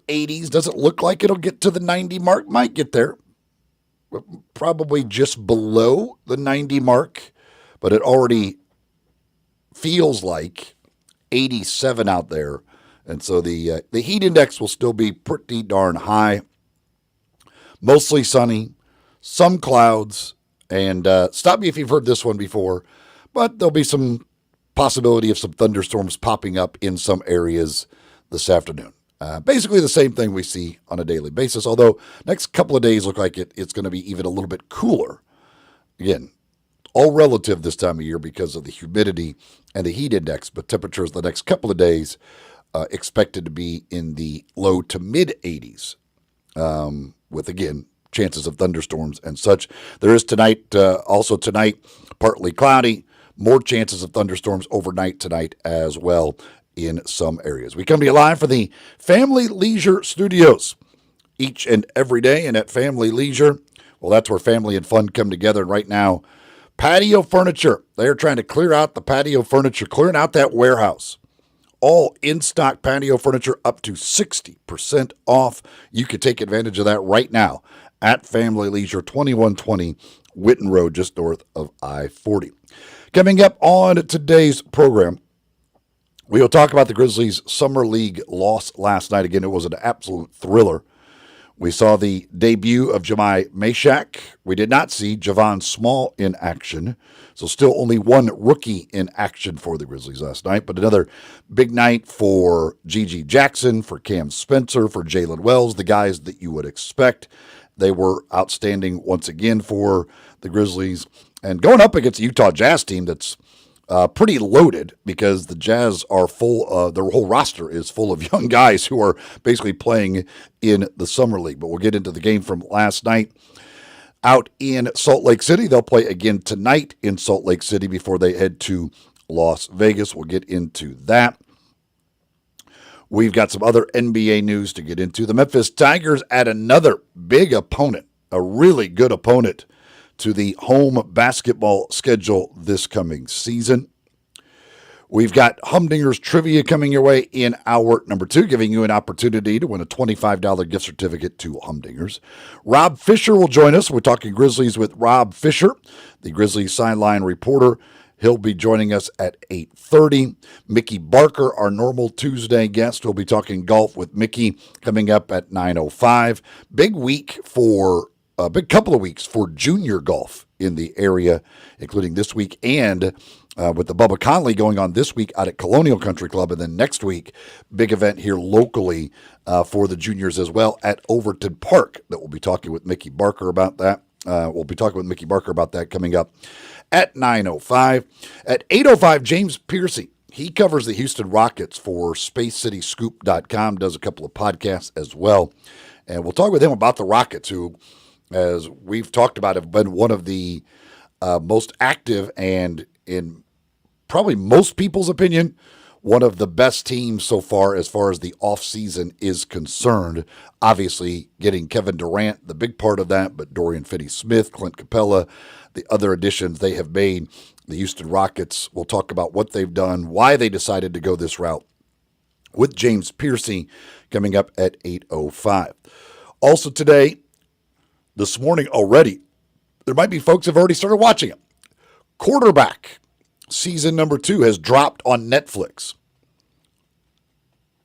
80s. Doesn't look like it'll get to the 90 mark. Might get there. Probably just below the 90 mark, but it already feels like 87 out there. And so the heat index will still be pretty darn high. Mostly sunny, some clouds, and stop me if you've heard this one before, but there'll be some possibility of some thunderstorms popping up in some areas this afternoon. Basically the same thing we see on a daily basis, although next couple of days look like it's going to be even a little bit cooler. Again, all relative this time of year because of the humidity and the heat index, but temperatures the next couple of days expected to be in the low to mid 80s, with, again, chances of thunderstorms and such. There is also tonight, partly cloudy, more chances of thunderstorms overnight tonight as well in some areas. We come to you live for the Family Leisure Studios each and every day. And at Family Leisure, well, that's where family and fun come together. And right now, patio furniture. They're trying to clear out the patio furniture, clearing out that warehouse. All in-stock patio furniture up to 60% off. You can take advantage of that right now at Family Leisure, 2120 Witten Road, just north of I-40. Coming up on today's program, we will talk about the Grizzlies' Summer League loss last night. Again, it was an absolute thriller. We saw the debut of Jahmai Meshack. We did not see Javon Small in action, so still only one rookie in action for the Grizzlies last night. But another big night for Gigi Jackson, for Cam Spencer, for Jalen Wells, the guys that you would expect. They were outstanding once again for the Grizzlies. And going up against the Utah Jazz team that's pretty loaded because the Jazz are full. Their whole roster is full of young guys who are basically playing in the Summer League. But we'll get into the game from last night out in Salt Lake City. They'll play again tonight in Salt Lake City before they head to Las Vegas. We'll get into that. We've got some other NBA news to get into. The Memphis Tigers add another big opponent, a really good opponent, to the home basketball schedule this coming season. We've got Humdinger's Trivia coming your way in hour number 2, giving you an opportunity to win a $25 gift certificate to Humdinger's. Rob Fisher will join us. We're talking Grizzlies with Rob Fisher, the Grizzlies sideline reporter. He'll be joining us at 8:30. Mickey Barker, our normal Tuesday guest, will be talking golf with Mickey coming up at 9:05. Big week for a big couple of weeks for junior golf in the area, including this week and with the Bubba Conley going on this week out at Colonial Country Club. And then next week, big event here locally for the juniors as well at Overton Park that we'll be talking with Mickey Barker about that. We'll be talking with Mickey Barker about that coming up at 9:05. At 8:05, James Piercy. He covers the Houston Rockets for SpaceCityScoop.com, does a couple of podcasts as well. And we'll talk with him about the Rockets, who, as we've talked about, have been one of the most active and, in probably most people's opinion, one of the best teams so far as the offseason is concerned. Obviously, getting Kevin Durant, the big part of that, but Dorian Finney-Smith, Clint Capella, the other additions they have made. The Houston Rockets, we'll talk about what they've done, why they decided to go this route with James Piercy coming up at 8:05. Also today, this morning already, there might be folks who have already started watching it. Quarterback season number 2 has dropped on Netflix.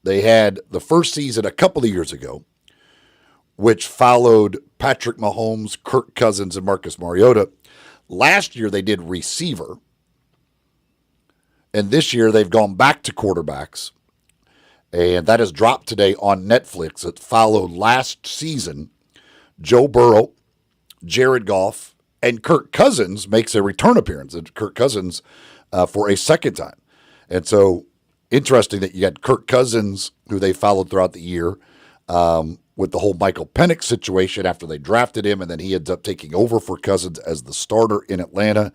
They had the first season a couple of years ago, which followed Patrick Mahomes, Kirk Cousins, and Marcus Mariota. Last year they did receiver. And this year they've gone back to quarterbacks. And that has dropped today on Netflix. It followed last season. Joe Burrow, Jared Goff, and Kirk Cousins makes a return appearance. And Kirk Cousins for a second time. And so interesting that you had Kirk Cousins, who they followed throughout the year, with the whole Michael Penix situation after they drafted him, and then he ends up taking over for Cousins as the starter in Atlanta.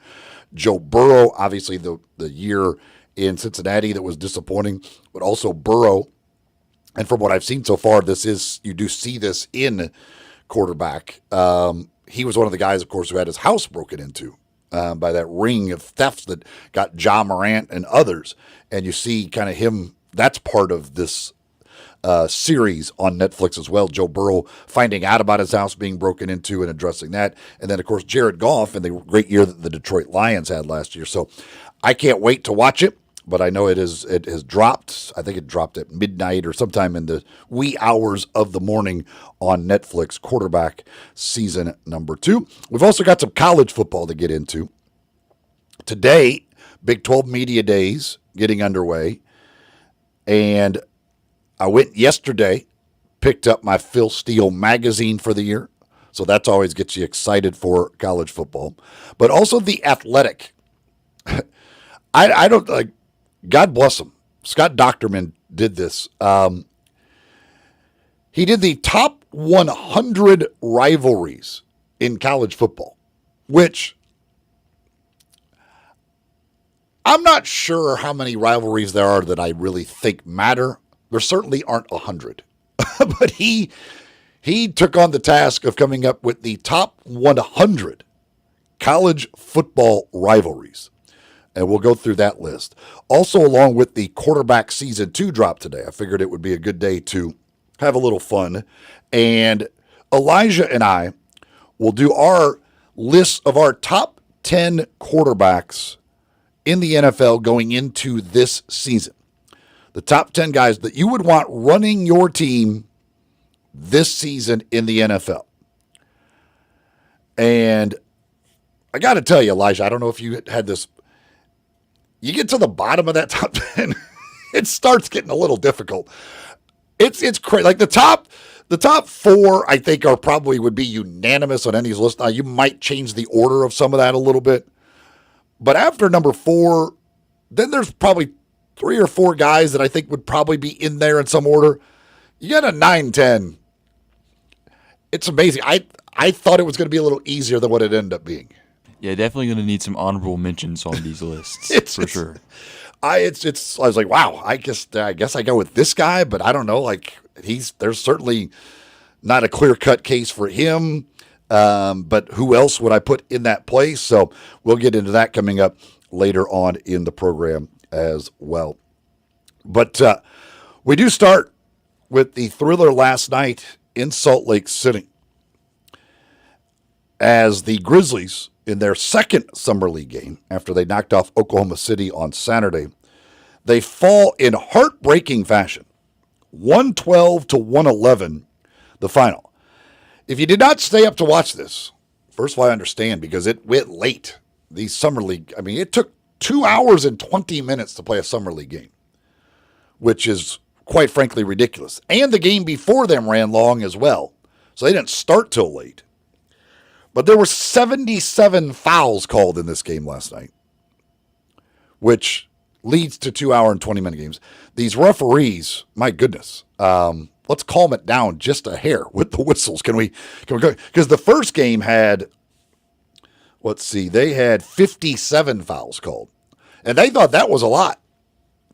Joe Burrow, obviously the year in Cincinnati that was disappointing, but also Burrow. And from what I've seen so far, you do see this in quarterback. He was one of the guys, of course, who had his house broken into by that ring of thefts that got Ja Morant and others. And you see kind of him, that's part of this series on Netflix as well. Joe Burrow finding out about his house being broken into and addressing that. And then, of course, Jared Goff and the great year that the Detroit Lions had last year. So I can't wait to watch it, but I know it has dropped. I think it dropped at midnight or sometime in the wee hours of the morning on Netflix, Quarterback season number 2. We've also got some college football to get into. Today, Big 12 Media Days getting underway. And I went yesterday, picked up my Phil Steele magazine for the year. So that's always gets you excited for college football. But also The Athletic. I don't like, God bless him. Scott Docterman did this. He did the top 100 rivalries in college football, which I'm not sure how many rivalries there are that I really think matter. There certainly aren't 100. But he took on the task of coming up with the top 100 college football rivalries. And we'll go through that list. Also, along with the quarterback season 2 drop today, I figured it would be a good day to have a little fun. And Elijah and I will do our list of our top 10 quarterbacks in the NFL going into this season. The top 10 guys that you would want running your team this season in the NFL. And I got to tell you, Elijah, I don't know if you had this. You get to the bottom of that top 10, it starts getting a little difficult. It's crazy. Like the top 4, I think, are probably would be unanimous on any list. Now, you might change the order of some of that a little bit. But after number 4, then there's probably 3 or 4 guys that I think would probably be in there in some order. You got a 9, 10. It's amazing. I thought it was going to be a little easier than what it ended up being. Yeah, definitely going to need some honorable mentions on these lists for sure. I was like, wow, I guess I go with this guy, but I don't know. Like there's certainly not a clear-cut case for him. But who else would I put in that place? So we'll get into that coming up later on in the program as well. But we do start with the thriller last night in Salt Lake City as the Grizzlies, in their second Summer League game after they knocked off Oklahoma City on Saturday, they fall in heartbreaking fashion, 112-111, the final. If you did not stay up to watch this, first of all, I understand because it went late. The Summer League, I mean, it took 2 hours and 20 minutes to play a Summer League game, which is quite frankly ridiculous. And the game before them ran long as well, so they didn't start till late. But there were 77 fouls called in this game last night, which leads to 2 hour and 20-minute games. These referees, my goodness, let's calm it down just a hair with the whistles. Can we go? Because the first game had, they had 57 fouls called. And they thought that was a lot.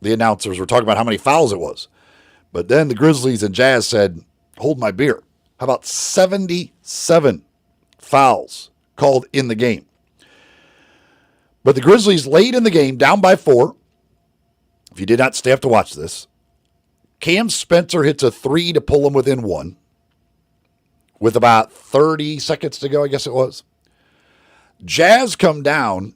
The announcers were talking about how many fouls it was. But then the Grizzlies and Jazz said, hold my beer. How about 77 fouls called in the game? But the Grizzlies late in the game, down by 4. If you did not stay up to watch this, Cam Spencer hits a 3 to pull them within 1 with about 30 seconds to go, I guess it was. Jazz come down.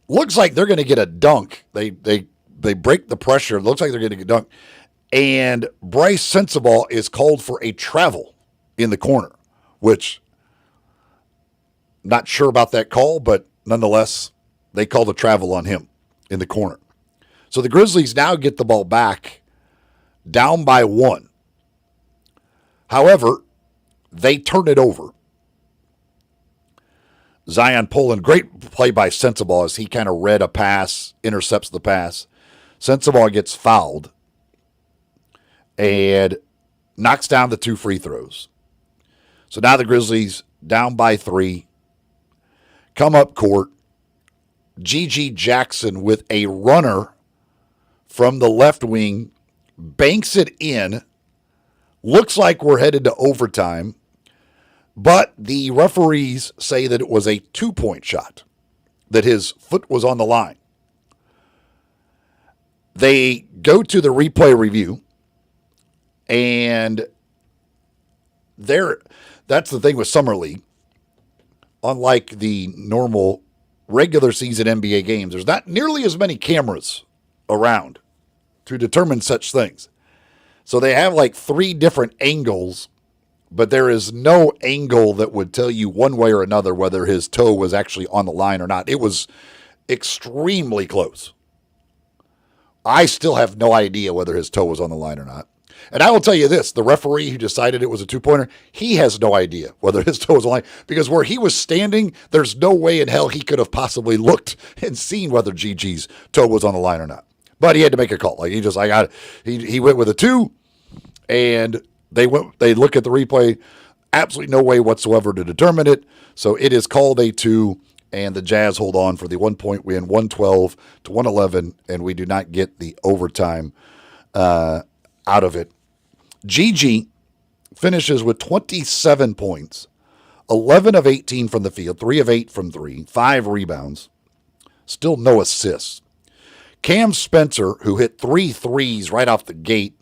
Looks like they're going to get a dunk. They break the pressure. It looks like they're going to get a dunk. And Bryce Sensabaugh is called for a travel in the corner, which not sure about that call, but nonetheless, they called a travel on him in the corner. So the Grizzlies now get the ball back down by 1. However, they turn it over. Zion Poland, great play by Sensabaugh as he kind of read a pass, intercepts the pass. Sensabaugh gets fouled and knocks down the 2 free throws. So now the Grizzlies down by 3, come up court. G.G. Jackson with a runner from the left wing, banks it in. Looks like we're headed to overtime, but the referees say that it was a 2-point shot, that his foot was on the line. They go to the replay review, And that's the thing with Summer League. Unlike the normal regular season NBA games, there's not nearly as many cameras around to determine such things. So they have like 3 different angles, but there is no angle that would tell you one way or another whether his toe was actually on the line or not. It was extremely close. I still have no idea whether his toe was on the line or not. And I will tell you this, the referee who decided it was a 2-pointer, he has no idea whether his toe was on the line, because where he was standing, there's no way in hell he could have possibly looked and seen whether GG's toe was on the line or not. But he had to make a call. Like he went with a 2, and they look at the replay, absolutely no way whatsoever to determine it. So it is called a 2, and the Jazz hold on for the 1-point win, 112-111, and we do not get the overtime out of it. GG finishes with 27 points, 11 of 18 from the field, 3 of 8 from 3, 5 rebounds, still no assists. Cam Spencer, who hit 3 threes right off the gate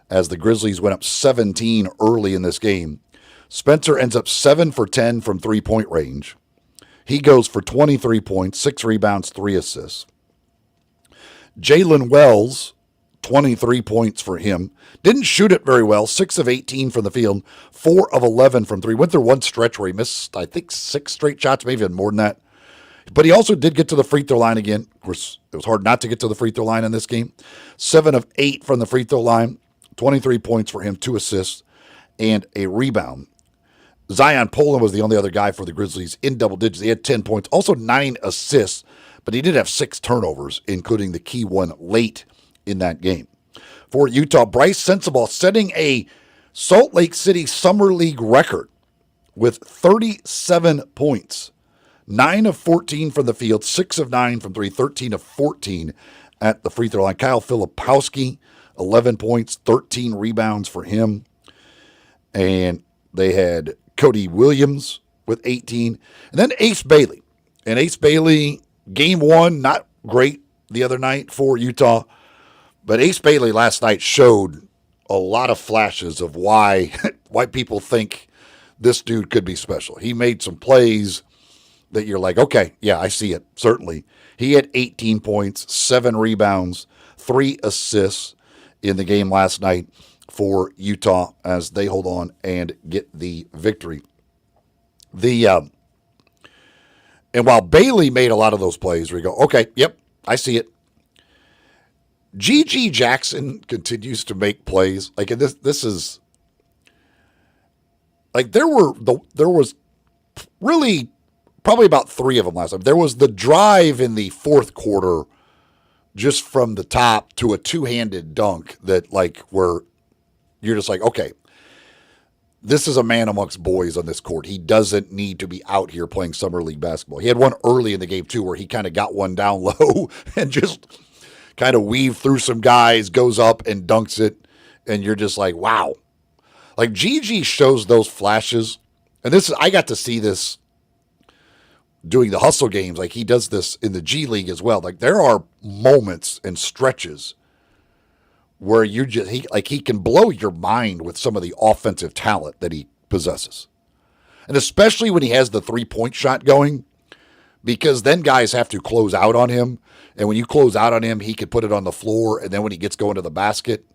as the Grizzlies went up 17 early in this game. Spencer ends up 7 for 10 from 3-point range. He goes for 23 points, 6 rebounds, 3 assists. Jalen Wells, 23 points for him. Didn't shoot it very well, 6 of 18 from the field, 4 of 11 from 3. Went through one stretch where he missed, I think, 6 straight shots, maybe even more than that. But he also did get to the free throw line again. Of course, it was hard not to get to the free throw line in this game. 7 of 8 from the free throw line, 23 points for him, 2 assists, and a rebound. Zion Poland was the only other guy for the Grizzlies in double digits. He had 10 points, also 9 assists, but he did have 6 turnovers, including the key one late in that game. For Utah, Bryce Sensabaugh setting a Salt Lake City Summer League record with 37 points. 9 of 14 from the field, 6 of 9 from 3, 13 of 14 at the free throw line. Kyle Filipowski, 11 points, 13 rebounds for him. And they had Cody Williams with 18. And then Ace Bailey. And Ace Bailey, game 1, not great the other night for Utah. But Ace Bailey last night showed a lot of flashes of why people think this dude could be special. He made some plays that you're like, okay, yeah, I see it, certainly. He had 18 points, 7 rebounds, 3 assists in the game last night for Utah as they hold on and get the victory. And while Bailey made a lot of those plays, we go, okay, yep, I see it. G.G. Jackson continues to make plays. Like, this is like there was really probably about 3 of them last time. There was the drive in the fourth quarter, just from the top to a 2-handed dunk that, like, where you're just like, okay, this is a man amongst boys on this court. He doesn't need to be out here playing summer league basketball. He had one early in the game too, where he kind of got one down low and just kind of weaved through some guys, goes up and dunks it, and you're just like, wow. Like, GG shows those flashes, and I got to see this doing the hustle games. Like, he does this in the G League as well. Like, there are moments and stretches where he can blow your mind with some of the offensive talent that he possesses. And especially when he has the 3-point shot going, because then guys have to close out on him. And when you close out on him, he can put it on the floor. And then when he gets going to the basket,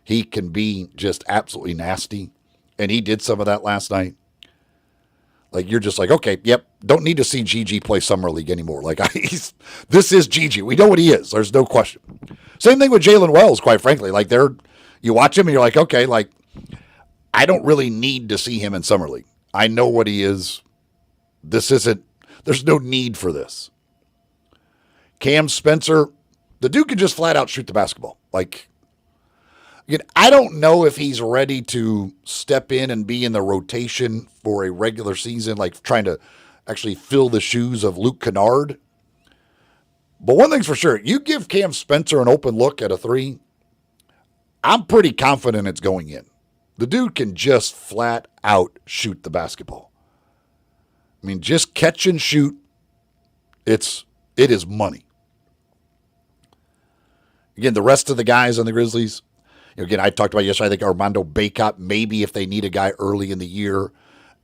he can be just absolutely nasty. And he did some of that last night. Like, you're just like, okay, yep, don't need to see GG play Summer League anymore. Like, this is GG. We know what he is. There's no question. Same thing with Jalen Wells, quite frankly. Like, you watch him and you're like, okay, like, I don't really need to see him in Summer League. I know what he is. There's no need for this. Cam Spencer, the dude can just flat out shoot the basketball. Like, again, I don't know if he's ready to step in and be in the rotation for a regular season, like trying to actually fill the shoes of Luke Kennard. But one thing's for sure, you give Cam Spencer an open look at a 3, I'm pretty confident it's going in. The dude can just flat out shoot the basketball. I mean, just catch and shoot, it is money. Again, the rest of the guys on the Grizzlies, Again, I talked about yesterday. I think Armando Bacot, maybe if they need a guy early in the year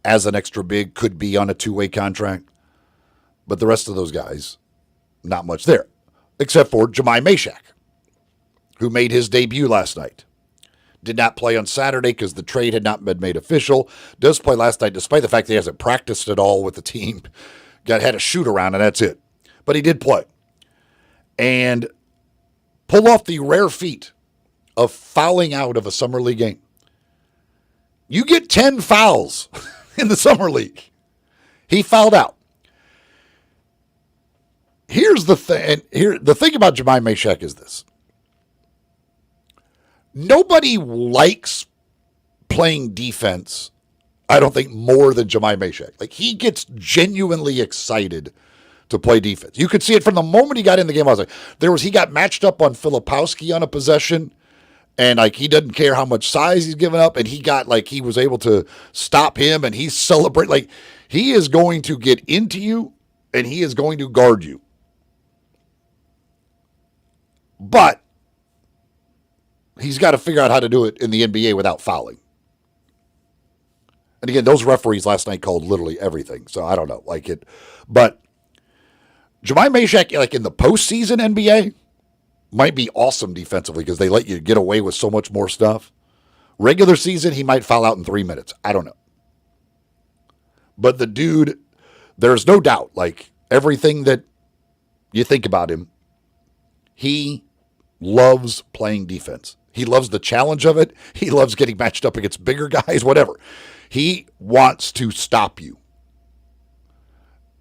as an extra big, could be on a two-way contract. But the rest of those guys, not much there, except for Jemai Mashak, who made his debut last night. Did not play on Saturday because the trade had not been made official. Does play last night despite the fact that he hasn't practiced at all with the team. Had a shoot around, and that's it. But he did play. And pull off the rare feat of fouling out of a summer league game. You get 10 fouls in the summer league. He fouled out. Here's the thing. The thing about Jemai Mashak is this. Nobody likes playing defense, I don't think, more than Jemai Mashak. Like, he gets genuinely excited to play defense. You could see it from the moment he got in the game. I was like, he got matched up on Filipowski on a possession, and like he doesn't care how much size he's giving up, and he was able to stop him, and he's celebrating. Like, he is going to get into you, and he is going to guard you. But he's got to figure out how to do it in the NBA without fouling. And again, those referees last night called literally everything. So I don't know, but Jemai Mashak, like in the postseason NBA, might be awesome defensively because they let you get away with so much more stuff. Regular season, he might foul out in 3 minutes. I don't know. But the dude, there's no doubt, like everything that you think about him, he loves playing defense. He loves the challenge of it. He loves getting matched up against bigger guys, whatever. He wants to stop you.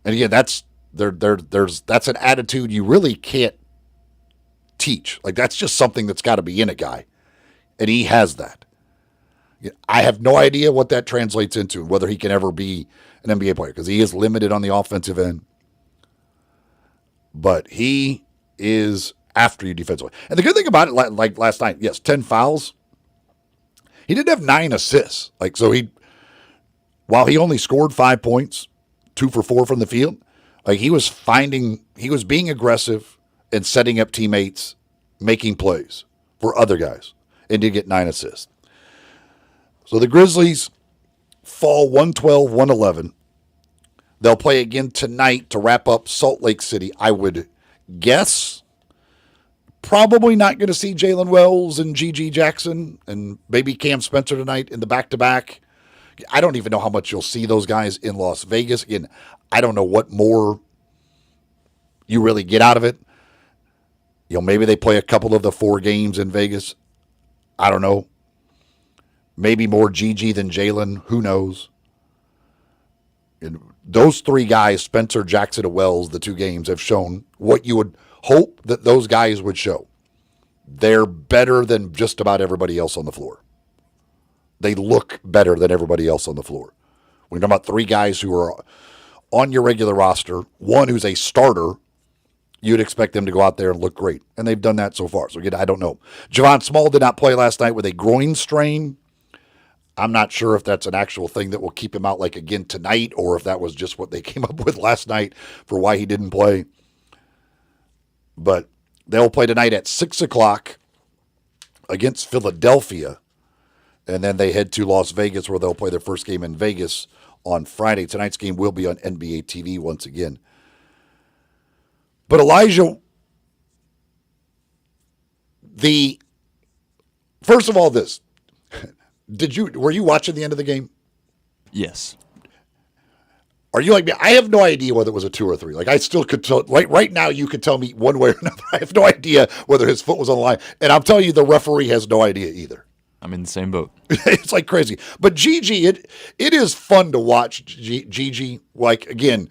And again, that's an attitude you really can't teach. Like, that's just something that's got to be in a guy. And he has that. I have no idea what that translates into, whether he can ever be an NBA player, because he is limited on the offensive end. But he is after you defensively. And the good thing about it, like last night, yes, 10 fouls. He did have 9 assists. Like, so while he only scored 5 points, 2 for 4 from the field, like he was being aggressive and setting up teammates, making plays for other guys, and did get 9 assists. So the Grizzlies fall 112-111. They'll play again tonight to wrap up Salt Lake City. I would guess probably not going to see Jalen Wells and G.G. Jackson and maybe Cam Spencer tonight in the back-to-back. I don't even know how much you'll see those guys in Las Vegas. Again, I don't know what more you really get out of it. Maybe they play a couple of the 4 games in Vegas. I don't know. Maybe more G.G. than Jalen. Who knows? And those 3 guys, Spencer, Jackson, and Wells, the 2 games, have shown what you would hope that those guys would show. They're better than just about everybody else on the floor. They look better than everybody else on the floor. We're talking about 3 guys who are on your regular roster, one who's a starter. You'd expect them to go out there and look great, and they've done that so far. So again, I don't know. Javon Small did not play last night with a groin strain. I'm not sure if that's an actual thing that will keep him out like again tonight, or if that was just what they came up with last night for why he didn't play. But they'll play tonight at 6 o'clock against Philadelphia. And then they head to Las Vegas, where they'll play their first game in Vegas on Friday. Tonight's game will be on NBA TV once again. But Elijah, first of all, this, were you watching the end of the game? Yes. Are you like me? I have no idea whether it was a 2 or 3. Like, I still could tell, right now you could tell me one way or another. I have no idea whether his foot was on the line. And I'm telling you, the referee has no idea either. I'm in the same boat. It's like crazy. But Gigi, it is fun to watch Gigi, like, again,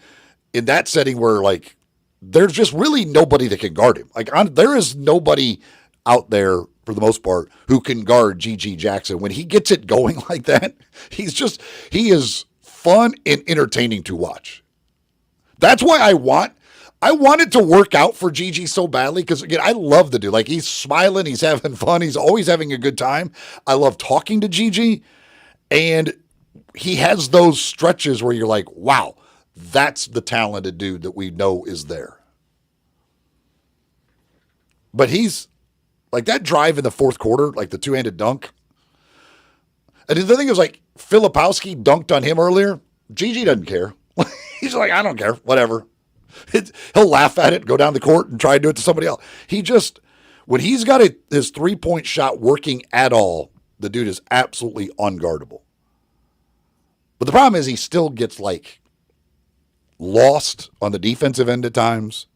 in that setting where, like, there's just really nobody that can guard him. Like, there is nobody out there, for the most part, who can guard G.G. Jackson. When he gets it going like that, he is fun and entertaining to watch. That's why I want it to work out for Gigi so badly, because, again, I love the dude. Like, he's smiling, he's having fun, he's always having a good time. I love talking to Gigi, and he has those stretches where you're like, wow, that's the talented dude that we know is there. But he's Like that drive in the fourth quarter, like the two-handed dunk. And the thing is, like, Filipowski dunked on him earlier. Gigi doesn't care. He's like, I don't care. Whatever. He'll laugh at it, go down the court, and try to do it to somebody else. He just, when he's got his three-point shot working at all, the dude is absolutely unguardable. But the problem is he still gets, like, lost on the defensive end at times.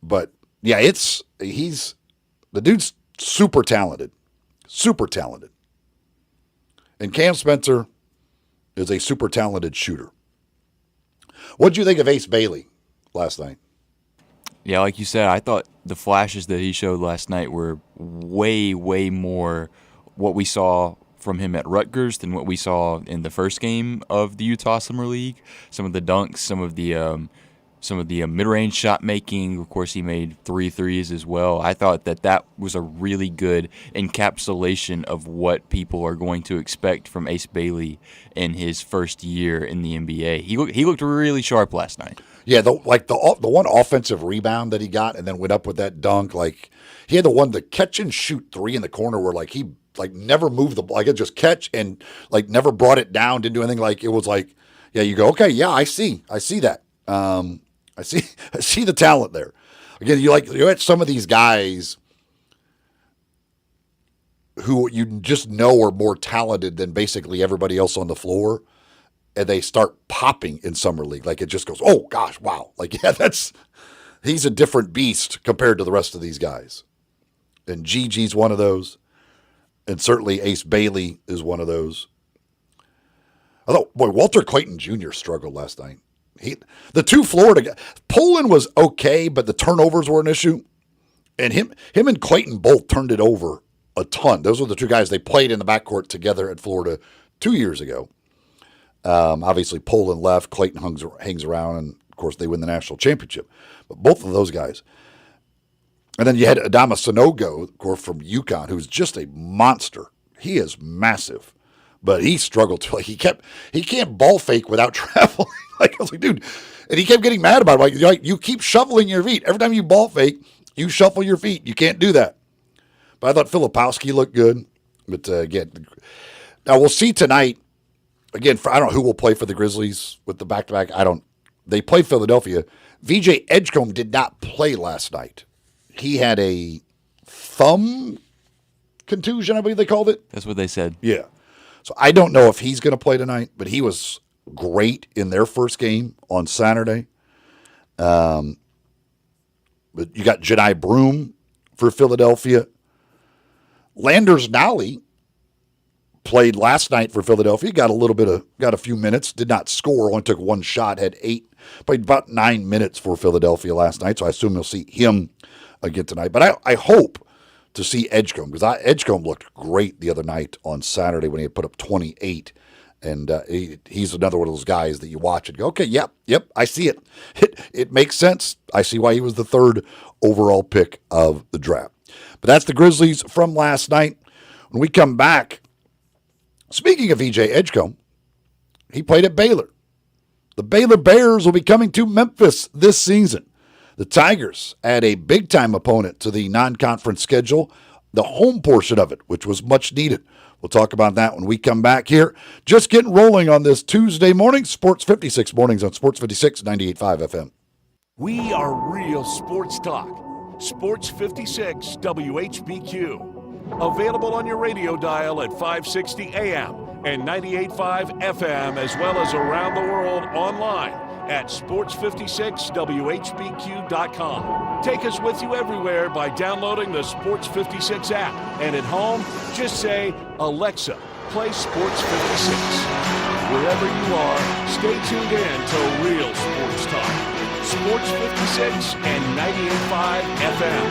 But, yeah, the dude's super talented. Super talented. And Cam Spencer is a super talented shooter. What did you think of Ace Bailey last night? Yeah, like you said, I thought the flashes that he showed last night were way, way more what we saw from him at Rutgers than what we saw in the first game of the Utah Summer League. Some of the dunks, some of the mid-range shot making. Of course, he made 3 threes as well. I thought that was a really good encapsulation of what people are going to expect from Ace Bailey in his first year in the NBA. He looked really sharp last night. Yeah, the one offensive rebound that he got and then went up with that dunk. Like he had the catch and shoot 3 in the corner where like he like never moved the ball. Like it just catch and like never brought it down, didn't do anything. Like it was like, yeah, you go, okay, yeah, I see that. I see the talent there. Again, you had some of these guys who you just know are more talented than basically everybody else on the floor, and they start popping in summer league. Like it just goes, oh gosh, wow! Like yeah, he's a different beast compared to the rest of these guys. And Gigi's one of those, and certainly Ace Bailey is one of those. Although, boy, Walter Clayton Jr. struggled last night. The two Florida guys, Poland was okay, but the turnovers were an issue. And him and Clayton both turned it over a ton. Those were the two guys they played in the backcourt together at Florida 2 years ago. Obviously, Poland left. Clayton hangs around, and, of course, they win the national championship. But both of those guys. And then you had Adama Sanogo, of course, from UConn, who's just a monster. He is massive. But he struggled to, like, he can't ball fake without traveling. Like, I was like, dude, and he kept getting mad about it. Like, you keep shuffling your feet. Every time you ball fake, you shuffle your feet. You can't do that. But I thought Filipowski looked good. But again, now we'll see tonight. Again, I don't know who will play for the Grizzlies with the back-to-back. They play Philadelphia. VJ Edgecombe did not play last night. He had a thumb contusion, I believe they called it. That's what they said. Yeah. So I don't know if he's going to play tonight, but he was great in their first game on Saturday. But you got Jedi Broom for Philadelphia. Landers Nolly played last night for Philadelphia. Got a few minutes. Did not score. Only took one shot. Played about 9 minutes for Philadelphia last night. So I assume you'll see him again tonight. But I hope to see Edgecombe, because Edgecombe looked great the other night on Saturday when he had put up 28. And he's another one of those guys that you watch and go, okay, yep, I see it. It makes sense. I see why he was the 3rd overall pick of the draft. But that's the Grizzlies from last night. When we come back, speaking of VJ Edgecombe, he played at Baylor. The Baylor Bears will be coming to Memphis this season. The Tigers add a big-time opponent to the non-conference schedule, the home portion of it, which was much needed. We'll talk about that when we come back here. Just getting rolling on this Tuesday morning, Sports 56 mornings on Sports 56, 98.5 FM. We are real sports talk. Sports 56 WHBQ. Available on your radio dial at 560 AM and 98.5 FM, as well as around the world online at sports56whbq.com. Take us with you everywhere by downloading the Sports 56 app. And at home, just say, Alexa, play Sports 56. Wherever you are, stay tuned in to real sports talk. Sports 56 and 98.5 FM.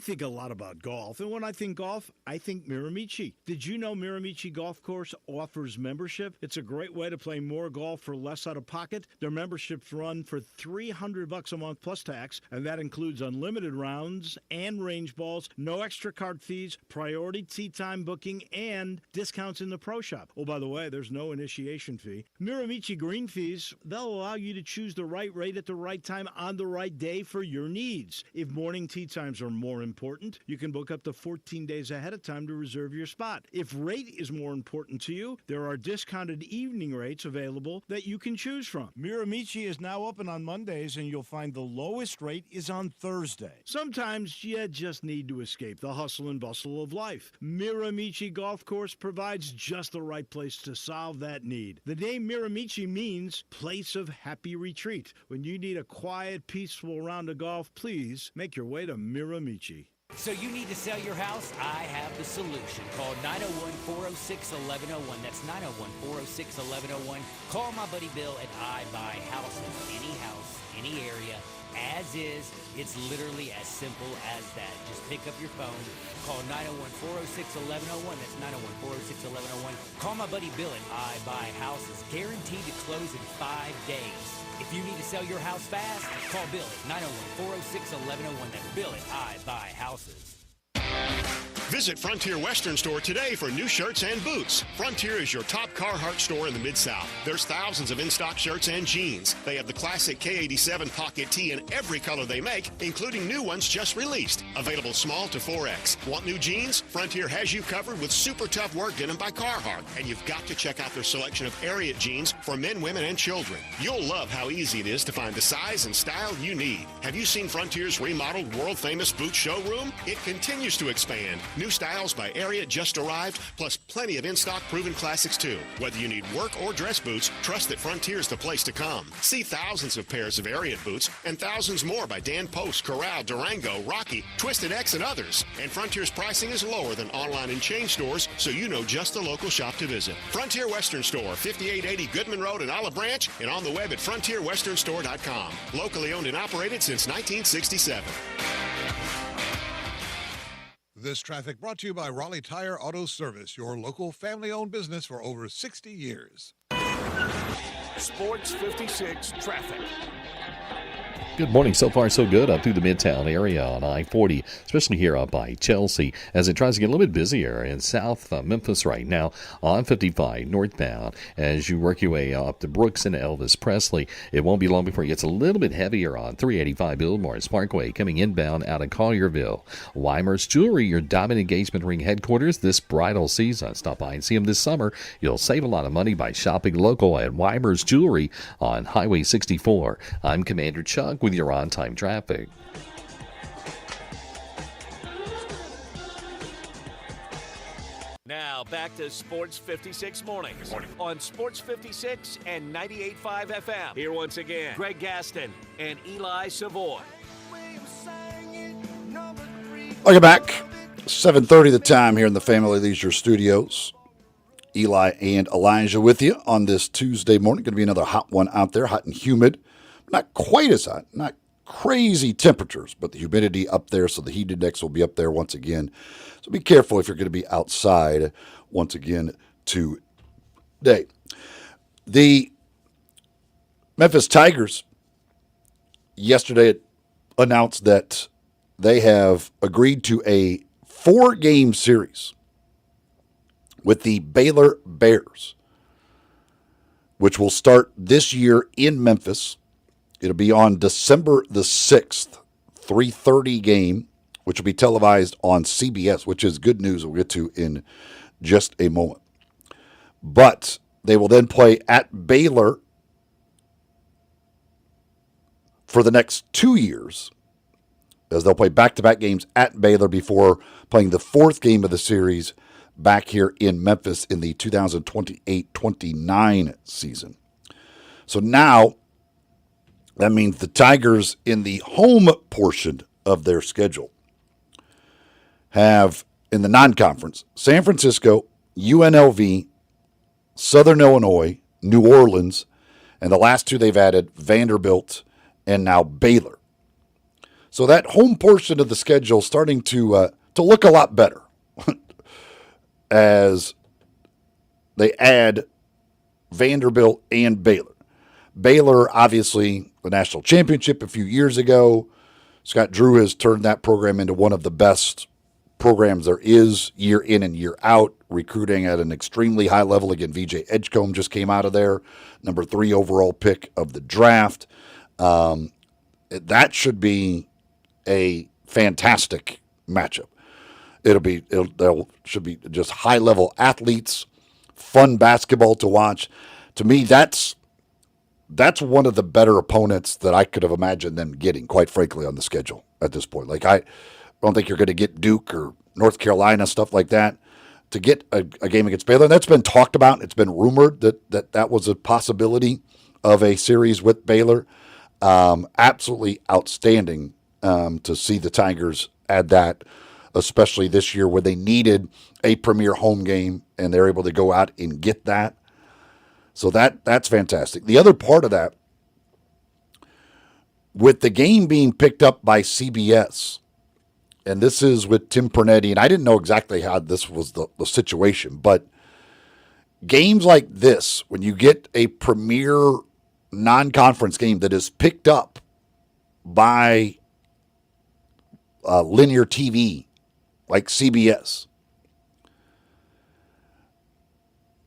think a lot about golf, and when I think golf, I think Miramichi. Did you know Miramichi Golf Course offers membership? It's a great way to play more golf for less out of pocket. Their memberships run for $300 a month plus tax, and that includes unlimited rounds and range balls, no extra card fees, priority tee time booking, and discounts in the pro shop. Oh, by the way, there's no initiation fee. Miramichi green fees, they'll allow you to choose the right rate at the right time on the right day for your needs. If morning tee times are more important, you can book up to 14 days ahead of time to reserve your spot. If rate is more important to you, there are discounted evening rates available that you can choose from. Miramichi is now open on Mondays, and you'll find the lowest rate is on Thursday. Sometimes you just need to escape the hustle and bustle of life. Miramichi Golf Course provides just the right place to solve that need. The name Miramichi means place of happy retreat. When you need a quiet, peaceful round of golf, please make your way to Miramichi. So you need to sell your house? I have the solution. Call 901-406-1101. That's 901-406-1101. Call my buddy Bill at I Buy Houses. Any house, any area, as is. It's literally as simple as that. Just pick up your phone. Call 901-406-1101. That's 901-406-1101. Call my buddy Bill at I Buy Houses. Guaranteed to close in 5 days. If you need to sell your house fast, call Bill at 901-406-1101. That's Bill at I Buy Houses. Visit Frontier Western Store today for new shirts and boots. Frontier is your top Carhartt store in the Mid-South. There's thousands of in-stock shirts and jeans. They have the classic K87 pocket tee in every color they make, including new ones just released. Available small to 4X. Want new jeans? Frontier has you covered with super tough work denim by Carhartt. And you've got to check out their selection of Ariat jeans for men, women, and children. You'll love how easy it is to find the size and style you need. Have you seen Frontier's remodeled world-famous boot showroom? It continues to expand. New styles by Ariat just arrived, plus plenty of in-stock proven classics too. Whether you need work or dress boots, trust that Frontier's the place to come. See thousands of pairs of Ariat boots and thousands more by Dan Post, Corral, Durango, Rocky, Twisted X, and others. And Frontier's pricing is lower than online and chain stores, so you know just the local shop to visit. Frontier Western Store, 5880 Goodman Road in Olive Branch, and on the web at frontierwesternstore.com. Locally owned and operated since 1967. This traffic brought to you by Raleigh Tire Auto Service, your local family-owned business for over 60 years. Sports 56 traffic. Good morning. So far, so good up through the Midtown area on I-40, especially here up by Chelsea, as it tries to get a little bit busier in South Memphis right now on 55 northbound. As you work your way up to Brooks and Elvis Presley, it won't be long before it gets a little bit heavier on 385 Billboard Parkway coming inbound out of Collierville. Weimer's Jewelry, your diamond engagement ring headquarters this bridal season. Stop by and see them this summer. You'll save a lot of money by shopping local at Weimer's Jewelry on Highway 64. I'm Commander Chuck with your on-time traffic. Now back to Sports 56 Mornings on Sports 56 and 98.5 FM. Here once again, Greg Gaston and Eli Savoy. Welcome back. 7:30 the time here in the Family Leisure Studios. Eli and Elijah with you on this Tuesday morning. Going to be another hot one out there, hot and humid. Not quite as hot, not crazy temperatures, but the humidity up there, so the heat index will be up there once again. So be careful if you're going to be outside once again today. The Memphis Tigers yesterday announced that they have agreed to a 4-game series with the Baylor Bears, which will start this year in Memphis. It'll be on December the 6th, 3:30 game, which will be televised on CBS, which is good news we'll get to in just a moment. But they will then play at Baylor for the next 2 years, as they'll play back-to-back games at Baylor before playing the 4th game of the series back here in Memphis in the 2028-29 season. So now that means the Tigers in the home portion of their schedule have, in the non-conference, San Francisco, UNLV, Southern Illinois, New Orleans, and the last two they've added, Vanderbilt, and now Baylor. So that home portion of the schedule starting to look a lot better as they add Vanderbilt and Baylor. Baylor, obviously, the national championship a few years ago. Scott Drew has turned that program into one of the best programs there is, year in and year out, recruiting at an extremely high level. Again, VJ Edgecombe just came out of there, number 3 overall pick of the draft. That should be a fantastic matchup. Should be just high level athletes, fun basketball to watch. To me, that's one of the better opponents that I could have imagined them getting, quite frankly, on the schedule at this point. Like, I don't think you're going to get Duke or North Carolina, stuff like that, to get a game against Baylor. And that's been talked about. It's been rumored that was a possibility of a series with Baylor. Absolutely outstanding to see the Tigers add that, especially this year where they needed a premier home game, and they're able to go out and get that. So that's fantastic. The other part of that, with the game being picked up by CBS, and this is with Tim Pernetti, and I didn't know exactly how this was the situation, but games like this, when you get a premier non-conference game that is picked up by linear TV like CBS,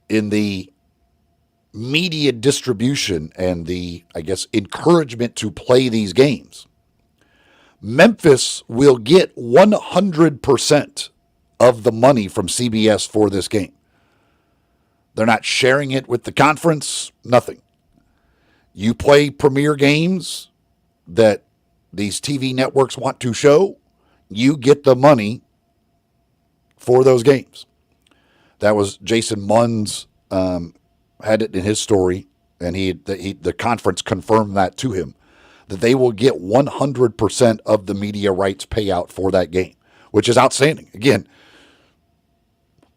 in the media distribution and the, I guess, encouragement to play these games, Memphis will get 100% of the money from CBS for this game. They're not sharing it with the conference, nothing. You play premier games that these TV networks want to show, you get the money for those games. That was Jason Munn's had it in his story, and the conference confirmed that to him, that they will get 100% of the media rights payout for that game, which is outstanding. Again,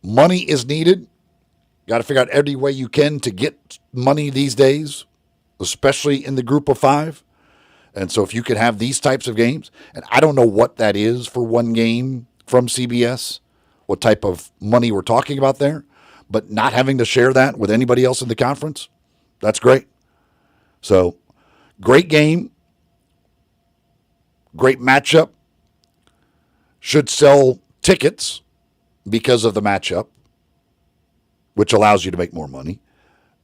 money is needed. Got to figure out every way you can to get money these days, especially in the group of 5. And so if you can have these types of games, and I don't know what that is for one game from CBS, what type of money we're talking about there, but not having to share that with anybody else in the conference, that's great. So, great game, great matchup, should sell tickets because of the matchup, which allows you to make more money.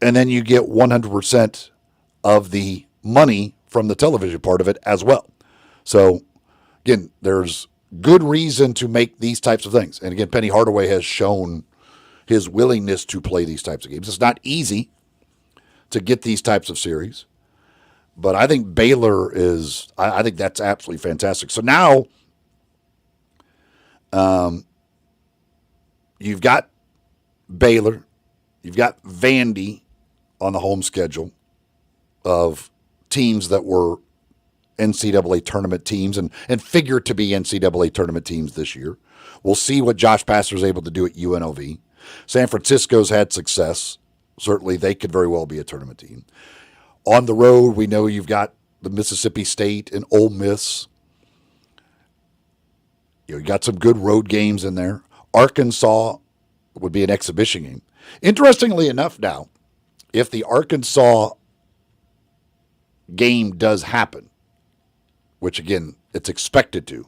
And then you get 100% of the money from the television part of it as well. So, again, there's good reason to make these types of things. And again, Penny Hardaway has shown his willingness to play these types of games. It's not easy to get these types of series, but I think Baylor is, I think that's absolutely fantastic. So now you've got Baylor, you've got Vandy on the home schedule of teams that were NCAA tournament teams and figure to be NCAA tournament teams this year. We'll see what Josh Pastner's able to do at UNLV. San Francisco's had success. Certainly they could very well be a tournament team. On the road, we know you've got the Mississippi State and Ole Miss. You got some good road games in there. Arkansas would be an exhibition game. Interestingly enough now, if the Arkansas game does happen, which again, it's expected to,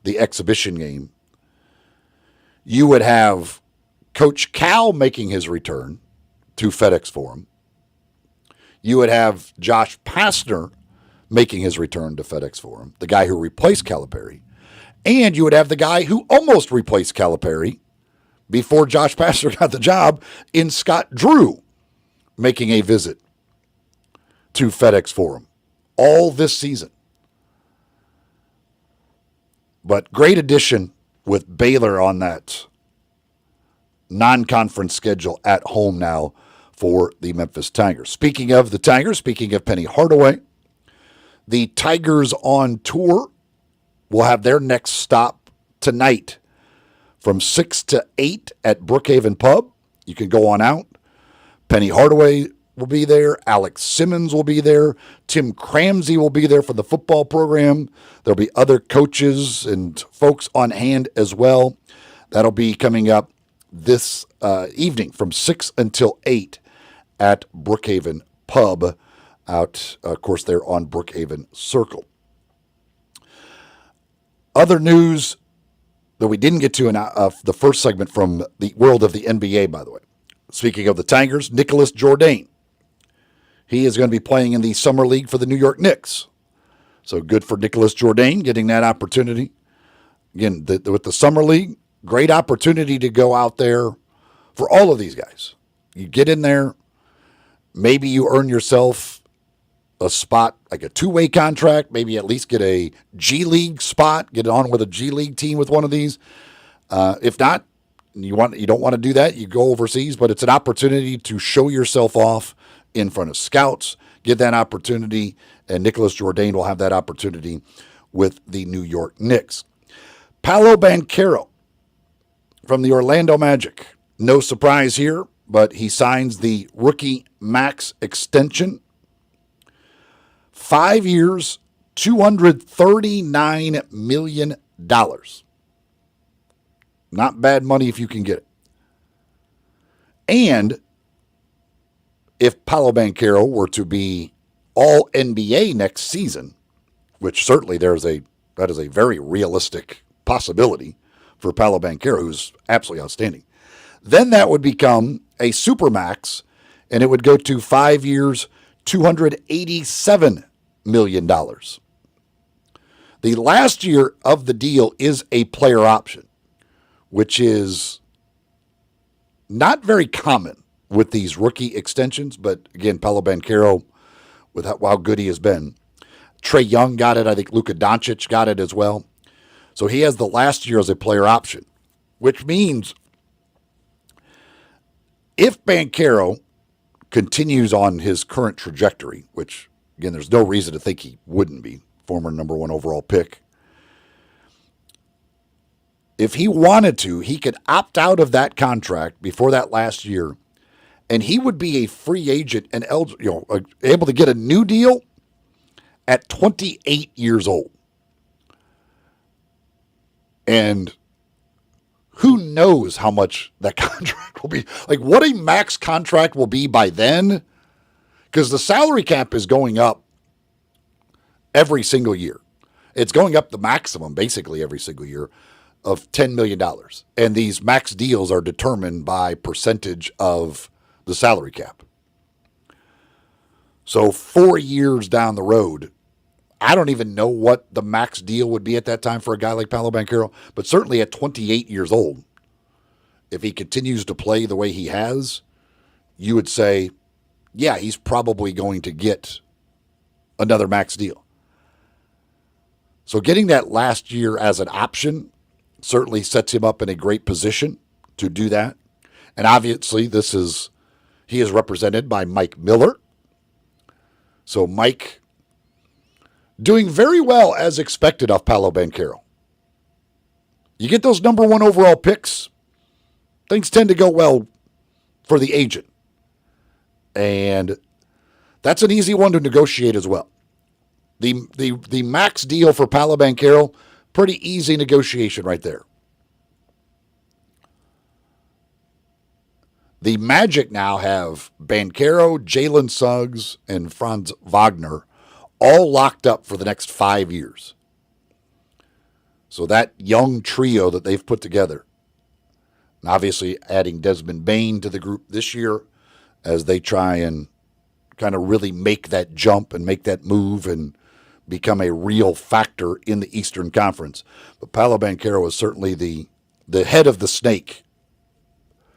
the exhibition game, you would have Coach Cal making his return to FedEx Forum. You would have Josh Pastner making his return to FedEx Forum, the guy who replaced Calipari. And you would have the guy who almost replaced Calipari before Josh Pastner got the job in Scott Drew making a visit to FedEx Forum all this season. But great addition with Baylor on that non-conference schedule at home now for the Memphis Tigers. Speaking of the Tigers, speaking of Penny Hardaway, the Tigers on tour will have their next stop tonight from 6 to 8 at Brookhaven Pub. You can go on out. Penny Hardaway will be there. Alex Simmons will be there. Tim Cramsey will be there for the football program. There'll be other coaches and folks on hand as well. That'll be coming up this evening from 6 until 8 at Brookhaven Pub out, of course, there on Brookhaven Circle. Other news that we didn't get to in the first segment from the world of the NBA, by the way. Speaking of the Tigers, Nicholas Jourdain. He is going to be playing in the Summer League for the New York Knicks. So good for Nicholas Jourdain getting that opportunity. Again, with the Summer League, great opportunity to go out there for all of these guys. You get in there, maybe you earn yourself a spot, like a two-way contract, maybe at least get a G League spot, get on with a G League team with one of these. If not, you don't want to do that, you go overseas, but it's an opportunity to show yourself off in front of scouts, get that opportunity, and Nicholas Jourdain will have that opportunity with the New York Knicks. Paolo Banchero from the Orlando Magic. No surprise here, but he signs the rookie max extension. 5 years, $239 million. Not bad money if you can get it. And if Paolo Banchero were to be all NBA next season, which certainly that is a very realistic possibility for Paolo Banchero, who's absolutely outstanding, then that would become a supermax, and it would go to 5 years, $287 million. The last year of the deal is a player option, which is not very common with these rookie extensions. But again, Paolo Banchero, with how good he has been. Trae Young got it. I think Luka Doncic got it as well. So he has the last year as a player option, which means if Banchero continues on his current trajectory, which, again, there's no reason to think he wouldn't be, former number 1 overall pick. If he wanted to, he could opt out of that contract before that last year, and he would be a free agent and able to get a new deal at 28 years old. And who knows how much that contract will be? Like, what a max contract will be by then, because the salary cap is going up every single year. It's going up the maximum basically every single year of $10 million. And these max deals are determined by percentage of the salary cap. So 4 years down the road, I don't even know what the max deal would be at that time for a guy like Paolo Banchero, but certainly at 28 years old, if he continues to play the way he has, you would say, yeah, he's probably going to get another max deal. So getting that last year as an option certainly sets him up in a great position to do that. And obviously he is represented by Mike Miller. So Mike doing very well as expected off Paolo Banchero. You get those number 1 overall picks, things tend to go well for the agent. And that's an easy one to negotiate as well. The max deal for Paolo Banchero, pretty easy negotiation right there. The Magic now have Banchero, Jalen Suggs, and Franz Wagner all locked up for the next 5 years. So that young trio that they've put together, and obviously adding Desmond Bane to the group this year as they try and kind of really make that jump and make that move and become a real factor in the Eastern Conference. But Paolo Banchero is certainly the head of the snake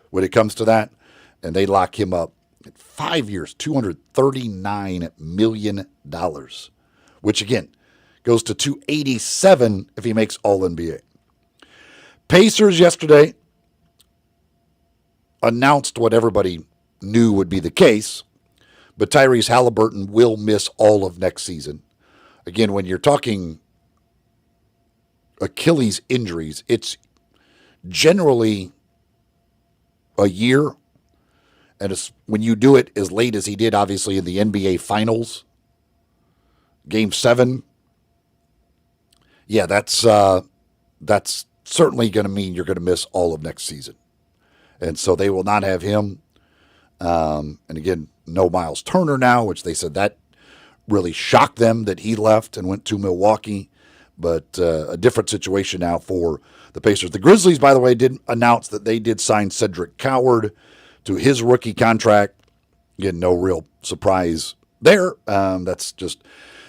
when it comes to that, and they lock him up at 5 years, $239 million, which again goes to $287 if he makes All-NBA. Pacers yesterday announced what everybody knew would be the case, but Tyrese Halliburton will miss all of next season. Again, when you're talking Achilles injuries, it's generally a year, And it's, when you do it as late as he did, obviously, in the NBA Finals, Game 7, yeah, that's certainly going to mean you're going to miss all of next season. And so they will not have him. And again, no Miles Turner now, which they said that really shocked them that he left and went to Milwaukee. But a different situation now for the Pacers. The Grizzlies, by the way, did announce that they did sign Cedric Coward to his rookie contract. Again, no real surprise there. That's just,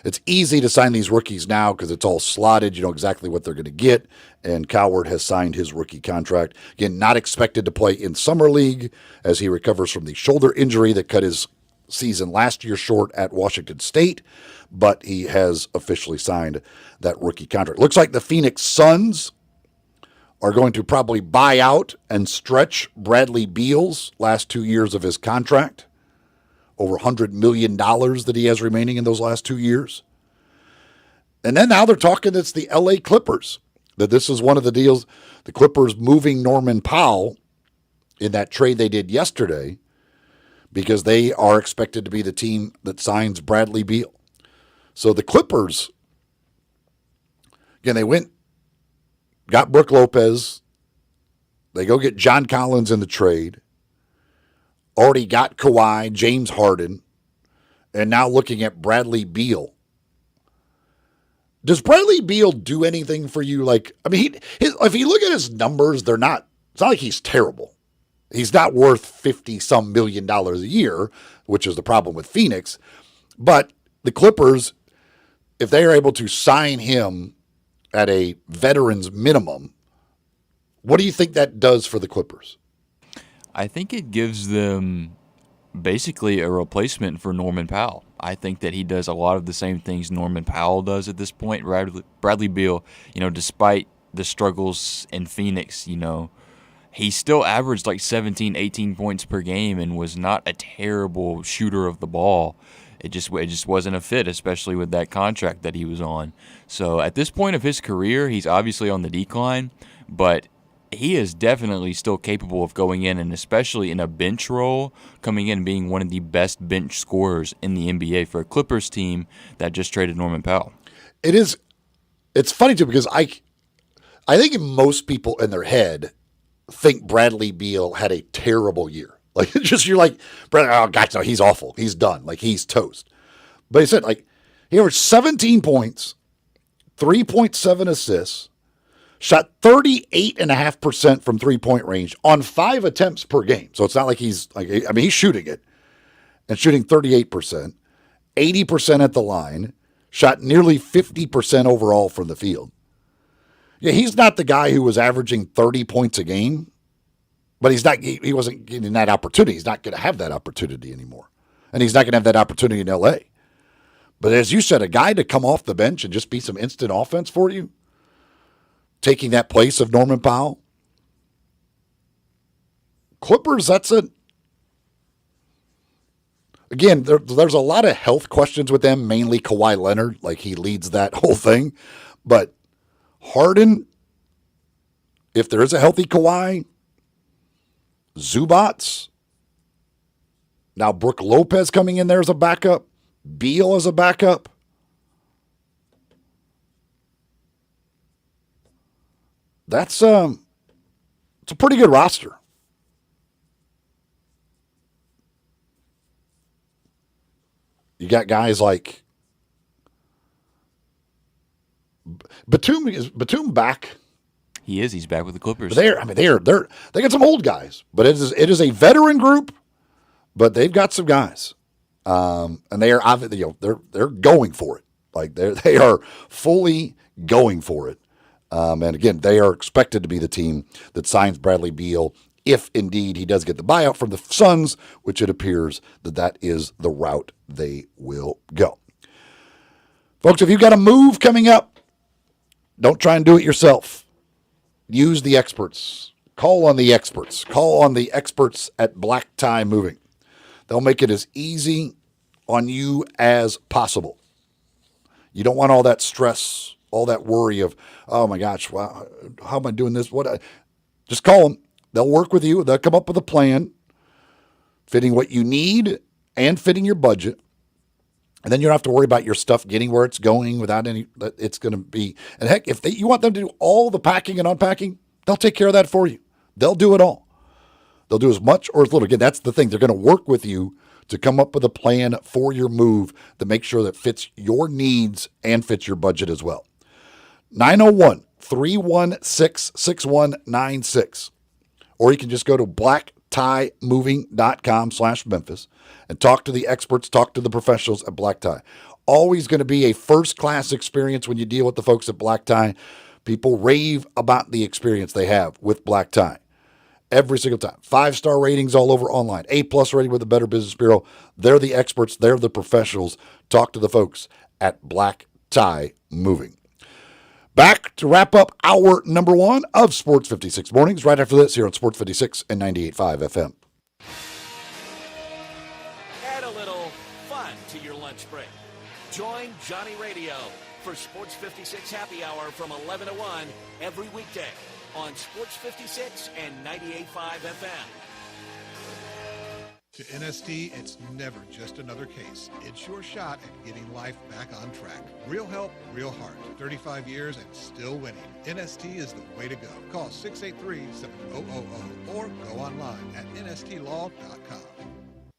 it's easy to sign these rookies now because it's all slotted. You know exactly what they're going to get. And Coward has signed his rookie contract. Again, not expected to play in Summer League as he recovers from the shoulder injury that cut his season last year short at Washington State, but he has officially signed that rookie contract. Looks like the Phoenix Suns are going to probably buy out and stretch Bradley Beal's last 2 years of his contract, over $100 million that he has remaining in those last 2 years. And then now they're talking it's the LA Clippers, that this is one of the deals, the Clippers moving Norman Powell in that trade they did yesterday, because they are expected to be the team that signs Bradley Beal. So the Clippers, again, they got Brook Lopez. They go get John Collins in the trade. Already got Kawhi, James Harden, and now looking at Bradley Beal. Does Bradley Beal do anything for you? Like, I mean, if you look at his numbers, it's not like he's terrible. He's not worth $50-some million a year, which is the problem with Phoenix. But the Clippers, if they are able to sign him at a veteran's minimum, what do you think that does for the Clippers? I think it gives them basically a replacement for Norman Powell. I think that he does a lot of the same things Norman Powell does at this point. Bradley Beal, despite the struggles in Phoenix, he still averaged like 17, 18 points per game and was not a terrible shooter of the ball. It just wasn't a fit, especially with that contract that he was on. So at this point of his career, he's obviously on the decline, but he is definitely still capable of going in, and especially in a bench role, coming in and being one of the best bench scorers in the NBA for a Clippers team that just traded Norman Powell. It's funny too, because I think most people in their head think Bradley Beal had a terrible year. Like, you're like, oh gosh, no, he's awful. He's done. Like, he's toast. But he said, like, he averaged 17 points, 3.7 assists, shot 38.5% from 3-point range on 5 attempts per game. So it's not like he's shooting it and shooting 38%, 80% at the line, shot nearly 50% overall from the field. Yeah, he's not the guy who was averaging 30 points a game, but he wasn't getting that opportunity. He's not going to have that opportunity anymore. And he's not going to have that opportunity in LA. But as you said, a guy to come off the bench and just be some instant offense for you, taking that place of Norman Powell. Clippers, that's it. Again, there's a lot of health questions with them, mainly Kawhi Leonard, like he leads that whole thing. But Harden, if there is a healthy Kawhi, Zubats, now Brook Lopez coming in there as a backup, Beal as a backup. It's a pretty good roster. You got guys like Batum. Is Batum back? He is. He's back with the Clippers. They got some old guys, but it is a veteran group. But they've got some guys, and they are they're going for it. Like they are fully going for it. And again, they are expected to be the team that signs Bradley Beal if indeed he does get the buyout from the Suns, which it appears that is the route they will go. Folks, if you've got a move coming up, don't try and do it yourself. Use the experts. Call on the experts. Call on the experts at Black Tie Moving. They'll make it as easy on you as possible. You don't want all that stress, all that worry of, oh my gosh, wow, how am I doing this? Just call them. They'll work with you. They'll come up with a plan. fitting what you need and fitting your budget. And then you don't have to worry about your stuff getting where it's going without any, it's going to be, and heck, if you want them to do all the packing and unpacking, they'll take care of that for you. They'll do it all. They'll do as much or as little. Again, that's the thing. They're going to work with you to come up with a plan for your move to make sure that fits your needs and fits your budget as well. 901-316-6196. Or you can just go to blacktiemoving.com/Memphis and talk to the experts, talk to the professionals at Black Tie. Always going to be a first-class experience when you deal with the folks at Black Tie. People rave about the experience they have with Black Tie. Every single time. 5-star ratings all over online. A+ rating with the Better Business Bureau. They're the experts. They're the professionals. Talk to the folks at Black Tie Moving. Back to wrap up hour number 1 of Sports 56 Mornings right after this here on Sports 56 and 98.5 FM. Add a little fun to your lunch break. Join Johnny Radio for Sports 56 Happy Hour from 11 to 1 every weekday on Sports 56 and 98.5 FM. To NST, it's never just another case. It's your shot at getting life back on track. Real help, real heart. 35 years and still winning. NST is the way to go. Call 683-7000 or go online at nstlaw.com.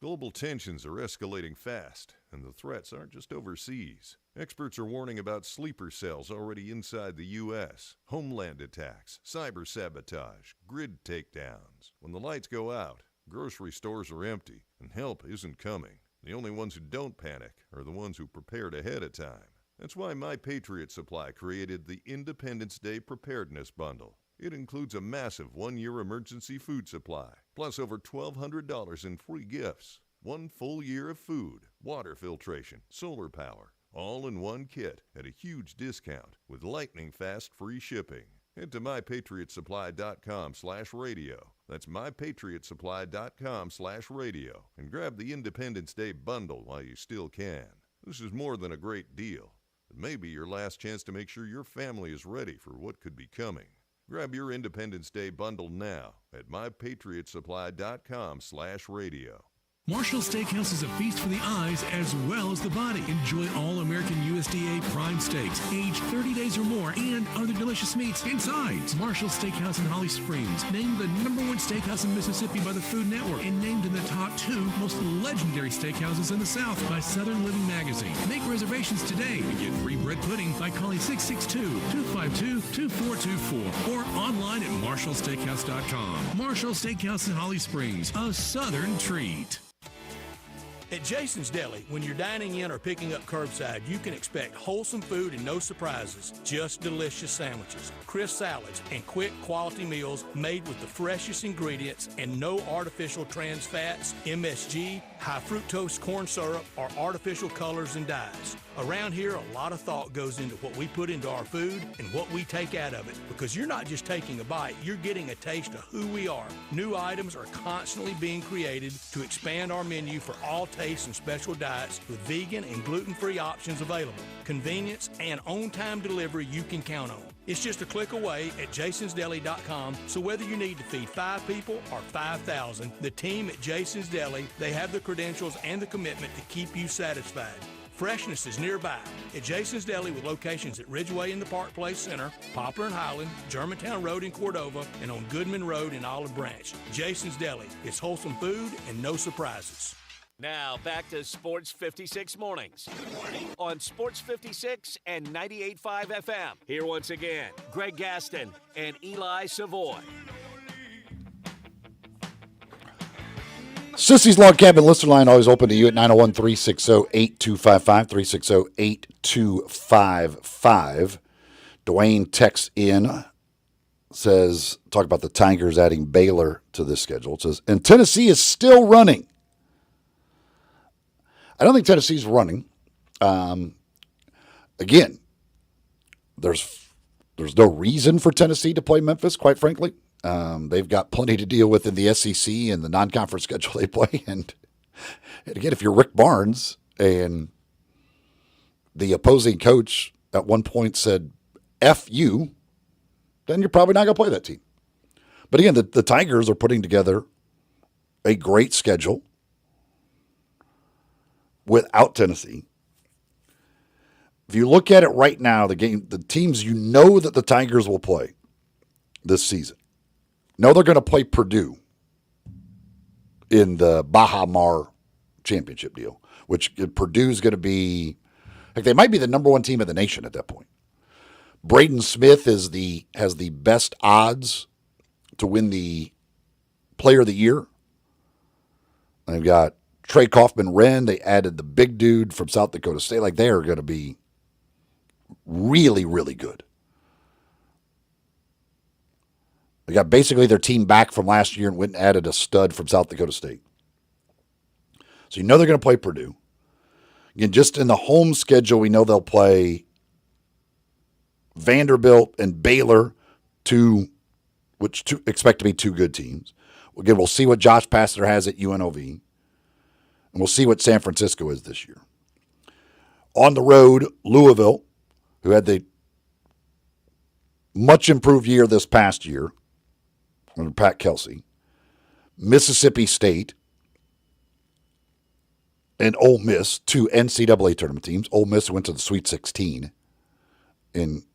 Global tensions are escalating fast, and the threats aren't just overseas. Experts are warning about sleeper cells already inside the U.S., homeland attacks, cyber sabotage, grid takedowns. When the lights go out, grocery stores are empty, and help isn't coming. The only ones who don't panic are the ones who prepared ahead of time. That's why My Patriot Supply created the Independence Day Preparedness Bundle. It includes a massive 1-year emergency food supply, plus over $1,200 in free gifts. 1 full year of food, water filtration, solar power, all in one kit at a huge discount with lightning-fast free shipping. Head to mypatriotsupply.com/radio. That's mypatriotsupply.com/radio and grab the Independence Day bundle while you still can. This is more than a great deal. It may be your last chance to make sure your family is ready for what could be coming. Grab your Independence Day bundle now at mypatriotsupply.com/radio. Marshall Steakhouse is a feast for the eyes as well as the body. Enjoy all American USDA prime steaks, aged 30 days or more, and other delicious meats inside. Marshall Steakhouse in Holly Springs, named the #1 steakhouse in Mississippi by the Food Network, and named in the top 2 most legendary steakhouses in the South by Southern Living Magazine. Make reservations today and get free bread pudding by calling 662-252-2424 or online at marshallsteakhouse.com. Marshall Steakhouse in Holly Springs, a Southern treat. At Jason's Deli, when you're dining in or picking up curbside, you can expect wholesome food and no surprises, just delicious sandwiches, crisp salads, and quick quality meals made with the freshest ingredients and no artificial trans fats, MSG, high fructose corn syrup, or artificial colors and dyes. Around here, a lot of thought goes into what we put into our food and what we take out of it, because you're not just taking a bite, you're getting a taste of who we are. New items are constantly being created to expand our menu for all tastes and special diets with vegan and gluten-free options available. Convenience and on-time delivery you can count on. It's just a click away at jasonsdeli.com, so whether you need to feed 5 people or 5,000, the team at Jason's Deli, they have the credentials and the commitment to keep you satisfied. Freshness is nearby at Jason's Deli with locations at Ridgeway in the Park Place Center, Poplar and Highland, Germantown Road in Cordova, and on Goodman Road in Olive Branch. Jason's Deli. It's wholesome food and no surprises. Now back to Sports 56 Mornings on Sports 56 and 98.5 FM. Here once again, Greg Gaston and Eli Savoy. Sissy's Log Cabin listener line always open to you at 901-360-8255, 360-8255. Dwayne texts in, says, talk about the Tigers adding Baylor to this schedule. It says, and Tennessee is still running. I don't think Tennessee's running. Again, there's no reason for Tennessee to play Memphis, quite frankly. They've got plenty to deal with in the SEC and the non-conference schedule they play. And again, if you're Rick Barnes and the opposing coach at one point said, F you, then you're probably not going to play that team. But again, the Tigers are putting together a great schedule. without Tennessee. If you look at it right now, the teams you know that the Tigers will play this season, know they're going to play Purdue in the Baja Mar championship deal, which Purdue's going to be, like, they might be the number one team in the nation at that point. Braden Smith has the best odds to win the Player of the Year. They've got Trey Kaufman-Wren. They added the big dude from South Dakota State. Like, they are going to be really, really good. They got basically their team back from last year and went and added a stud from South Dakota State. So you know they're going to play Purdue. Again, just in the home schedule, we know they'll play Vanderbilt and Baylor, which expect to be two good teams. Again, we'll see what Josh Pastner has at UNLV, and we'll see what San Francisco is this year. On the road, Louisville, who had the much improved year this past year under Pat Kelsey, Mississippi State, and Ole Miss, two NCAA tournament teams. Ole Miss went to the Sweet 16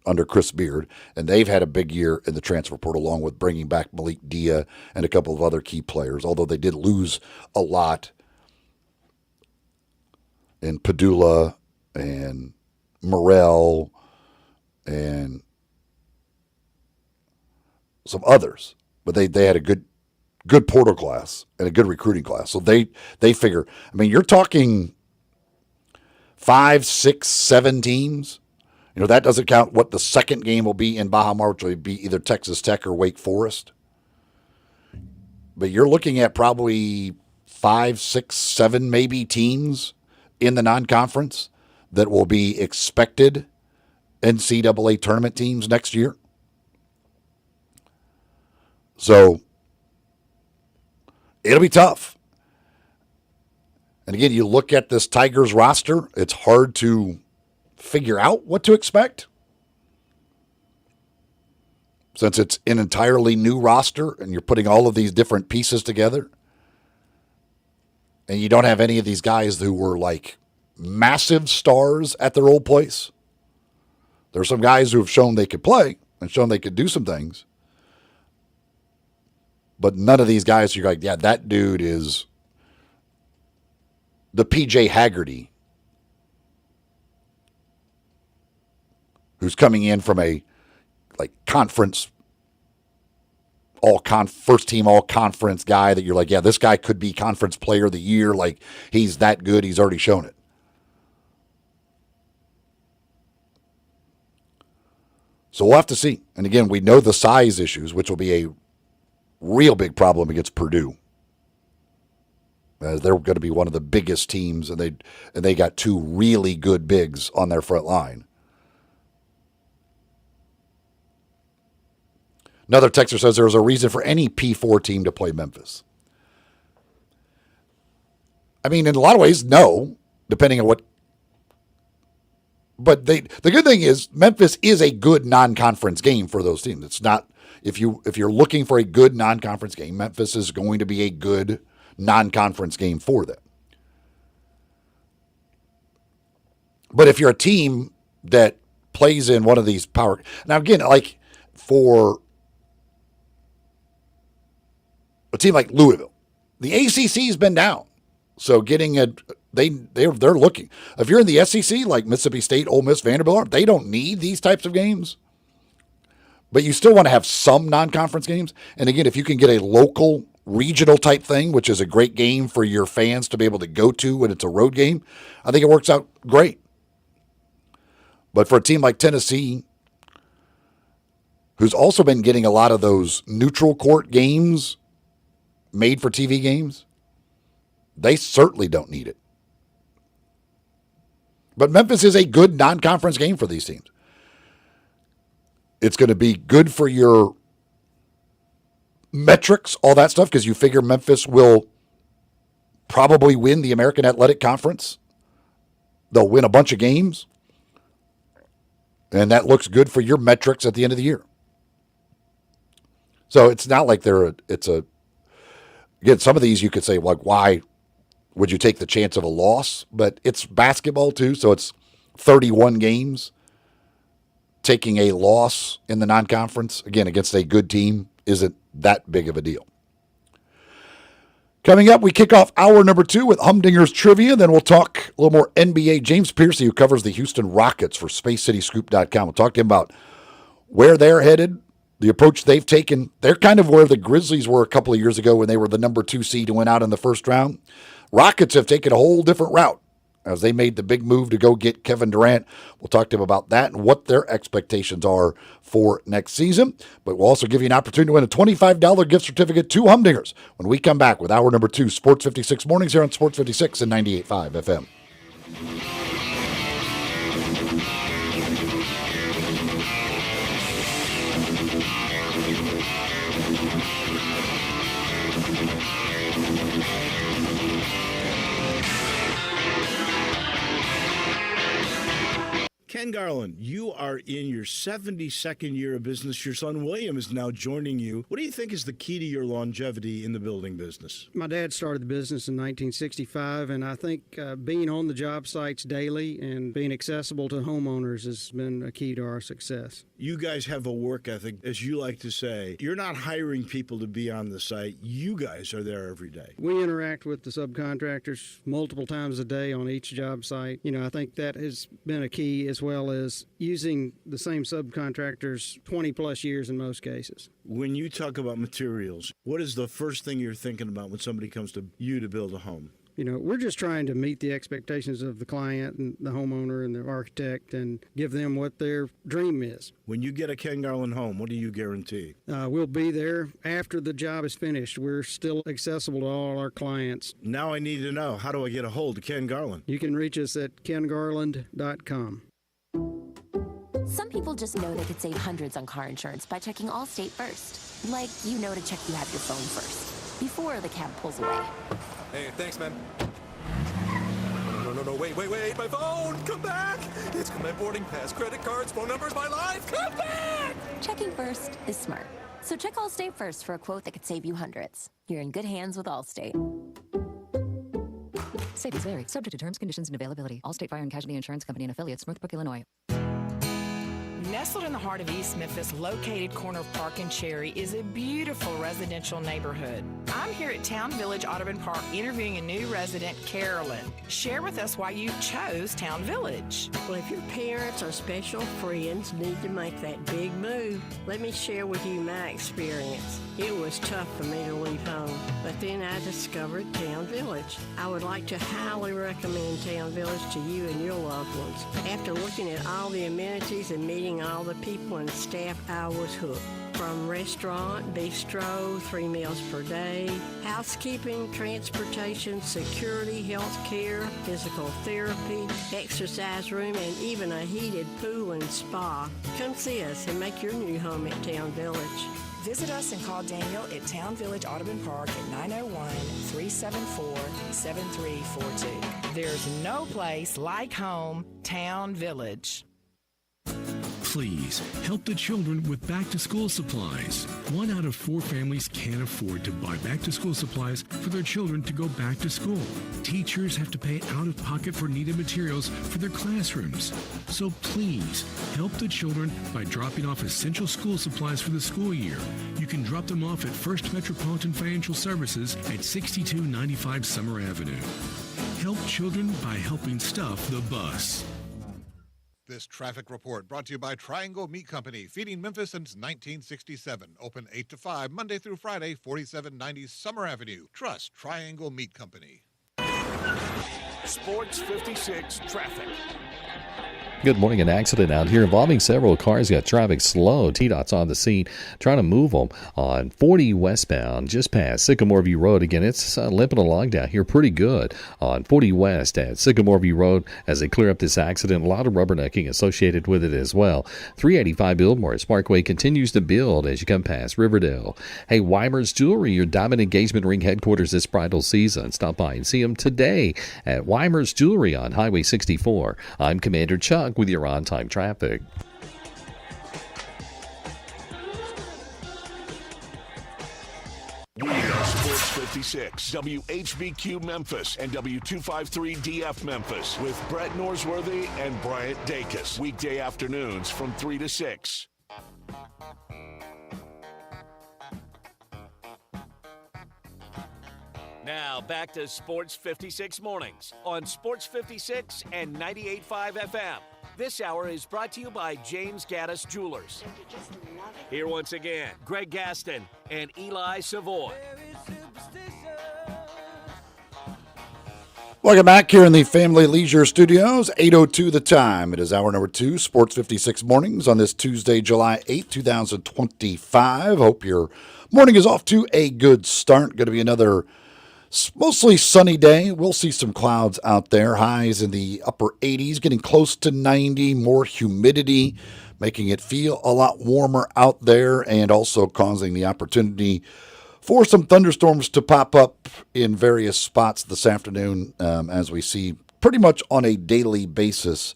under Chris Beard, and they've had a big year in the transfer portal, along with bringing back Malik Dia and a couple of other key players, although they did lose a lot in Padula and Morrell and some others. But they had a good portal class and a good recruiting class. So they figure, I mean, you're talking 5, 6, 7 teams. You know, that doesn't count what the second game will be in Baja Mar, which will be either Texas Tech or Wake Forest. But you're looking at probably 5, 6, 7 maybe teams in the non-conference that will be expected NCAA tournament teams next year. So it'll be tough. And again, you look at this Tigers roster, it's hard to figure out what to expect, since it's an entirely new roster and you're putting all of these different pieces together. And you don't have any of these guys who were like massive stars at their old place. There are some guys who have shown they could play and shown they could do some things. But none of these guys, you're like, yeah, that dude is the PJ Haggerty who's coming in from a conference, first team all conference guy that you're like, yeah, this guy could be conference player of the year. Like, he's that good. He's already shown it. So we'll have to see. And again, we know the size issues, which will be a real big problem against Purdue, as they're going to be one of the biggest teams, and they got two really good bigs on their front line. Another texter says there's a reason for any P4 team to play Memphis. I mean, in a lot of ways, no, depending on what. But the good thing is Memphis is a good non-conference game for those teams. It's not, if you're looking for a good non-conference game, Memphis is going to be a good non-conference game for them. But if you're a team that plays in one of these power, now again, like for a team like Louisville, the ACC's been down, so getting they're looking. If you're in the SEC, like Mississippi State, Ole Miss, Vanderbilt, they don't need these types of games. But you still want to have some non-conference games. And again, if you can get a local, regional type thing, which is a great game for your fans to be able to go to when it's a road game, I think it works out great. But for a team like Tennessee, who's also been getting a lot of those neutral court games made for TV games, they certainly don't need it. But Memphis is a good non-conference game for these teams. It's going to be good for your metrics, all that stuff, because you figure Memphis will probably win the American Athletic Conference. They'll win a bunch of games. And that looks good for your metrics at the end of the year. So it's not like again, some of these you could say, like, why would you take the chance of a loss? But it's basketball too, so it's 31 games. Taking a loss in the non-conference, again, against a good team, isn't that big of a deal. Coming up, we kick off hour number 2 with Humdinger's Trivia. Then we'll talk a little more NBA. James Piercy, who covers the Houston Rockets for SpaceCityScoop.com, we'll talk to him about where they're headed, the approach they've taken. They're kind of where the Grizzlies were a couple of years ago when they were the number 2 seed and went out in the first round. Rockets have taken a whole different route as they made the big move to go get Kevin Durant. We'll talk to him about that and what their expectations are for next season. But we'll also give you an opportunity to win a $25 gift certificate to Humdingers when we come back with hour number 2, Sports 56 Mornings here on Sports 56 and 98.5 FM. Ken Garland, you are in your 72nd year of business. Your son William is now joining you. What do you think is the key to your longevity in the building business? My dad started the business in 1965, and I think being on the job sites daily and being accessible to homeowners has been a key to our success. You guys have a work ethic, as you like to say. You're not hiring people to be on the site. You guys are there every day. We interact with the subcontractors multiple times a day on each job site. I think that has been a key, as well as using the same subcontractors 20 plus years in most cases. When you talk about materials, what is the first thing you're thinking about when somebody comes to you to build a home? We're just trying to meet the expectations of the client and the homeowner and the architect and give them what their dream is. When you get a Ken Garland home, what do you guarantee? We'll be there after the job is finished. We're still accessible to all our clients. Now I need to know, how do I get a hold of Ken Garland? You can reach us at kengarland.com. Some people just know they could save hundreds on car insurance by checking Allstate first. Like, to check you have your phone first, before the cab pulls away. Hey, thanks, man. No, wait, my phone! Come back! It's got my boarding pass, credit cards, phone numbers, my life! Come back! Checking first is smart. So check Allstate first for a quote that could save you hundreds. You're in good hands with Allstate. Savings vary. Subject to terms, conditions, and availability. Allstate Fire and Casualty Insurance Company and affiliates, Northbrook, Illinois. Nestled in the heart of East Memphis, located corner of Park and Cherry, is a beautiful residential neighborhood. I'm here at Town Village Audubon Park interviewing a new resident, Carolyn. Share with us why you chose Town Village. Well, if your parents or special friends need to make that big move, let me share with you my experience. It was tough for me to leave home, but then I discovered Town Village. I would like to highly recommend Town Village to you and your loved ones. After looking at all the amenities and meeting all the people and staff, I was hooked. From restaurant, bistro, 3 meals per day, housekeeping, transportation, security, health care, physical therapy, exercise room, and even a heated pool and spa. Come see us and make your new home at Town Village. Visit us and call Daniel at Town Village Audubon Park at 901-374-7342. There's no place like home, Town Village. Please help the children with back-to-school supplies. 1 out of 4 families can't afford to buy back-to-school supplies for their children to go back to school. Teachers have to pay out of pocket for needed materials for their classrooms. So please help the children by dropping off essential school supplies for the school year. You can drop them off at First Metropolitan Financial Services at 6295 Summer Avenue. Help children by helping stuff the bus. This traffic report brought to you by Triangle Meat Company, feeding Memphis since 1967. Open 8 to 5, Monday through Friday, 4790 Summer Avenue. Trust Triangle Meat Company. Sports 56 traffic. Good morning. An accident out here involving several cars. Got traffic slow. TDOT's on the scene trying to move them on 40 westbound just past Sycamore View Road. Again, it's limping along down here pretty good on 40 west at Sycamore View Road as they clear up this accident. A lot of rubbernecking associated with it as well. 385 Biltmore Parkway continues to build as you come past Riverdale. Hey, Weimer's Jewelry, your diamond engagement ring headquarters this bridal season. Stop by and see them today at Weimer's Jewelry on Highway 64. I'm Commander Chuck with your on-time traffic. We are Sports 56, WHBQ Memphis, and W253DF Memphis with Brett Norsworthy and Bryant Dacus. Weekday afternoons from 3 to 6. Now back to Sports 56 mornings on Sports 56 and 98.5 FM. This hour is brought to you by James Gaddis Jewelers. Here once again, Greg Gaston and Eli Savoy. Welcome back here in the Family Leisure Studios, 8:02 the time. It is hour number 2, Sports 56 mornings on this Tuesday, July 8, 2025. Hope your morning is off to a good start. Going to be another mostly sunny day. We'll see some clouds out there. Highs in the upper 80s, getting close to 90, more humidity, making it feel a lot warmer out there and also causing the opportunity for some thunderstorms to pop up in various spots this afternoon, as we see pretty much on a daily basis.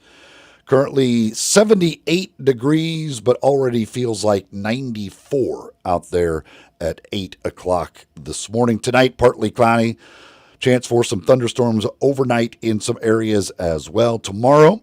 Currently 78 degrees, but already feels like 94 out there at 8 o'clock this morning. Tonight, partly cloudy. Chance for some thunderstorms overnight in some areas as well. Tomorrow,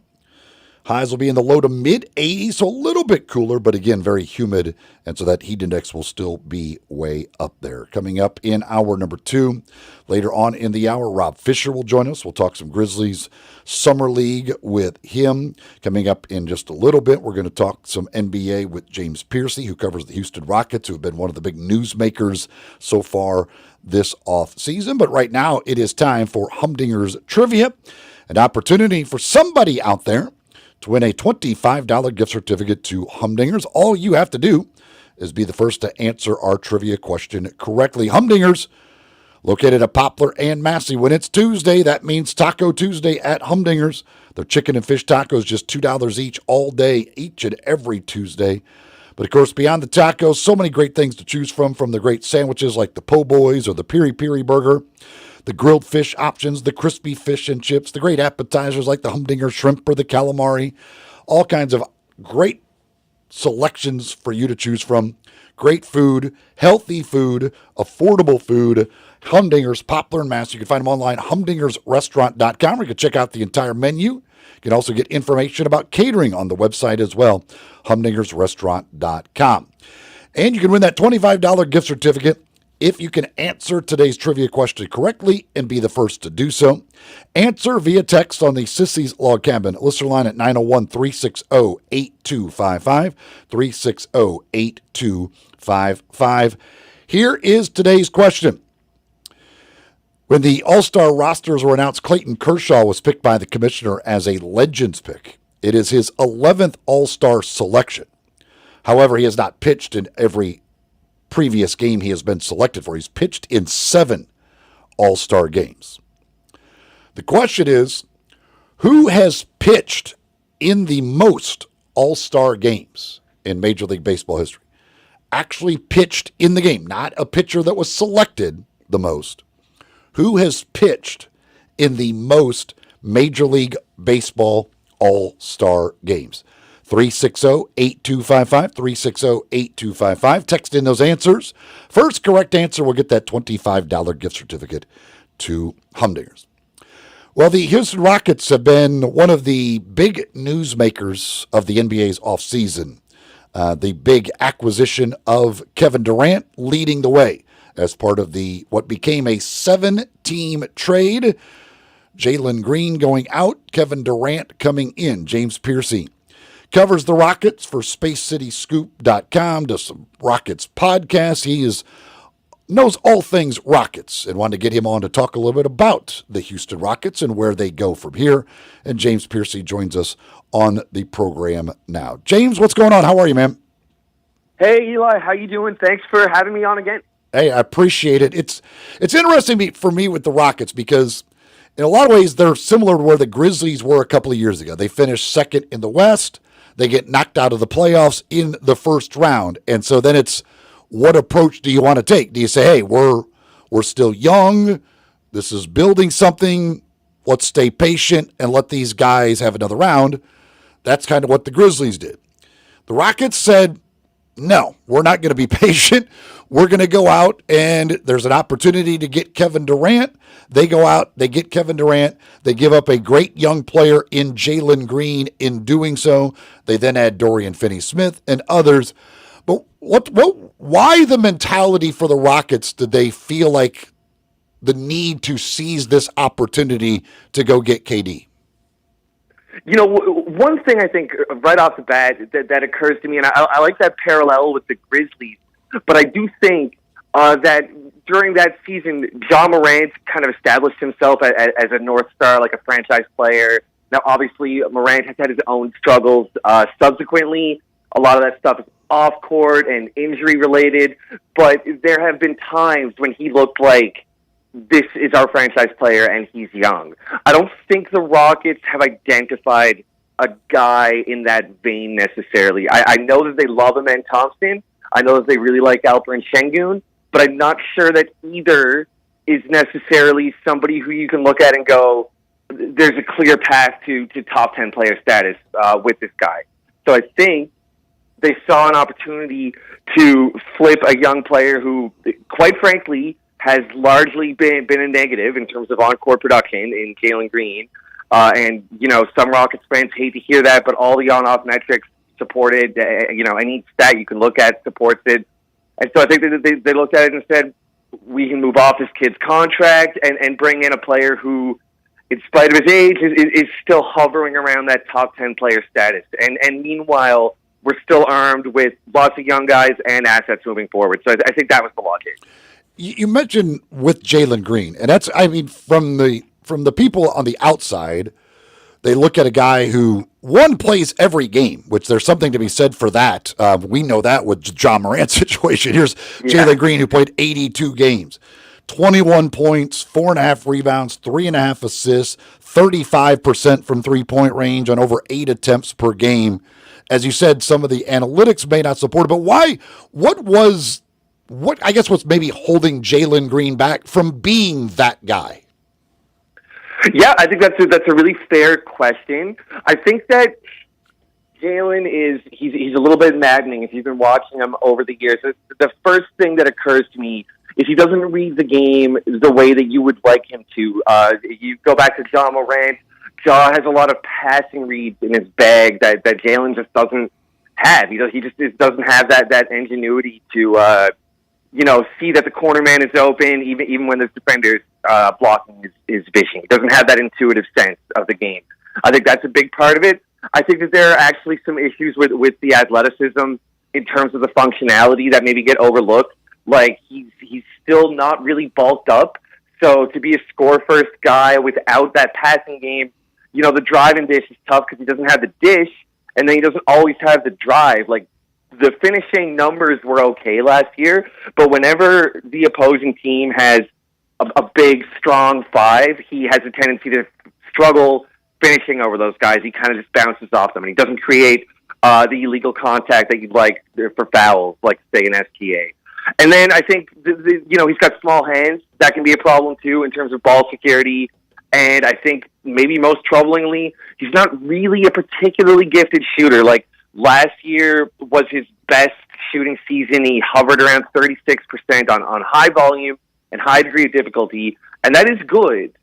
highs will be in the low to mid 80s, so a little bit cooler, but again, very humid. And so that heat index will still be way up there. Coming up in hour number 2, later on in the hour, Rob Fisher will join us. We'll talk some Grizzlies Summer League with him. Coming up in just a little bit, we're going to talk some NBA with James Piercy, who covers the Houston Rockets, who have been one of the big newsmakers so far this off season. But right now, it is time for Humdinger's Trivia, an opportunity for somebody out there to win a $25 gift certificate to Humdingers. All you have to do is be the first to answer our trivia question correctly. Humdingers, located at Poplar and Massey. When it's Tuesday, that means Taco Tuesday at Humdingers. Their chicken and fish tacos, just $2 each all day, each and every Tuesday. But of course, beyond the tacos, so many great things to choose from the great sandwiches like the Po' Boys or the Piri Piri Burger, the grilled fish options, the crispy fish and chips, the great appetizers like the Humdinger shrimp or the calamari, all kinds of great selections for you to choose from. Great food, healthy food, affordable food. Humdinger's, Poplar and Mass. You can find them online, humdingersrestaurant.com, where you can check out the entire menu. You can also get information about catering on the website as well, humdingersrestaurant.com. And you can win that $25 gift certificate if you can answer today's trivia question correctly and be the first to do so. Answer via text on the Sissy's Log Cabin listener line at 901-360-8255, 360-8255. Here is today's question. When the All-Star rosters were announced, Clayton Kershaw was picked by the commissioner as a Legends pick. It is his 11th All-Star selection. However, he has not pitched in every previous game he has been selected for. He's pitched in 7 All-Star games. The question is, who has pitched in the most All-Star games in Major League Baseball history? Actually pitched in the game, not a pitcher that was selected the most. Who has pitched in the most Major League Baseball All-Star games? 360-8255, 360-8255. Text in those answers. First correct answer will get that $25 gift certificate to Humdingers. Well, the Houston Rockets have been one of the big newsmakers of the NBA's offseason. The big acquisition of Kevin Durant leading the way as part of what became a 7-team trade. Jalen Green going out, Kevin Durant coming in. James Piercy covers the Rockets for SpaceCityScoop.com, does some Rockets podcasts. He knows all things Rockets and wanted to get him on to talk a little bit about the Houston Rockets and where they go from here. And James Piercy joins us on the program now. James, what's going on? How are you, man? Hey, Eli. How you doing? Thanks for having me on again. Hey, I appreciate it. It's interesting for me with the Rockets because in a lot of ways they're similar to where the Grizzlies were a couple of years ago. They finished second in the West. They get knocked out of the playoffs in the first round. And so then it's, what approach do you want to take? Do you say, hey, we're still young. This is building something. Let's stay patient and let these guys have another round. That's kind of what the Grizzlies did. The Rockets said, no, we're not going to be patient. We're going to go out, and there's an opportunity to get Kevin Durant. They go out, they get Kevin Durant. They give up a great young player in Jalen Green. In doing so, they then add Dorian Finney-Smith and others. But why the mentality for the Rockets? Did they feel like the need to seize this opportunity to go get KD? You know, one thing I think right off the bat that occurs to me, and I like that parallel with the Grizzlies, but I do think that during that season, Ja Morant kind of established himself as a North Star, like a franchise player. Now, obviously, Morant has had his own struggles. Subsequently, a lot of that stuff is off-court and injury-related, but there have been times when he looked like this is our franchise player and he's young. I don't think the Rockets have identified a guy in that vein necessarily. I know that they love Amen Thompson. I know that they really like Alperen Şengün, but I'm not sure that either is necessarily somebody who you can look at and go, there's a clear path to top 10 player status with this guy. So I think they saw an opportunity to flip a young player who, quite frankly, has largely been a negative in terms of on-court production in Jalen Green. And, you know, some Rockets fans hate to hear that, but all the on-off metrics supported, any stat you can look at supports it. And so I think that they looked at it and said, we can move off this kid's contract and bring in a player who, in spite of his age, is still hovering around that top 10 player status. And meanwhile, we're still armed with lots of young guys and assets moving forward. So I think that was the logic. You mentioned with Jalen Green, and that's, I mean, from the people on the outside, they look at a guy who, one, plays every game, which there's something to be said for that. We know that with Ja Morant's situation. Here's Jalen Green, who played 82 games, 21 points, 4.5 rebounds, 3.5 assists, 35% from three-point range on over 8 attempts per game. As you said, some of the analytics may not support it, but why? What I guess what's maybe holding Jalen Green back from being that guy? Yeah, I think that's a really fair question. I think that Jalen he's a little bit maddening if you've been watching him over the years. The first thing that occurs to me is he doesn't read the game the way that you would like him to. You go back to Ja Morant. Ja has a lot of passing reads in his bag that Jalen just doesn't have. He just doesn't have that ingenuity to see that the corner man is open, even when the defender's blocking his vision. He doesn't have that intuitive sense of the game. I think that's a big part of it. I think that there are actually some issues with the athleticism in terms of the functionality that maybe get overlooked. Like, he's still not really bulked up. So to be a score-first guy without that passing game, the drive and dish is tough because he doesn't have the dish, and then he doesn't always have the drive. Like, the finishing numbers were okay last year, but whenever the opposing team has a big, strong five, he has a tendency to struggle finishing over those guys. He kind of just bounces off them, and he doesn't create the illegal contact that you'd like for fouls, like, say, an STA. And then I think, he's got small hands. That can be a problem, too, in terms of ball security. And I think maybe most troublingly, he's not really a particularly gifted shooter. Like, last year was his best shooting season. He hovered around 36% on high volume and high degree of difficulty, and that is good.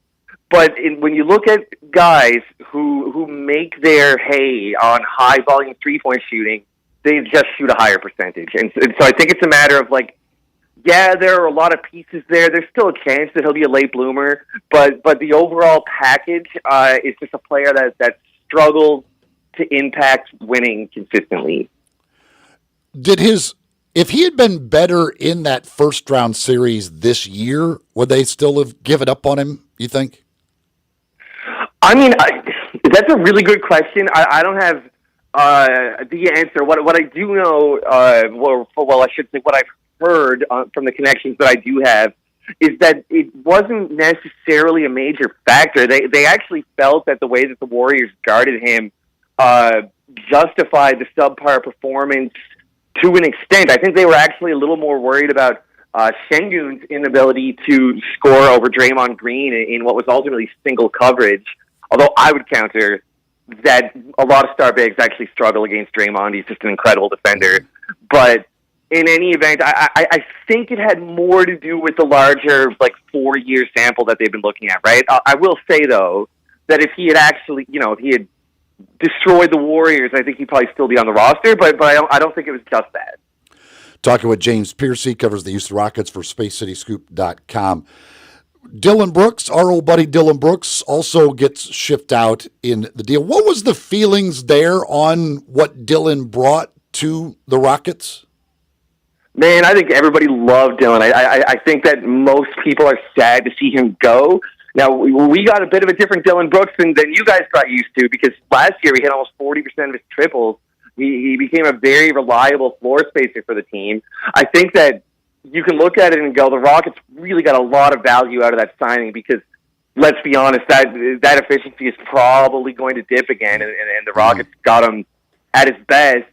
But when you look at guys who make their hay on high volume 3-point shooting, they just shoot a higher percentage. And so I think it's a matter of, like, yeah, there are a lot of pieces there. There's still a chance that he'll be a late bloomer, but the overall package is just a player that struggles to impact winning consistently. If he had been better in that first round series this year, would they still have given up on him, you think? I mean, that's a really good question. I don't have the answer. What I do know, I should say what I've heard from the connections that I do have, is that it wasn't necessarily a major factor. They actually felt that the way that the Warriors guarded him justified the subpar performance to an extent. I think they were actually a little more worried about Şengün's inability to score over Draymond Green in what was ultimately single coverage, although I would counter that a lot of star bigs actually struggle against Draymond. He's just an incredible defender. But in any event, I think it had more to do with the larger 4-year sample that they've been looking at, right? I will say though that if he had actually, if he had destroyed the Warriors, I think he'd probably still be on the roster. But I don't think it was just that. Talking with James Piercy, covers the Houston Rockets for SpaceCityScoop.com. Dylan Brooks, our old buddy Dylan Brooks, also gets shipped out in the deal. What was the feelings there on what Dylan brought to the Rockets? Man, I think everybody loved Dylan. I think that most people are sad to see him go. Now, we got a bit of a different Dylan Brooks than you guys got used to, because last year he hit almost 40% of his triples. He became a very reliable floor spacer for the team. I think that you can look at it and go, the Rockets really got a lot of value out of that signing, because let's be honest, that efficiency is probably going to dip again, and the Rockets got him at his best.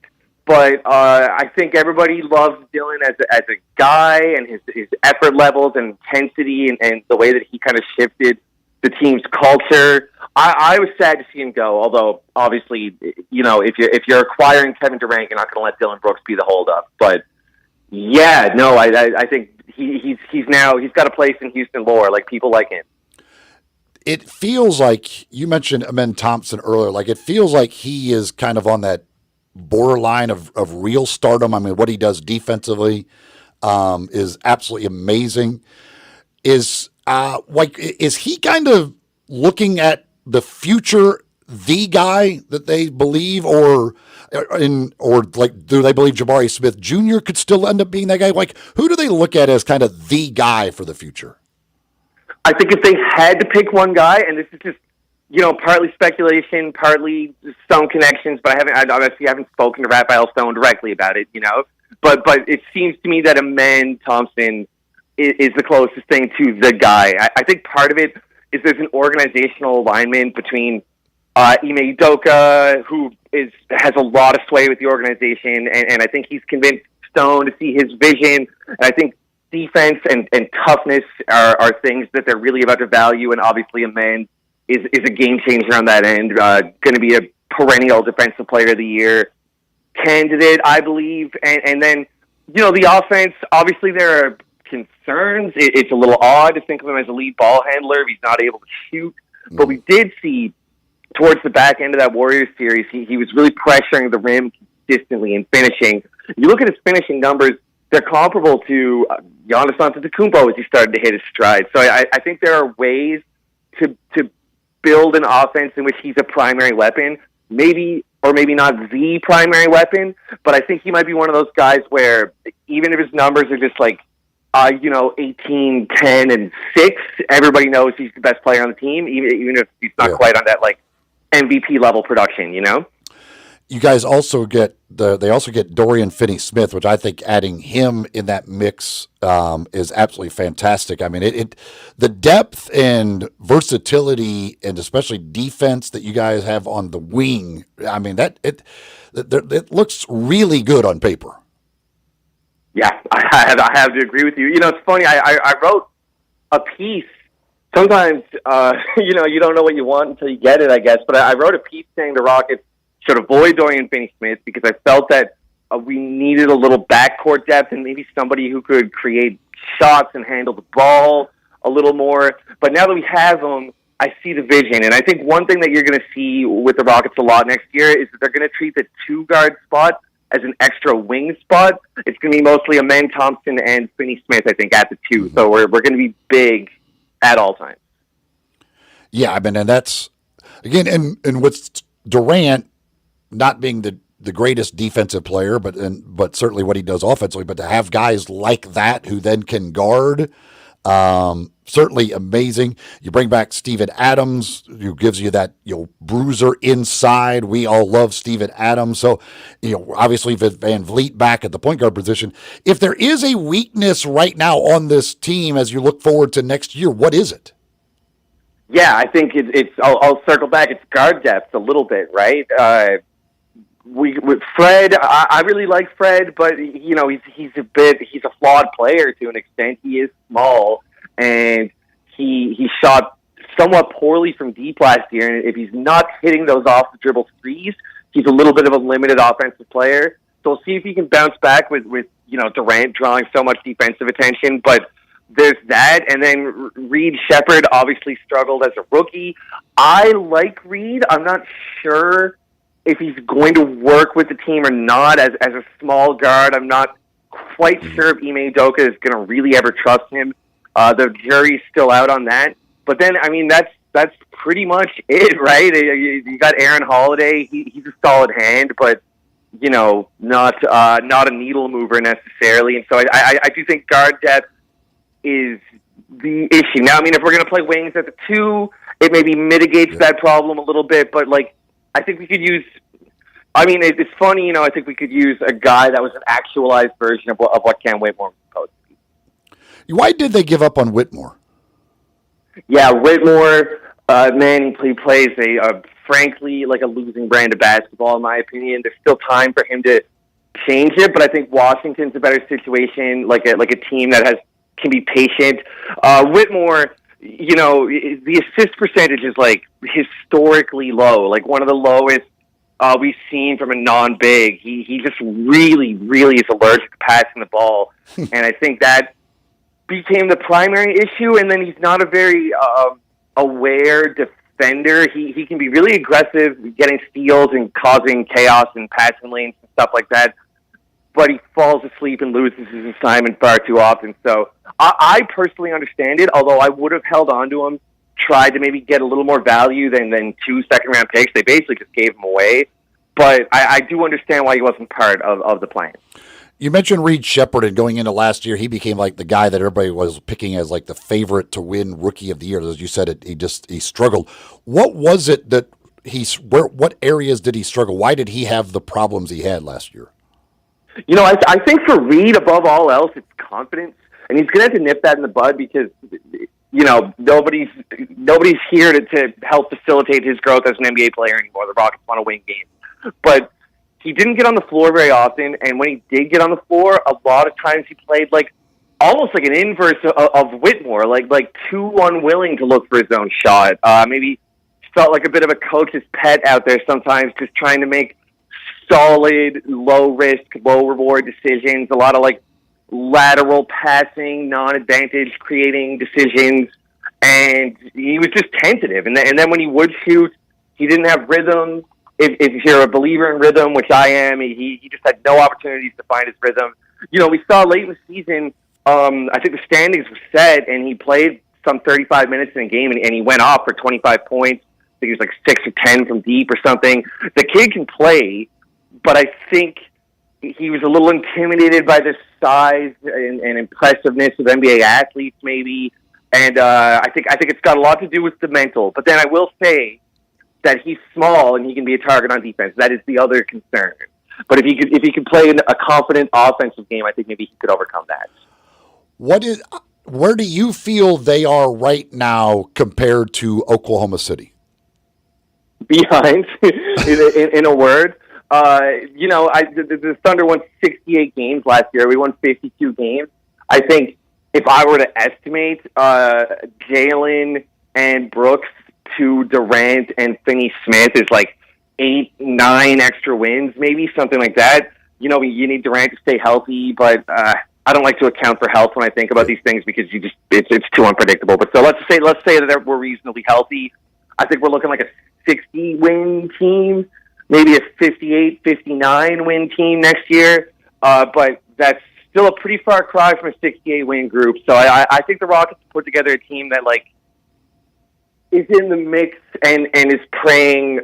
But I think everybody loves Dylan as a guy, and his effort levels and intensity, and the way that he kind of shifted the team's culture. I was sad to see him go, although obviously, if you're acquiring Kevin Durant, you're not going to let Dylan Brooks be the holdup. But yeah, no, I think he's got a place in Houston lore. Like, people like him. It feels like, you mentioned Amen Thompson earlier, like it feels like he is kind of on that borderline of real stardom. I mean, what he does defensively is absolutely amazing. Is he kind of looking at the future, the guy that they believe, or do they believe Jabari Smith Jr. could still end up being that guy? Like, who do they look at as kind of the guy for the future? I think if they had to pick one guy, and this is just, partly speculation, partly some connections, but I obviously haven't spoken to Raphael Stone directly about it, But it seems to me that Amen Thompson is the closest thing to the guy. I think part of it is there's an organizational alignment between Ime Udoka, who has a lot of sway with the organization, and I think he's convinced Stone to see his vision. And I think defense and toughness are things that they're really about to value, and obviously Amen is a game changer on that end. Going to be a perennial defensive player of the year candidate, I believe. And then, the offense, obviously there are concerns. It's a little odd to think of him as a lead ball handler if he's not able to shoot. But we did see towards the back end of that Warriors series, he was really pressuring the rim consistently and finishing. You look at his finishing numbers, they're comparable to Giannis Antetokounmpo as he started to hit his stride. So I think there are ways to build an offense in which he's a primary weapon, maybe or maybe not the primary weapon, but I think he might be one of those guys where even if his numbers are just 18, 10, and 6, everybody knows he's the best player on the team, even if he's not quite on that MVP level production, You guys also get Dorian Finney-Smith, which I think adding him in that mix is absolutely fantastic. I mean, the depth and versatility, and especially defense that you guys have on the wing. I mean, it looks really good on paper. Yeah, I have to agree with you. It's funny. I wrote a piece. Sometimes, you don't know what you want until you get it, I guess. But I wrote a piece saying the Rockets should avoid Dorian Finney-Smith because I felt that we needed a little backcourt depth and maybe somebody who could create shots and handle the ball a little more. But now that we have him, I see the vision. And I think one thing that you're going to see with the Rockets a lot next year is that they're going to treat the two-guard spot as an extra wing spot. It's going to be mostly Amen Thompson and Finney-Smith, I think, at the two. So we're going to be big at all times. Yeah, I mean, and that's, again, and with Durant not being the greatest defensive player, but certainly what he does offensively, but to have guys like that who then can guard, certainly amazing. You bring back Steven Adams, who gives you that bruiser inside. We all love Steven Adams. So, obviously Van Vliet back at the point guard position. If there is a weakness right now on this team as you look forward to next year, what is it? Yeah, I think I'll circle back. It's guard depth a little bit, right? With Fred, I really like Fred, but he's a flawed player to an extent. He is small, and he shot somewhat poorly from deep last year. And if he's not hitting those off the dribble threes, he's a little bit of a limited offensive player. So we'll see if he can bounce back with Durant drawing so much defensive attention, but there's that. And then Reed Shepherd obviously struggled as a rookie. I like Reed. I'm not sure if he's going to work with the team or not as a small guard. I'm not quite sure if Ime Udoka is going to really ever trust him. The jury's still out on that. But then, I mean, that's pretty much it, right? You got Aaron Holiday. He's a solid hand, but not a needle mover necessarily. And so I do think guard depth is the issue. Now, I mean, if we're going to play wings at the 2, it maybe mitigates that problem a little bit. But I think we could use. I mean, it's funny, I think we could use a guy that was an actualized version of what Cam Whitmore was supposed to be. Why did they give up on Whitmore? Yeah, Whitmore, man, he plays frankly, like a losing brand of basketball, in my opinion. There's still time for him to change it, but I think Washington's a better situation, like a team that can be patient. Whitmore, the assist percentage is historically low, one of the lowest we've seen from a non-big. He just really, really is allergic to passing the ball, and I think that became the primary issue. And then he's not a very aware defender. He can be really aggressive, getting steals and causing chaos in passing lanes and stuff like that, but he falls asleep and loses his assignment far too often. So I personally understand it, although I would have held on to him, tried to maybe get a little more value than 2 second-round picks. They basically just gave him away. But I do understand why he wasn't part of the plan. You mentioned Reed Shepherd, and going into last year, he became the guy that everybody was picking as the favorite to win Rookie of the Year. As you said, he struggled. What was it that what areas did he struggle? Why did he have the problems he had last year? I think for Reed, above all else, it's confidence. And he's going to have to nip that in the bud because, nobody's here to help facilitate his growth as an NBA player anymore. The Rockets want to win games. But he didn't get on the floor very often, and when he did get on the floor, a lot of times he played almost like an inverse of Whitmore, too unwilling to look for his own shot. Maybe felt like a bit of a coach's pet out there sometimes, just trying to make solid, low-risk, low-reward decisions, a lot of lateral passing, non-advantage creating decisions, and he was just tentative. And then when he would shoot, he didn't have rhythm. If you're a believer in rhythm, which I am, he just had no opportunities to find his rhythm. We saw late in the season, I think the standings were set, and he played some 35 minutes in a game, and he went off for 25 points. I think he was 6 or 10 from deep or something. The kid can play, but I think he was a little intimidated by the size and impressiveness of NBA athletes, maybe. And I think it's got a lot to do with the mental. But then I will say that he's small and he can be a target on defense. That is the other concern. But if he could play a confident offensive game, I think maybe he could overcome that. Where do you feel they are right now compared to Oklahoma City? Behind, in a word. The Thunder won 68 games last year. We won 52 games. I think if I were to estimate Jalen and Brooks to Durant and Finney-Smith is 8, 9 extra wins, maybe something like that. You need Durant to stay healthy, but I don't like to account for health when I think about these things because it's too unpredictable. But so let's say that we're reasonably healthy. I think we're looking like a 60-win team, maybe a 58, 59-win team next year. But that's still a pretty far cry from a 68-win group. So I think the Rockets put together a team that is in the mix and is praying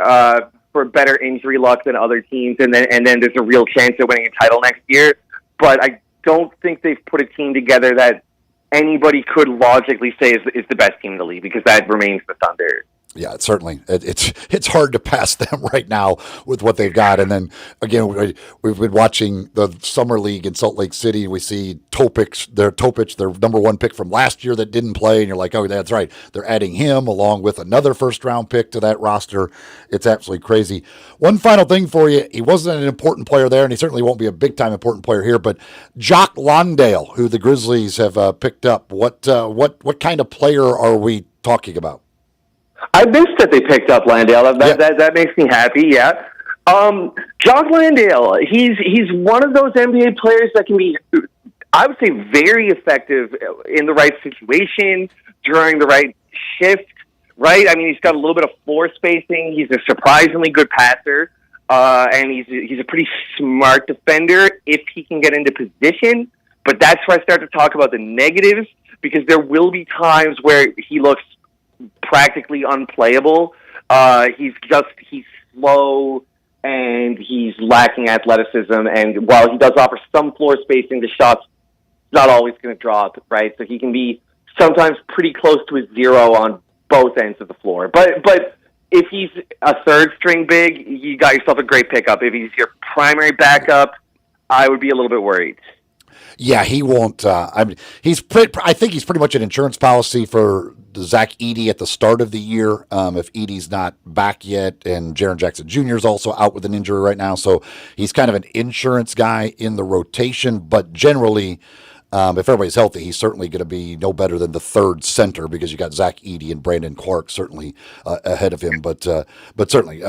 for better injury luck than other teams, and then there's a real chance of winning a title next year. But I don't think they've put a team together that anybody could logically say is the best team in the league, because that remains the Thunder. Yeah, it's certainly it's hard to pass them right now with what they've got. And then again, we've been watching the summer league in Salt Lake City. We see Topic, their number 1 pick from last year that didn't play, and you're like, oh, that's right. They're adding him along with another first-round pick to that roster. It's absolutely crazy. One final thing for you: he wasn't an important player there, and he certainly won't be a big-time important player here. But Jock Landale, who the Grizzlies have picked up, what kind of player are we talking about? I missed that they picked up Landale. That makes me happy, yeah. Jock Landale, he's one of those NBA players that can be, I would say, very effective in the right situation, during the right shift, right? I mean, he's got a little bit of floor spacing. He's a surprisingly good passer, and he's a pretty smart defender if he can get into position. But that's where I start to talk about the negatives, because there will be times where he looks practically unplayable. He's slow, and he's lacking athleticism. And while he does offer some floor spacing, the shot's not always going to drop, right? So he can be sometimes pretty close to a zero on both ends of the floor. But if he's a third-string big, you got yourself a great pickup. If he's your primary backup, I would be a little bit worried. Yeah, he won't. I think he's pretty much an insurance policy for Zach Edey at the start of the year. If Edey's not back yet, and Jaren Jackson Jr. is also out with an injury right now, so he's kind of an insurance guy in the rotation. But generally, if everybody's healthy, he's certainly going to be no better than the third center, because you got Zach Edey and Brandon Clark certainly ahead of him. But certainly,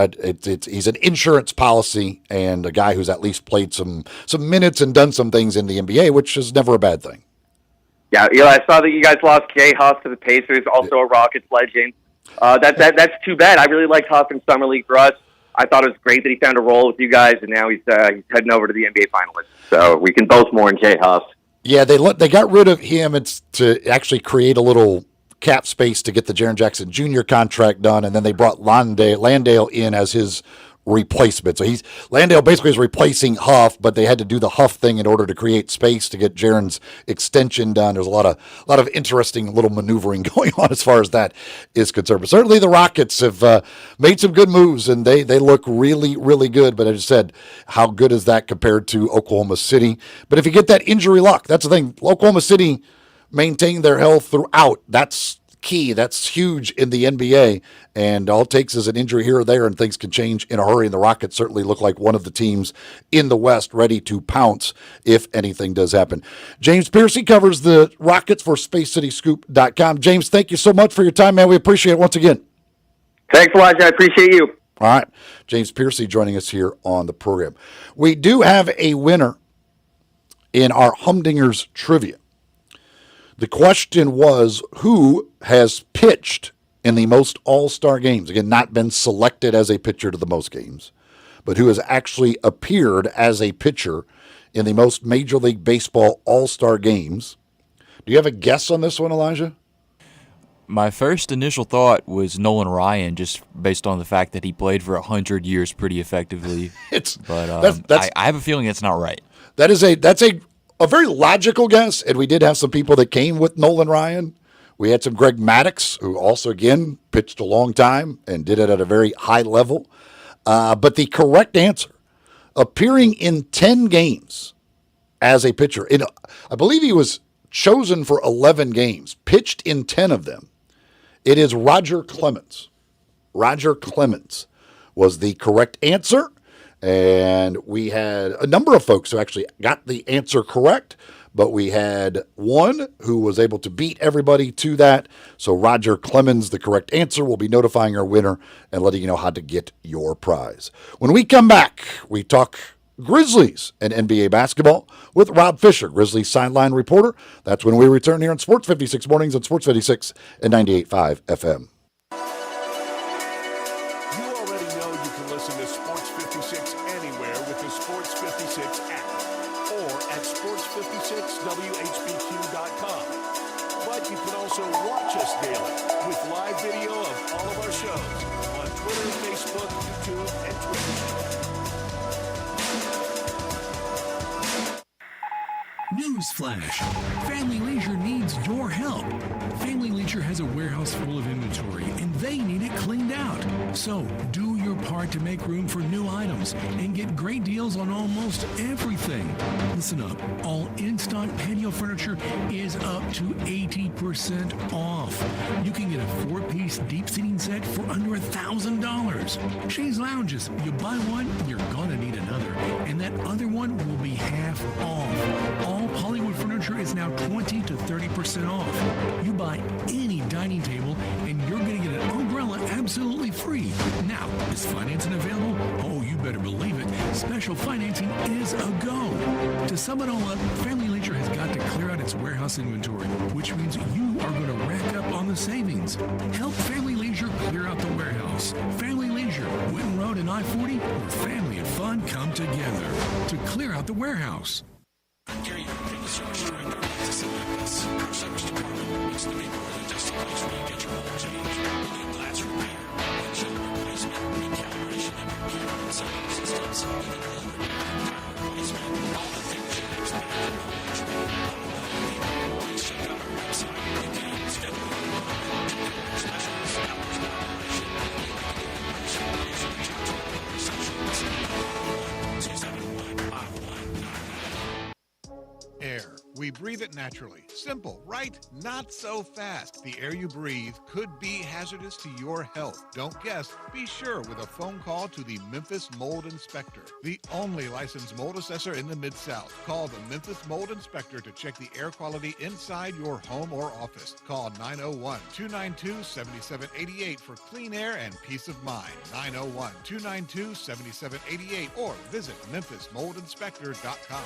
he's an insurance policy and a guy who's at least played some minutes and done some things in the NBA, which is never a bad thing. Yeah, I saw that you guys lost Jay Huff to the Pacers, also a Rockets legend. That's too bad. I really liked Huff in Summer League for us. I thought it was great that he found a role with you guys, and now he's heading over to the NBA finalists. So we can both mourn Jay Huff. Yeah, they got rid of him. It's to actually create a little cap space to get the Jaren Jackson Jr. contract done, and then they brought Landale in as his replacement. So Landale basically is replacing Huff, but they had to do the Huff thing in order to create space to get Jaren's extension done. There's a lot of interesting little maneuvering going on as far as that is concerned. But certainly the Rockets have made some good moves, and they look really, really good. But as I said, how good is that compared to Oklahoma City? But if you get that injury luck, that's the thing. Oklahoma City maintained their health throughout. That's key. That's huge in the NBA, and all it takes is an injury here or there, and things can change in a hurry. And the Rockets certainly look like one of the teams in the West ready to pounce if anything does happen. James Piercy covers the Rockets for SpaceCityScoop.com. James, thank you so much for your time, man. We appreciate it once again. Thanks, Elijah. I appreciate you. All right. James Piercy joining us here on the program. We do have a winner in our Humdinger's Trivia. The question was, who has pitched in the most all-star games? Again, not been selected as a pitcher to the most games, but who has actually appeared as a pitcher in the most Major League Baseball all-star games. Do you have a guess on this one, Elijah? My first initial thought was Nolan Ryan, just based on the fact that he played for 100 years pretty effectively. I have a feeling it's not right. That's a very logical guess, and we did have some people that came with Nolan Ryan. We had some Greg Maddux, who also, again, pitched a long time and did it at a very high level. But the correct answer, appearing in 10 games as a pitcher, I believe he was chosen for 11 games, pitched in 10 of them. It is Roger Clemens. Roger Clemens was the correct answer. And we had a number of folks who actually got the answer correct, but we had one who was able to beat everybody to that. So Roger Clemens, the correct answer, will be notifying our winner and letting you know how to get your prize. When we come back, we talk Grizzlies and NBA basketball with Rob Fisher, Grizzlies sideline reporter. That's when we return here on Sports 56 Mornings on Sports 56 and 98.5 FM. Newsflash! Family Leisure needs your help. Family Leisure has a warehouse full of inventory and they need it cleaned out. So do your part to make room for new items and get great deals on almost everything. Listen up. All in-stock patio furniture is up to 80% off. You can get a 4-piece deep seating set for under $1,000. Shays Lounges. You buy one, you're gonna need another. And that other one will be half off. All Hollywood furniture is now 20 to 30% off. You buy any dining table and you're going to get an umbrella absolutely free. Now, is financing available? Oh, you better believe special financing is a go. To sum it all up, Family Leisure has got to clear out its warehouse inventory, which means you are going to rack up on the savings. Help Family Leisure clear out the warehouse. Family Leisure, Winton Road and I-40, where family and fun come together to clear out the warehouse. Gary, take the service director to select us. Our service department makes the neighborhood just a place where you get your oil change. We need glass repair, windshield replacement, recalibration and repair, sound systems, even oil repair, tire replacement, all the things you expect from a luxury automobile. Please check out our website. You can schedule your appointment, check out our specials, hours of operation, operation, please reach out to our receptionist at 271-5199. Air. We breathe it naturally. Simple, right? Not so fast. The air you breathe could be hazardous to your health. Don't guess. Be sure with a phone call to the Memphis Mold Inspector, the only licensed mold assessor in the Mid-South. Call the Memphis Mold Inspector to check the air quality inside your home or office. Call 901-292-7788 for clean air and peace of mind. 901-292-7788 or visit memphismoldinspector.com.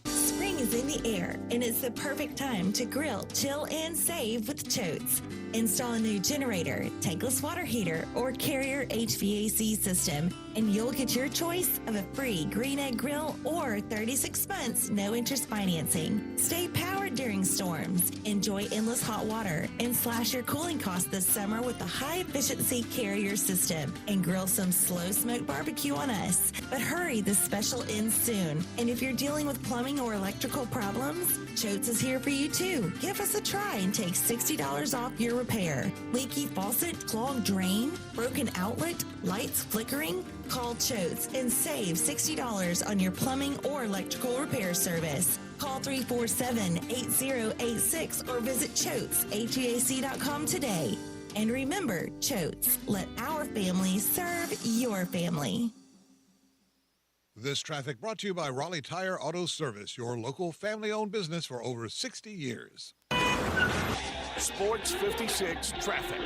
Spring is in the air, and it's the perfect time to grill, chill, and save with Choates. Install a new generator, tankless water heater, or Carrier HVAC system, and you'll get your choice of a free green egg grill or 36 months no-interest financing. Stay powered during storms, enjoy endless hot water, and slash your cooling costs this summer with the high-efficiency Carrier system, and grill some slow-smoke barbecue on us. But hurry, this special ends soon. And if you're dealing with plumbing or electrical problems, Choates is here for you too. Give us a try and take $60 off your repair. Leaky faucet, clogged drain, broken outlet, lights flickering? Call Choates and save $60 on your plumbing or electrical repair service. Call 347-8086 or visit ChoatesHVAC.com today. And remember, Choates, let our family serve your family. This traffic brought to you by Raleigh Tire Auto Service, your local family-owned business for over 60 years. Sports 56 traffic.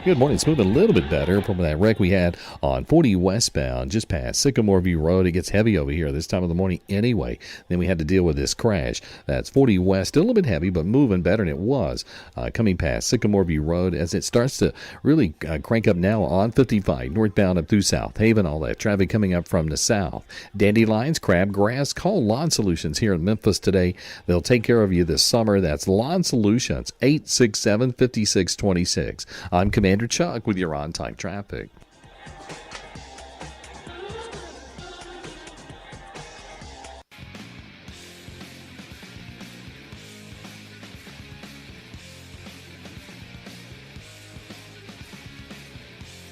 Good morning. It's moving a little bit better from that wreck we had on 40 westbound, just past Sycamore View Road. It gets heavy over here this time of the morning anyway. Then we had to deal with this crash. That's 40 west, still a little bit heavy, but moving better than it was coming past Sycamore View Road as it starts to really crank up now on 55, northbound up through South Haven. All that traffic coming up from the south. Dandelions, crabgrass. Call Lawn Solutions here in Memphis today. They'll take care of you this summer. That's Lawn Solutions, 867-5626. I'm Commander Chuck with your on-time traffic.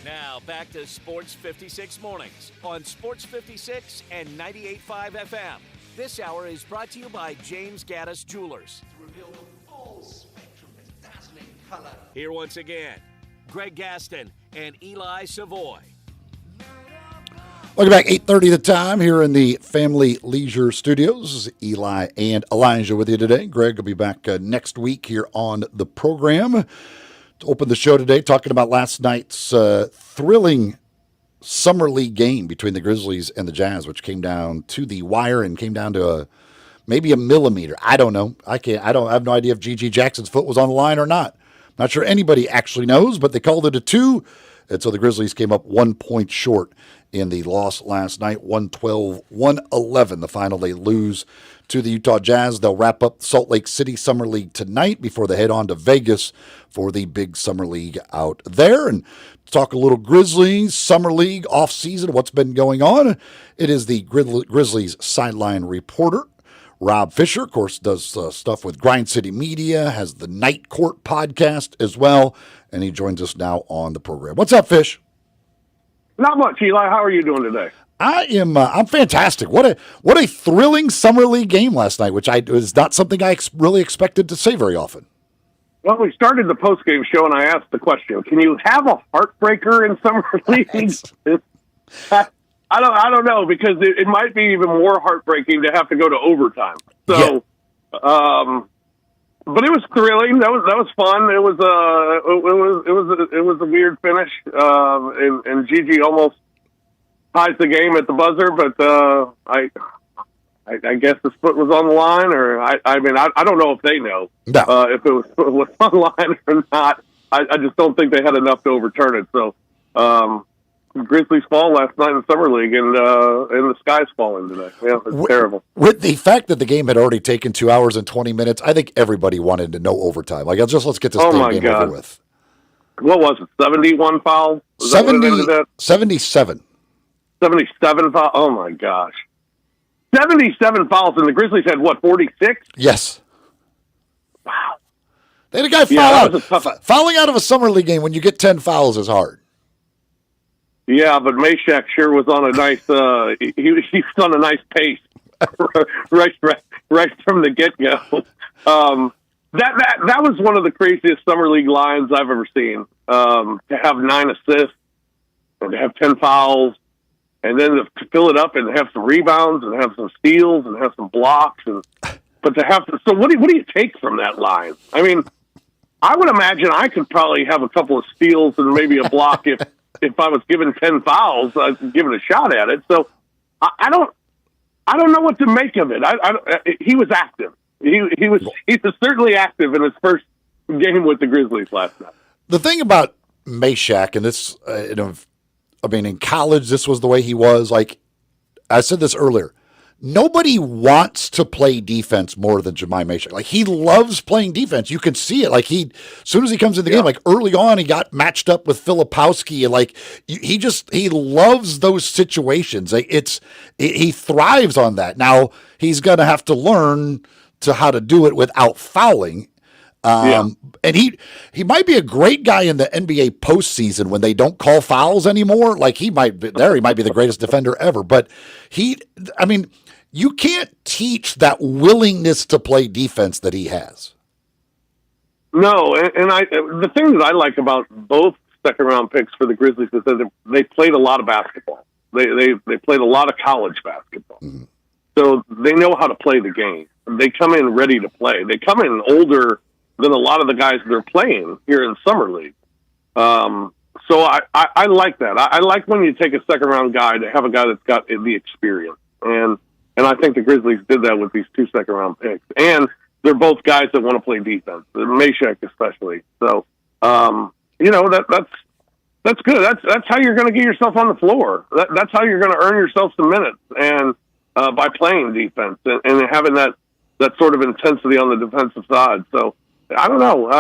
Now back to Sports 56 mornings on Sports 56 and 98.5 FM. This hour is brought to you by James Gaddis Jewelers. To reveal the full spectrum of dazzling color. Here once again, Greg Gaston and Eli Savoy. Welcome back, 8:30 the time here in the Family Leisure Studios. This is Eli and Elijah with you today. Greg will be back next week here on the program. To open the show today, talking about last night's thrilling Summer League game between the Grizzlies and the Jazz, which came down to the wire and came down to maybe a millimeter. I don't know. I have no idea if G.G. Jackson's foot was on the line or not. Not sure anybody actually knows, but they called it a 2. And so the Grizzlies came up 1 point short in the loss last night, 112-111. The final, they lose to the Utah Jazz. They'll wrap up Salt Lake City Summer League tonight before they head on to Vegas for the big Summer League out there. And talk a little Grizzlies, Summer League, off-season, what's been going on. It is the Grizzlies sideline reporter, Rob Fisher, of course, does stuff with Grind City Media, has the Night Court podcast as well, and he joins us now on the program. What's up, Fish? Not much, Eli. How are you doing today? I'm fantastic. What a thrilling Summer League game last night, which was not something I really expected to say very often. Well, we started the post-game show, and I asked the question, can you have a heartbreaker in Summer League? I don't know, because it might be even more heartbreaking to have to go to overtime. So, but it was thrilling. That was fun. It was a weird finish, and Gigi almost ties the game at the buzzer, but I guess his foot was on the line, or I mean I don't know if they know if it was on the line or not. I just don't think they had enough to overturn it. So Grizzlies fall last night in Summer League, and the sky's falling today. Yeah, it's terrible. With the fact that the game had already taken 2 hours and 20 minutes, I think everybody wanted to know overtime. Like, let's get this game over with. What was it? 71 fouls? 77. 77 fouls? Oh, my gosh. 77 fouls, and the Grizzlies had, 46? Yes. Wow. They had a guy foul out. Fouling out of a Summer League game when you get 10 fouls is hard. Yeah, but Meshack sure was on a nice, he was on a nice pace right from the get-go. That was one of the craziest Summer League lines I've ever seen. To have 9 assists, and to have 10 fouls, and then to fill it up and have some rebounds and have some steals and have some blocks, but to have so what do you take from that line? I mean, I would imagine I could probably have a couple of steals and maybe a block if I was given 10 fouls, I'd give it a shot at it. So I don't know what to make of it. He was active. He was certainly active in his first game with the Grizzlies last night. The thing about Meshack, and this, in college, this was the way he was. Like I said this earlier, nobody wants to play defense more than Jahmai Meshack. Like, he loves playing defense. You can see it. Like, as soon as he comes in the game, like early on, he got matched up with Filipowski, and like he loves those situations. Like, he thrives on that. Now he's gonna have to learn how to do it without fouling. And he might be a great guy in the NBA postseason when they don't call fouls anymore. Like, he might be the greatest defender ever. But you can't teach that willingness to play defense that he has. No, and the thing that I like about both second round picks for the Grizzlies is that they played a lot of basketball. They played a lot of college basketball. Mm-hmm. So they know how to play the game. They come in ready to play. They come in older than a lot of the guys they're playing here in Summer League. So I like that. I like when you take a second round guy to have a guy that's got the experience. And I think the Grizzlies did that with these 2 second round picks. And they're both guys that want to play defense, Meshack especially. So, that's good. That's how you're going to get yourself on the floor. That's how you're going to earn yourself some minutes, and by playing defense and having that sort of intensity on the defensive side. So, I don't know.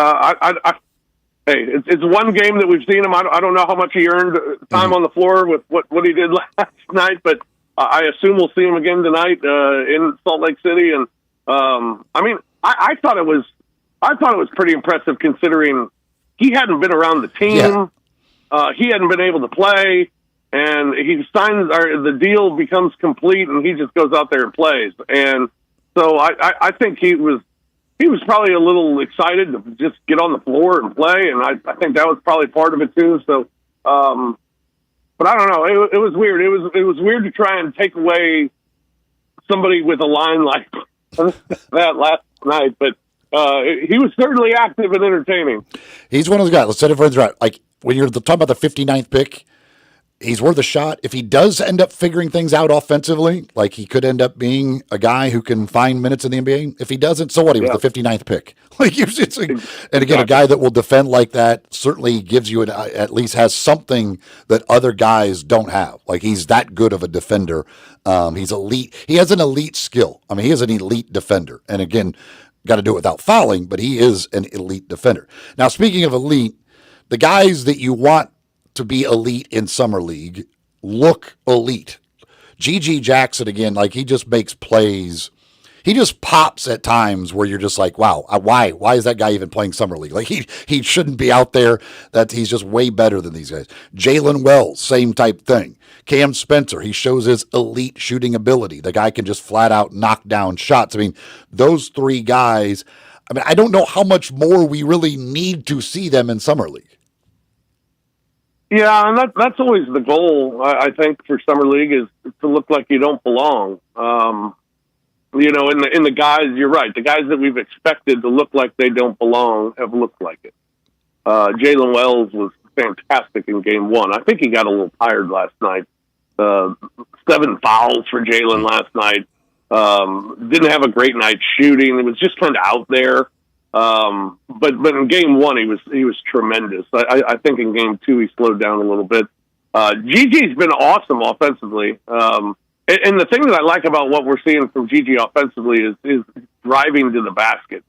Hey, it's one game that we've seen him. I don't know how much he earned time on the floor with what he did last night, but I assume we'll see him again tonight in Salt Lake City. And I thought it was pretty impressive considering he hadn't been around the team. Yeah. He hadn't been able to play, and he signs the deal becomes complete, and he just goes out there and plays. And so I think he was probably a little excited to just get on the floor and play, and I think that was probably part of it too. So, but I don't know. It was weird. It was weird to try and take away somebody with a line like that last night, but he was certainly active and entertaining. He's one of those guys. Let's set it for the right. Like, when you're talking about the 59th pick, he's worth a shot. If he does end up figuring things out offensively, like he could end up being a guy who can find minutes in the NBA. If he doesn't, so what? He was the 59th pick. And again, a guy that will defend like that certainly gives you at least has something that other guys don't have. Like, he's that good of a defender. He's elite. He has an elite skill. I mean, he is an elite defender. And again, got to do it without fouling, but he is an elite defender. Now, speaking of elite, the guys that you want to be elite in Summer League look elite. G.G. Jackson, again, like, he just makes plays. He just pops at times where you're just like, wow, why is that guy even playing Summer League? Like, he shouldn't be out there. That he's just way better than these guys. Jalen Wells, same type thing. Cam Spencer, he shows his elite shooting ability. The guy can just flat out knock down shots. I mean, those 3 guys, I don't know how much more we really need to see them in Summer League. Yeah, and that's always the goal, I think, for Summer League, is to look like you don't belong. in the guys, you're right. The guys that we've expected to look like they don't belong have looked like it. Jalen Wells was fantastic in game one. I think he got a little tired last night. 7 fouls for Jalen last night. Didn't have a great night shooting. It was just kind of out there. But in game one, he was tremendous. I think in game two, he slowed down a little bit. Gigi's been awesome offensively. And the thing that I like about what we're seeing from Gigi offensively is driving to the basket,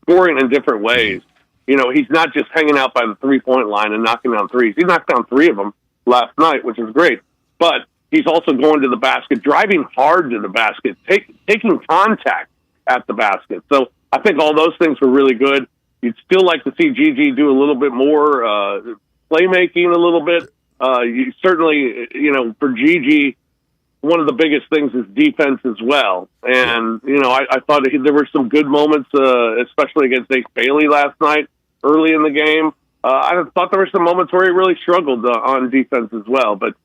scoring in different ways. He's not just hanging out by the 3-point line and knocking down threes. He knocked down 3 of them last night, which is great. But he's also going to the basket, driving hard to the basket, taking contact at the basket. So I think all those things were really good. You'd still like to see Gigi do a little bit more playmaking a little bit. You certainly, for Gigi, one of the biggest things is defense as well. And, I thought there were some good moments, especially against Ace Bailey last night, early in the game. I thought there were some moments where he really struggled on defense as well. But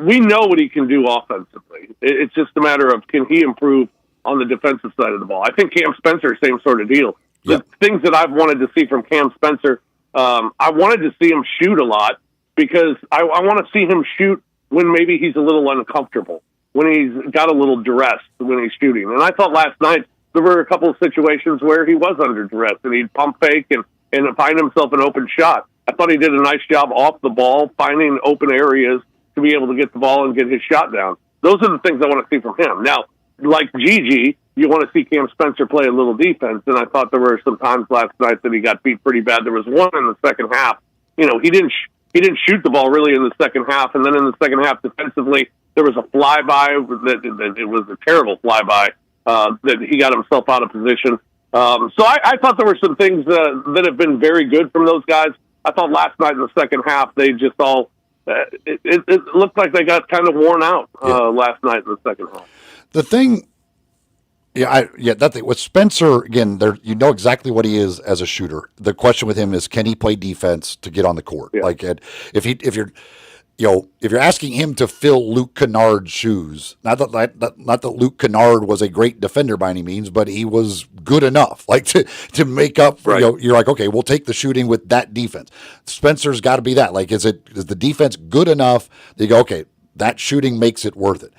we know what he can do offensively. It's just a matter of, can he improve on the defensive side of the ball? I think Cam Spencer, same sort of deal. The things that I've wanted to see from Cam Spencer, I wanted to see him shoot a lot because I want to see him shoot when maybe he's a little uncomfortable, when he's got a little duress when he's shooting. And I thought last night there were a couple of situations where he was under duress and he'd pump fake and find himself an open shot. I thought he did a nice job off the ball, finding open areas to be able to get the ball and get his shot down. Those are the things I want to see from him. Now, like Gigi, you want to see Cam Spencer play a little defense, and I thought there were some times last night that he got beat pretty bad. There was one in the second half. He didn't shoot the ball really in the second half, and then in the second half defensively, there was a flyby that it was a terrible flyby that he got himself out of position. So I thought there were some things that have been very good from those guys. I thought last night in the second half, they just all it looked like they got kind of worn out last night in the second half. The thing, that thing with Spencer, again, you know exactly what he is as a shooter. The question with him is, can he play defense to get on the court? Yeah. Like if you're asking him to fill Luke Kennard's shoes, not that Luke Kennard was a great defender by any means, but he was good enough, like to make up for, you're like, okay, we'll take the shooting with that defense. Spencer's got to be that. Like, is the defense good enough that you go, okay, that shooting makes it worth it?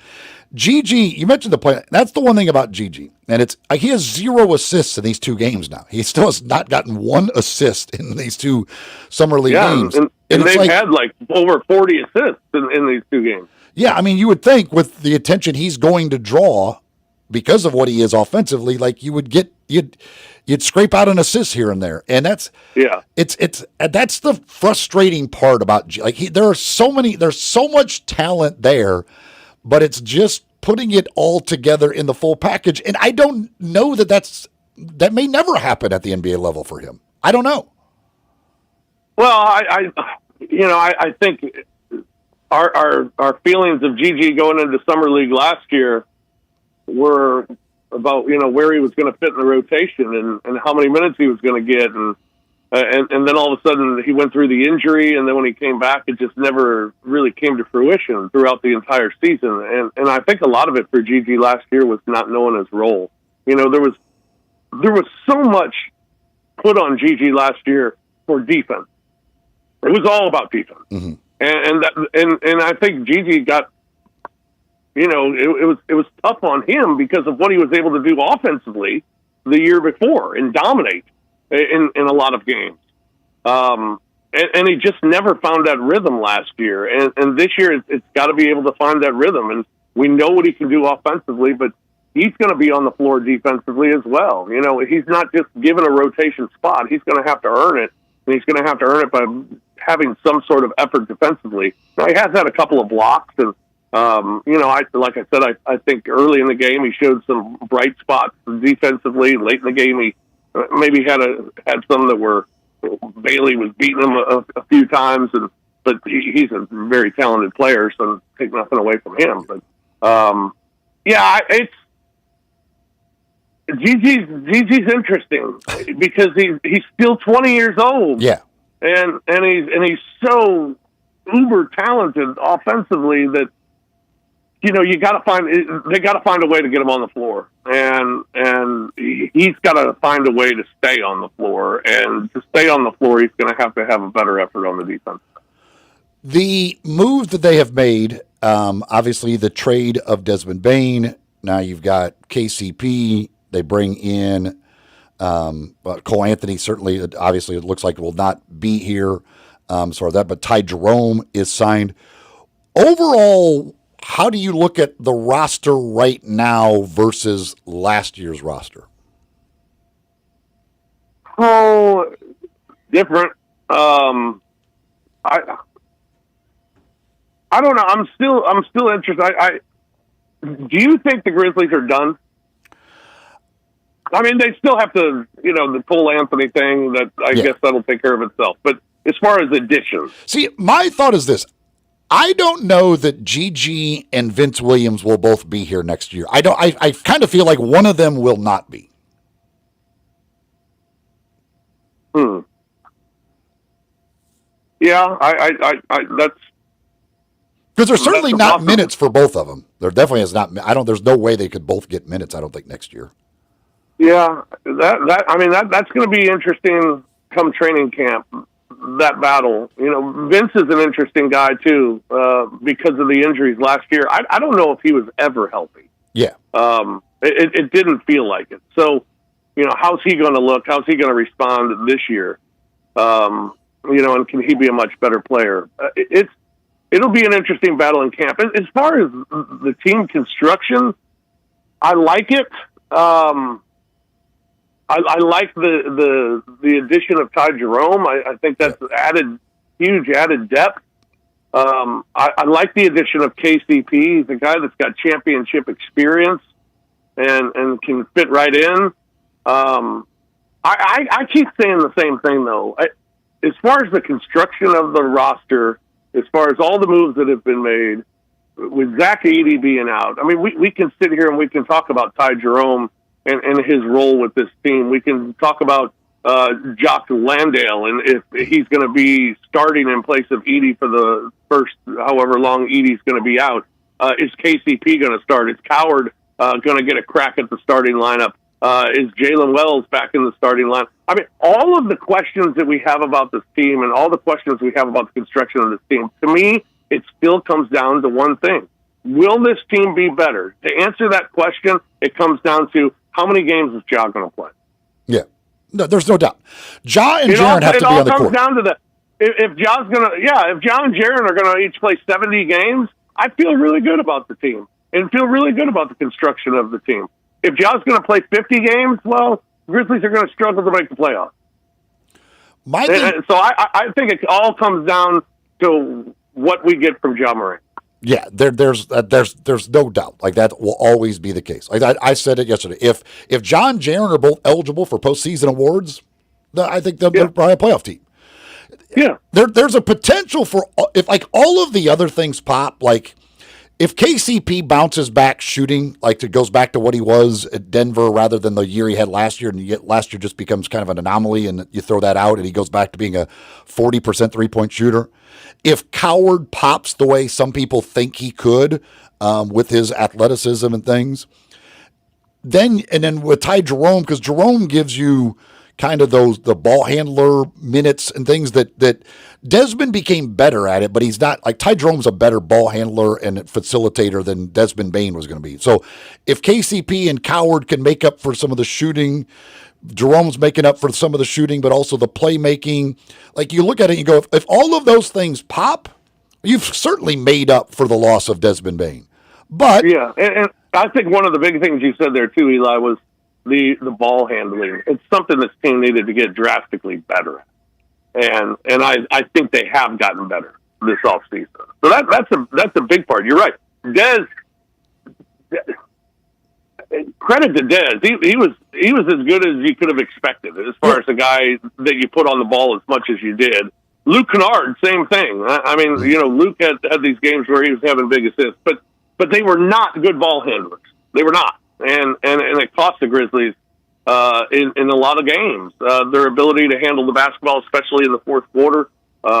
Gigi, you mentioned the play. That's the one thing about Gigi, and he has 0 assists in these 2 games now. He still has not gotten 1 assist in these 2 summer league games. And they've had over 40 assists in these 2 games. Yeah, I mean, you would think with the attention he's going to draw because of what he is offensively, like you'd scrape out an assist here and there, and that's that's the frustrating part about there's so much talent there. But it's just putting it all together in the full package. And I don't know that may never happen at the NBA level for him. I don't know. Well, I think our feelings of Gigi going into Summer League last year were about, where he was going to fit in the rotation and how many minutes he was going to get. And then all of a sudden he went through the injury, and then when he came back, it just never really came to fruition throughout the entire season. And I think a lot of it for Gigi last year was not knowing his role. There was so much put on Gigi last year for defense. It was all about defense. Mm-hmm. And I think Gigi got, it was tough on him because of what he was able to do offensively the year before and dominate in a lot of games. And he just never found that rhythm last year. And this year it's got to be able to find that rhythm. And we know what he can do offensively, but he's going to be on the floor defensively as well. He's not just given a rotation spot. He's going to have to earn it. And he's going to have to earn it by having some sort of effort defensively. Now, he has had a couple of blocks. And, like I said, I think early in the game he showed some bright spots defensively. Late in the game he maybe had some that were Bailey was beating him a few times, but he's a very talented player, so take nothing away from him. But it's Gigi's interesting because he's still 20 years old. Yeah, and he's so uber talented offensively that you got to they got to find a way to get him on the floor, and he's got to find a way to stay on the floor, and to stay on the floor, he's going to have a better effort on the defense. The move that they have made, obviously the trade of Desmond Bain. Now you've got KCP. They bring in Cole Anthony. Certainly, obviously, it looks like will not be here. But Ty Jerome is signed. Overall, how do you look at the roster right now versus last year's roster? Oh, different. I don't know. I'm still interested. Do you think the Grizzlies are done? I mean, they still have to, the Cole Anthony thing. That I guess that'll take care of itself. But as far as additions, see, my thought is this: I don't know that Gigi and Vince Williams will both be here next year. I don't. I kind of feel like one of them will not be. Yeah, I that's. Because there's certainly not minutes for both of them. There definitely is not. There's no way they could both get minutes. I don't think next year. Yeah, that's going to be interesting come training camp. That battle, Vince is an interesting guy too because of the injuries last year. I don't know if he was ever healthy. Yeah, it didn't feel like it. So, how's he going to look? How's he going to respond this year? And can he be a much better player? It'll be an interesting battle in camp. As far as the team construction, I like it. I like the addition of Ty Jerome. I think that's huge added depth. I like the addition of KCP. He's a guy that's got championship experience and can fit right in. I keep saying the same thing though. As far as the construction of the roster, as far as all the moves that have been made, with Zach Edey being out, we can sit here and we can talk about Ty Jerome and his role with this team. We can talk about Jock Landale and if he's going to be starting in place of Edey for the first however long Edey's going to be out. Is KCP going to start? Is Coward going to get a crack at the starting lineup? Is Jalen Wells back in the starting line? All of the questions that we have about this team and all the questions we have about the construction of this team, to me, it still comes down to one thing. Will this team be better? To answer that question, it comes down to how many games is Ja going to play? Yeah. No, there's no doubt. Ja and Jaren have to be on the court. It all comes down to that. If Ja and Jaren are going to each play 70 games, I feel really good about the team and feel really good about the construction of the team. If Ja's going to play 50 games, well, Grizzlies are going to struggle to make the playoffs. So I think it all comes down to what we get from Ja Morant. Yeah, there's no doubt. Like that will always be the case. Like I said it yesterday. If Ja and Jaren are both eligible for postseason awards, I think they're probably a playoff team. Yeah, there's a potential for if like all of the other things pop. Like if KCP bounces back shooting, like it goes back to what he was at Denver rather than the year he had last year, and last year just becomes kind of an anomaly, and you throw that out, and he goes back to being a 40% 3-point shooter. If Coward pops the way some people think he could with his athleticism and things, then with Ty Jerome, because Jerome gives you kind of the ball handler minutes and things that Desmond became better at it, but he's not like Ty Jerome's a better ball handler and facilitator than Desmond Bain was going to be. So if KCP and Coward can make up for some of the shooting, Jerome's making up for some of the shooting, but also the playmaking. Like you look at it and you go, if all of those things pop, you've certainly made up for the loss of Desmond Bain. But yeah, and I think one of the big things you said there too, Eli, was the ball handling. It's something this team needed to get drastically better at. And I think they have gotten better this offseason. So that's a big part. You're right. Dez, credit to Dez. He was as good as you could have expected as far as the guy that you put on the ball as much as you did. Luke Kennard, same thing. Luke had these games where he was having big assists, but they were not good ball handlers. They were not. And it cost the Grizzlies in a lot of games. Their ability to handle the basketball, especially in the fourth quarter,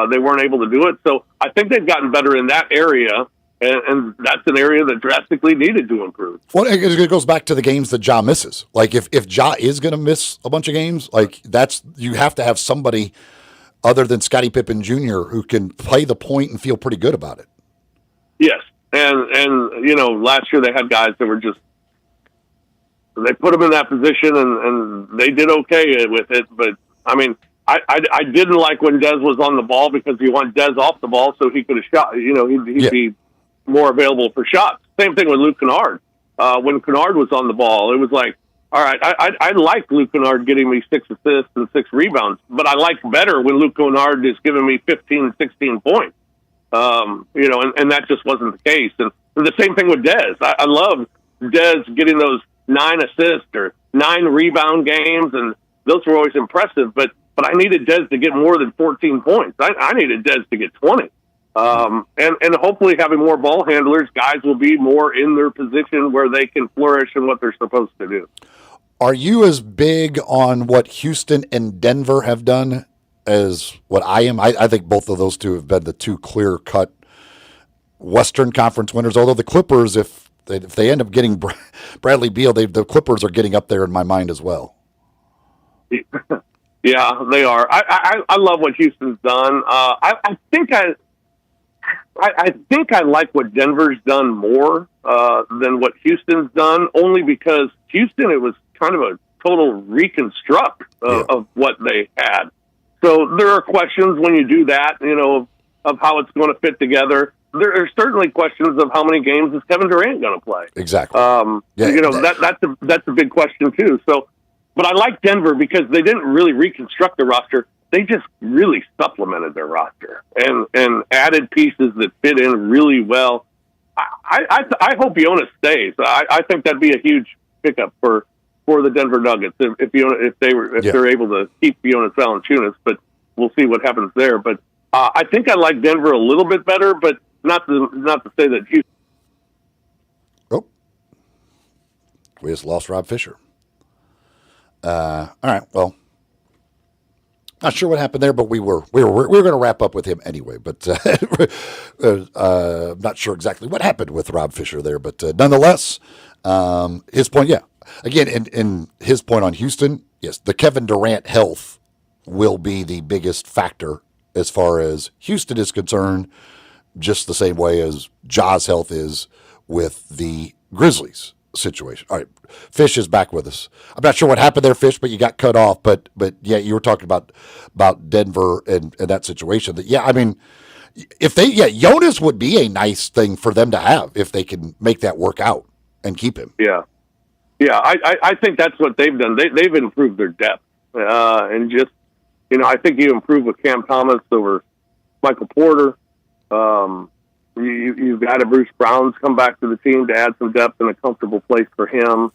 they weren't able to do it. So I think they've gotten better in that area. and that's an area that drastically needed to improve. Well, it goes back to the games that Ja misses. Like if Ja is going to miss a bunch of games, like you have to have somebody other than Scottie Pippen Jr. who can play the point and feel pretty good about it. Yes, and last year they had guys that were just, they put them in that position and they did okay with it. But I mean, I didn't like when Dez was on the ball because you want Dez off the ball so he could have shot. He'd be more available for shots. Same thing with Luke Kennard. When Kennard was on the ball, it was like, all right, I like Luke Kennard getting me 6 assists and 6 rebounds, but I like better when Luke Kennard is giving me 15, 16 points. And that just wasn't the case. And the same thing with Dez. I love Dez getting those 9 assists or 9 rebound games, and those were always impressive. But I needed Dez to get more than 14 points. I needed Dez to get 20. And hopefully having more ball handlers, guys will be more in their position where they can flourish in what they're supposed to do. Are you as big on what Houston and Denver have done as what I am? I think both of those two have been the two clear-cut Western Conference winners, although the Clippers, if they end up getting Bradley Beal, the Clippers are getting up there in my mind as well. Yeah, they are. I love what Houston's done. I think I like what Denver's done more than what Houston's done, only because Houston, it was kind of a total reconstruct of what they had. So there are questions when you do that, of how it's going to fit together. There are certainly questions of how many games is Kevin Durant going to play. Exactly. That's a big question too. So, but I like Denver because they didn't really reconstruct the roster. They just really supplemented their roster and added pieces that fit in really well. I hope Jonas stays. I think that'd be a huge pickup for the Denver Nuggets if they're able to keep Jonas Valanciunas. But we'll see what happens there. But I think I like Denver a little bit better, but not to say that Houston. Oh, we just lost Rob Fisher. All right, well. Not sure what happened there, but we were going to wrap up with him anyway. But not sure exactly what happened with Rob Fisher there. But nonetheless, his point, again, in his point on Houston, yes, the Kevin Durant health will be the biggest factor as far as Houston is concerned, just the same way as Ja's health is with the Grizzlies situation. All right, Fish is back with us. I'm not sure what happened there, Fish, but you got cut off. But yeah, you were talking about Denver and that situation. That I mean, if Jonas would be a nice thing for them to have if they can make that work out and keep him. Yeah. I think that's what they've done. They've improved their depth and just I think you improve with Cam Thomas over Michael Porter. You've got a Bruce Brown's come back to the team to add some depth and a comfortable place for him.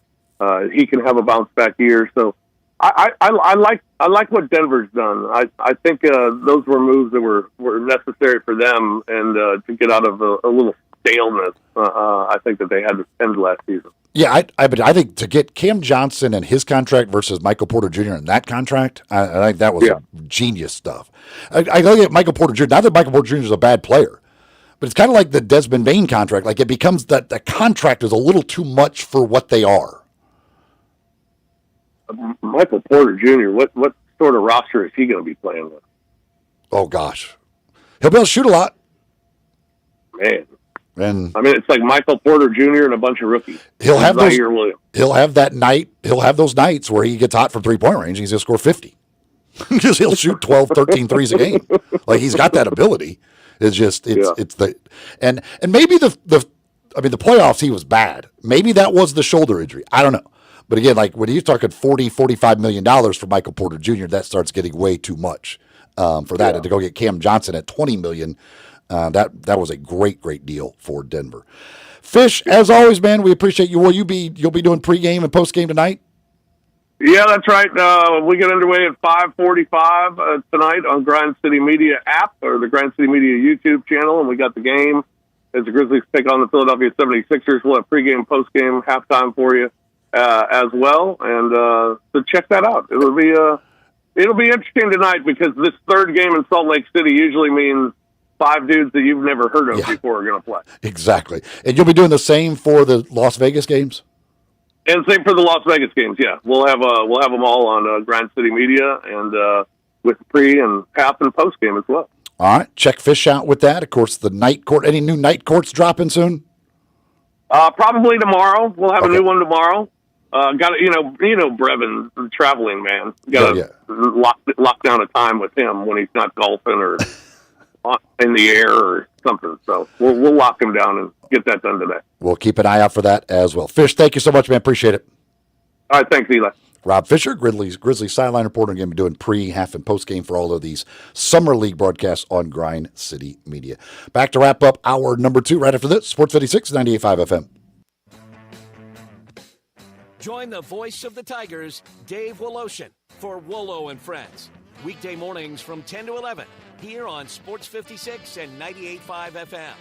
He can have a bounce back year. So I like what Denver's done. I think those were moves that were necessary for them and to get out of a little staleness. I think that they had to spend last season. Yeah, I think to get Cam Johnson and his contract versus Michael Porter Jr. and that contract, I think that was genius stuff. I look at Michael Porter Jr. Not that Michael Porter Jr. is a bad player, but it's kind of like the Desmond Bain contract. Like it becomes that the contract is a little too much for what they are. Michael Porter Jr., what sort of roster is he going to be playing with? Oh, gosh. He'll be able to shoot a lot. Man. And I mean, it's like Michael Porter Jr. and a bunch of rookies. He'll have that night. He'll have those nights where he gets hot from 3-point range. He's going to score 50. Because he'll shoot 12, 13 threes a game. Like he's got that ability. It's just it's the and maybe the playoffs he was bad. Maybe that was the shoulder injury. I don't know. But again, like when you're talking $40, $45 million for Michael Porter Jr., that starts getting way too much for that. And to go get Cam Johnson at $20 million, that was a great deal for Denver. Fish, as always, man, we appreciate you. You'll be doing pregame and postgame tonight? Yeah, that's right. We get underway at 5:45 tonight on Grind City Media app or the Grind City Media YouTube channel, and we got the game as the Grizzlies take on the Philadelphia 76ers. We'll have pregame, postgame, halftime for you as well, and so check that out. It'll be interesting tonight because this third game in Salt Lake City usually means 5 dudes that you've never heard of before are going to play. Exactly. And you'll be doing the same for the Las Vegas games? And same for the Las Vegas games. Yeah, we'll have them all on Grind City Media and with pre and half and post game as well. All right, check Fish out with that. Of course, the night court. Any new night courts dropping soon? Probably tomorrow. We'll have a new one tomorrow. Got Brevin traveling, man. Got to lock down a time with him when he's not golfing or in the air or something. So we'll lock him down and get that done today. We'll keep an eye out for that as well. Fish, thank you so much, man. Appreciate it. All right, thanks, Eli. Rob Fisher, Grizzlies sideline reporter, going to be doing pre, half, and post game for all of these Summer League broadcasts on Grind City Media. Back to wrap up hour number 2 right after this. Sports 56, 98.5 FM. Join the voice of the Tigers, Dave Woloshin, for Wolo and Friends. Weekday mornings from 10 to 11 here on Sports 56 and 98.5 FM.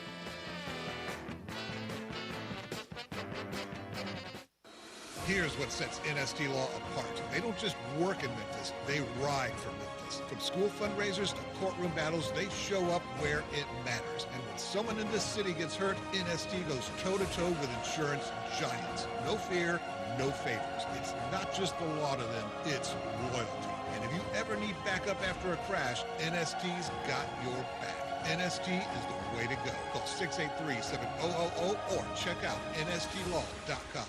Here's what sets NST Law apart. They don't just work in Memphis, they ride for Memphis. From school fundraisers to courtroom battles, they show up where it matters. And when someone in this city gets hurt, NST goes toe-to-toe with insurance giants. No fear, no favors. It's not just the law to them, it's loyalty. And if you ever need backup after a crash, NST's got your back. NST is the way to go. Call 683-7000 or check out nstlaw.com.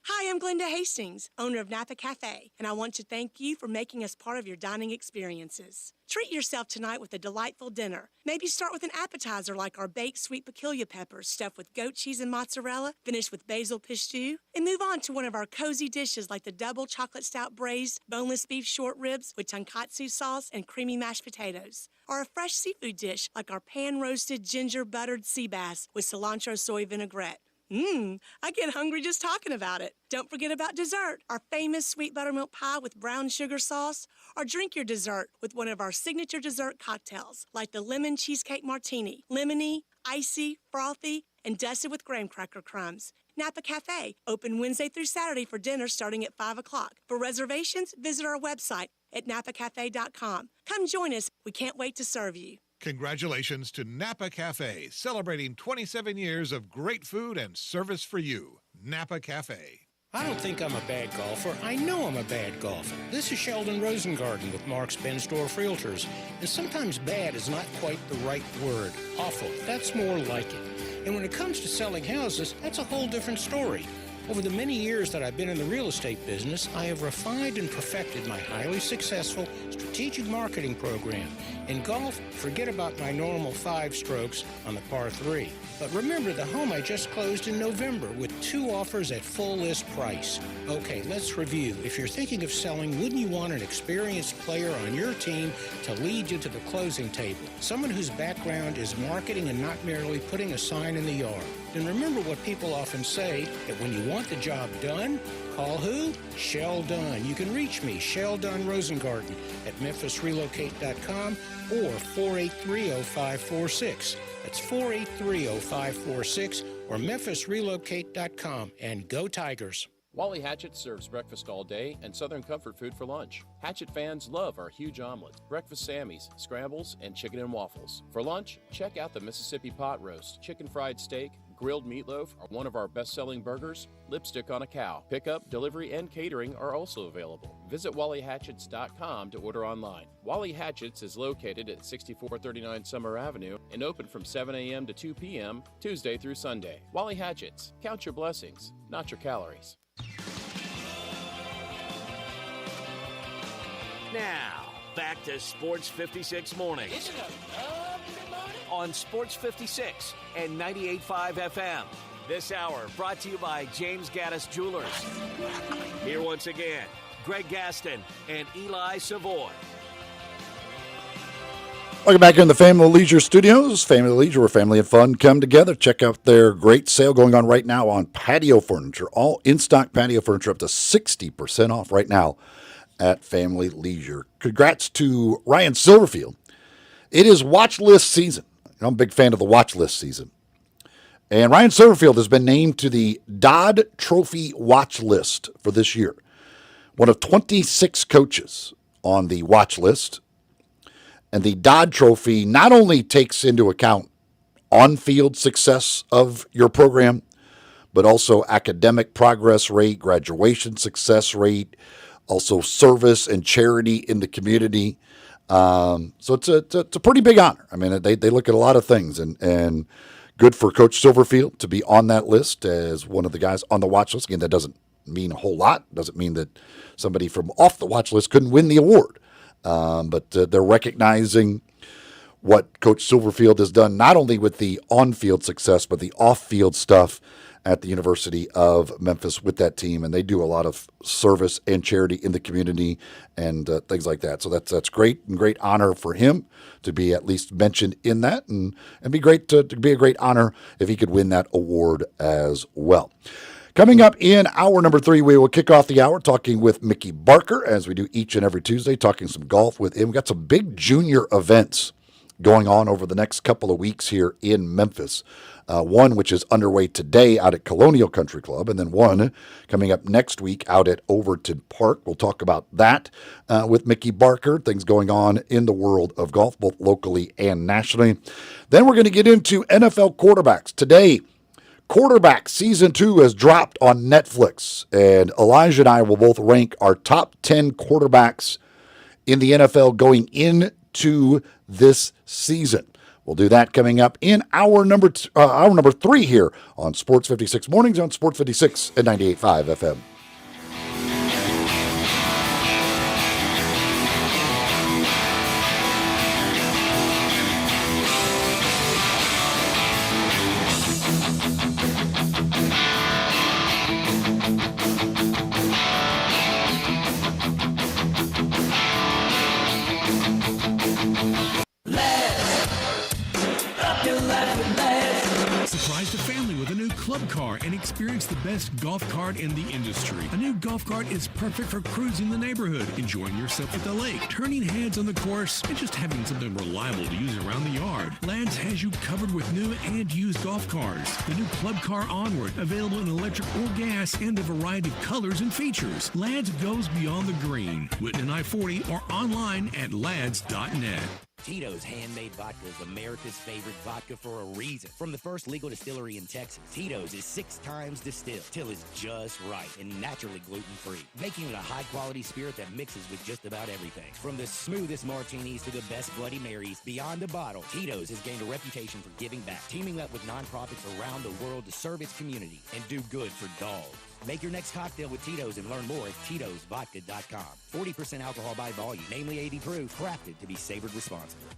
Hi, I'm Glenda Hastings, owner of Napa Cafe, and I want to thank you for making us part of your dining experiences. Treat yourself tonight with a delightful dinner. Maybe start with an appetizer like our baked sweet peculiar peppers stuffed with goat cheese and mozzarella, finished with basil pistou, and move on to one of our cozy dishes like the double chocolate stout braised boneless beef short ribs with tonkatsu sauce and creamy mashed potatoes, or a fresh seafood dish like our pan-roasted ginger buttered sea bass with cilantro soy vinaigrette. I get hungry just talking about it. Don't forget about dessert, our famous sweet buttermilk pie with brown sugar sauce, or drink your dessert with one of our signature dessert cocktails, like the lemon cheesecake martini, lemony, icy, frothy, and dusted with graham cracker crumbs. Napa Cafe, open Wednesday through Saturday for dinner starting at 5 o'clock. For reservations, visit our website at napacafe.com. Come join us. We can't wait to serve you. Congratulations to Napa Cafe, celebrating 27 years of great food and service for you. Napa Cafe. I don't think I'm a bad golfer. I know I'm a bad golfer. This is Sheldon Rosengarten with Mark's Bensdorf Realtors. And sometimes bad is not quite the right word. Awful, that's more like it. And when it comes to selling houses, that's a whole different story. Over the many years that I've been in the real estate business, I have refined and perfected my highly successful strategic marketing program. In golf, forget about my normal 5 strokes on the par 3. But remember the home I just closed in November with 2 offers at full list price. Okay, let's review. If you're thinking of selling, wouldn't you want an experienced player on your team to lead you to the closing table? Someone whose background is marketing and not merely putting a sign in the yard. And remember what people often say, that when you want the job done, call who? Shell Dunn. You can reach me, Shell Dunn Rosengarten, at memphisrelocate.com or 483-0546. That's 483-0546 or memphisrelocate.com. And go Tigers. Wally Hatchet serves breakfast all day and Southern comfort food for lunch. Hatchet fans love our huge omelets, breakfast Sammys, scrambles, and chicken and waffles. For lunch, check out the Mississippi pot roast, chicken fried steak, grilled meatloaf, or one of our best-selling burgers, lipstick on a cow. Pickup, delivery, and catering are also available. Visit WallyHatchets.com to order online. Wally Hatchets is located at 6439 Summer Avenue and open from 7 a.m. to 2 p.m. Tuesday through Sunday. Wally Hatchets. Count your blessings, not your calories. Now, back to Sports 56 mornings on Sports 56 and 98.5 FM. This hour brought to you by James Gaddis Jewelers. Here once again, Greg Gaston and Eli Savoy. Welcome back in the Family Leisure Studios. Family Leisure, where family and fun come together. Check out their great sale going on right now on patio furniture. All in-stock patio furniture up to 60% off right now at Family Leisure. Congrats to Ryan Silverfield. It is watch list season. I'm a big fan of the watch list season. And Ryan Silverfield has been named to the Dodd Trophy watch list for this year. One of 26 coaches on the watch list. And the Dodd Trophy not only takes into account on-field success of your program, but also academic progress rate, graduation success rate, also service and charity in the community. So it's a pretty big honor. I mean, they look at a lot of things, and good for Coach Silverfield to be on that list as one of the guys on the watch list. Again, that doesn't mean a whole lot. Doesn't mean that somebody from off the watch list couldn't win the award. But they're recognizing what Coach Silverfield has done, not only with the on-field success, but the off-field stuff at the University of Memphis with that team. And they do a lot of service and charity in the community and things like that. So that's great, and great honor for him to be at least mentioned in that, and be great to be a great honor if he could win that award as well. Coming up in hour number 3, we will kick off the hour talking with Mickey Barker, as we do each and every Tuesday, talking some golf with him. We've got some big junior events going on over the next couple of weeks here in Memphis. One which is underway today out at Colonial Country Club, and then one coming up next week out at Overton Park. We'll talk about that with Mickey Barker, things going on in the world of golf, both locally and nationally. Then we're going to get into NFL quarterbacks. Today, Quarterback Season 2 has dropped on Netflix, and Elijah and I will both rank our top 10 quarterbacks in the NFL going into this season. We'll do that coming up in hour number 3 here on Sports 56 Mornings on Sports 56 and 98.5 FM. Surprise the family with a new club car and experience the best golf cart in the industry. A new golf cart is perfect for cruising the neighborhood, enjoying yourself at the lake, turning heads on the course, and just having something reliable to use around the yard. Ladd's has you covered with new and used golf cars. The new club car Onward, available in electric or gas and a variety of colors and features. Ladd's goes beyond the green. Whitten I-40 or online at lads.net. Tito's Handmade Vodka is America's favorite vodka for a reason. From the first legal distillery in Texas, Tito's is 6 times distilled till it's just right and naturally gluten-free, making it a high-quality spirit that mixes with just about everything. From the smoothest martinis to the best Bloody Marys, beyond the bottle, Tito's has gained a reputation for giving back, teaming up with nonprofits around the world to serve its community and do good for dogs. Make your next cocktail with Tito's and learn more at Tito'sVodka.com. 40% alcohol by volume, namely 80 proof, crafted to be savored responsibly.